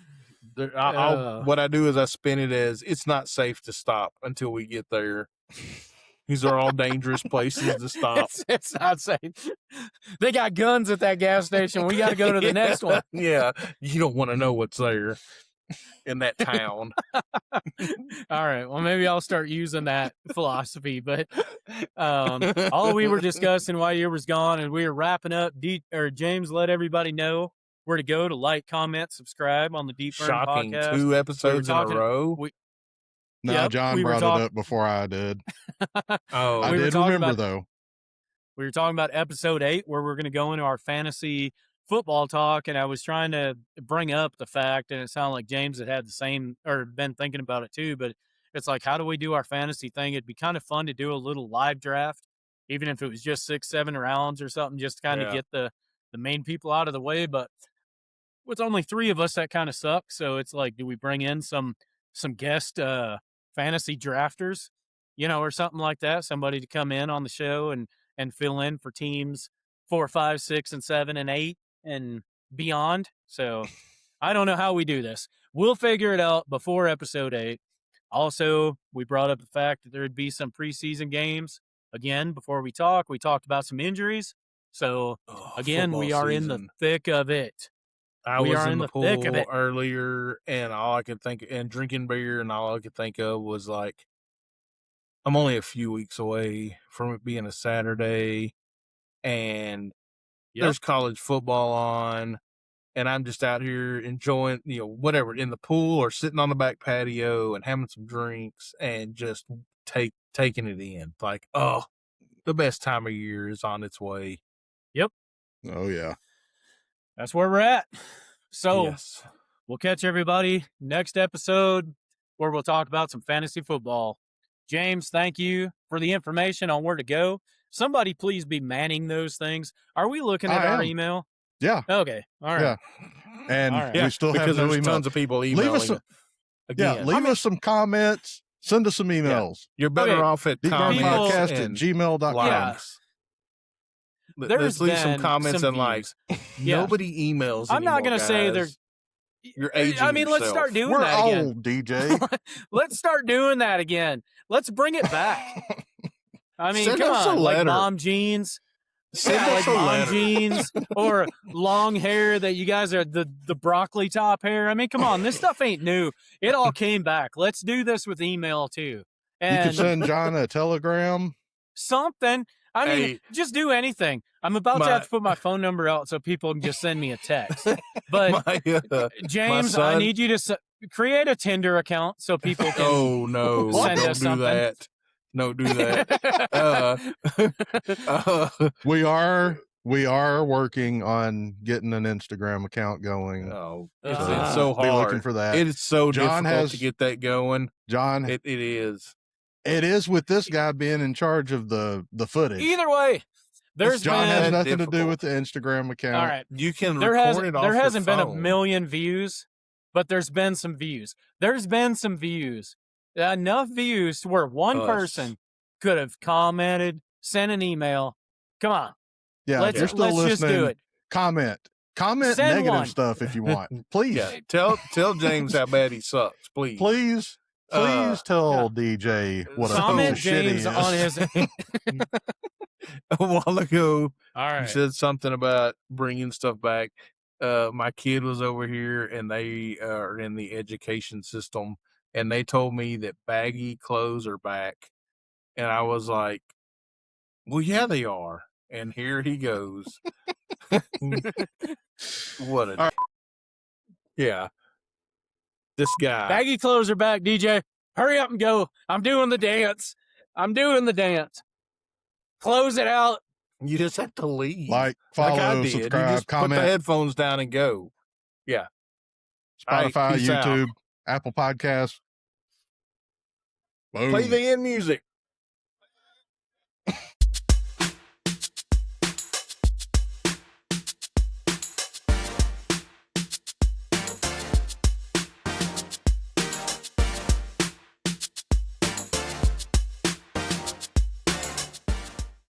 what I do is I spin it as it's not safe to stop until we get there. These are all dangerous places to stop. It's not safe. They got guns at that gas station. We got to go to the next one. Yeah. You don't want to know what's there in that town. All right. Well, maybe I'll start using that philosophy. But all we were discussing while you was gone and we were wrapping up, James let everybody know where to go to like, comment, subscribe on the Deep Burn Shocking. podcast. 2 episodes in a row. No, John brought it up before I did. Oh, I did remember, though. We were talking about episode 8, where we're going to go into our fantasy football talk, and I was trying to bring up the fact, and it sounded like James had the same, or been thinking about it too, but it's like, how do we do our fantasy thing? It'd be kind of fun to do a little live draft, even if it was just 6-7 rounds or something, just to kind of get the main people out of the way. But with only 3 of us, that kind of sucks. So it's like, do we bring in some guest fantasy drafters, or something like that, somebody to come in on the show and fill in for teams 4, 5, 6, and 7, and 8 and beyond. So I don't know how we do this. We'll figure it out before episode 8. Also, we brought up the fact that there'd be some preseason games. Again, before we talked about some injuries. So again, we are in the thick of it. I was in the pool earlier, and all I could think, and drinking beer, and all I could think of was like, I'm only a few weeks away from it being a Saturday, and there's college football on, and I'm just out here enjoying, whatever, in the pool or sitting on the back patio and having some drinks and just taking it in. Like, the best time of year is on its way. Yep. Oh, yeah. That's where we're at. So Yes. we'll catch everybody next episode where we'll talk about some fantasy football. James, thank you for the information on where to go. Somebody please be manning those things. Are we looking at our email? Yeah. Okay. All right. Yeah. And we still have no there's email. tons of people emailing. Leave us some comments. Send us some emails. You're better off at podcast at gmail.com. Yeah. Let's leave some comments and likes. Nobody emails. I'm not going to say they're. You're aging let's start doing that again. We're old, DJ. Let's start doing that again. Let's bring it back. I mean, Send come us on, a like letter. mom jeans. Send us a mom letter. jeans or long hair that you guys are the broccoli top hair. I mean, come on, this stuff ain't new. It all came back. Let's do this with email too. And you can send John a telegram. Something. I mean, just do anything. I'm about to have to put my phone number out so people can just send me a text. But James, I need you to create a Tinder account so people can send us something. That. No, do that. We are working on getting an Instagram account going. Oh, it's so hard. Be looking for that. It's so difficult to get that going. John, it is. It is with this guy being in charge of the footage. Either way, John has nothing to do with the Instagram account. All right, you can record it off There hasn't your been phone. 1 million views, but there's been some views. There's been some views. Enough views to where one person could have commented, sent an email. Come on. Yeah, let's you're still listening. Just do it. Comment Send negative stuff if you want. Please. Yeah, tell James how bad he sucks, please. Please tell DJ what a piece of shit he is. On his a while ago, all right, you said something about bringing stuff back. My kid was over here, and they are in the education system, and they told me that baggy clothes are back, and I was like, "Well, yeah, they are." And here he goes. What a yeah. This guy. Baggy clothes are back, DJ. Hurry up and go. I'm doing the dance. Close it out. You just have to leave. Like, follow, I did. subscribe, you just comment. Put the headphones down and go. Yeah. Spotify, peace YouTube, out. Apple Podcasts. Boom. Play the end music.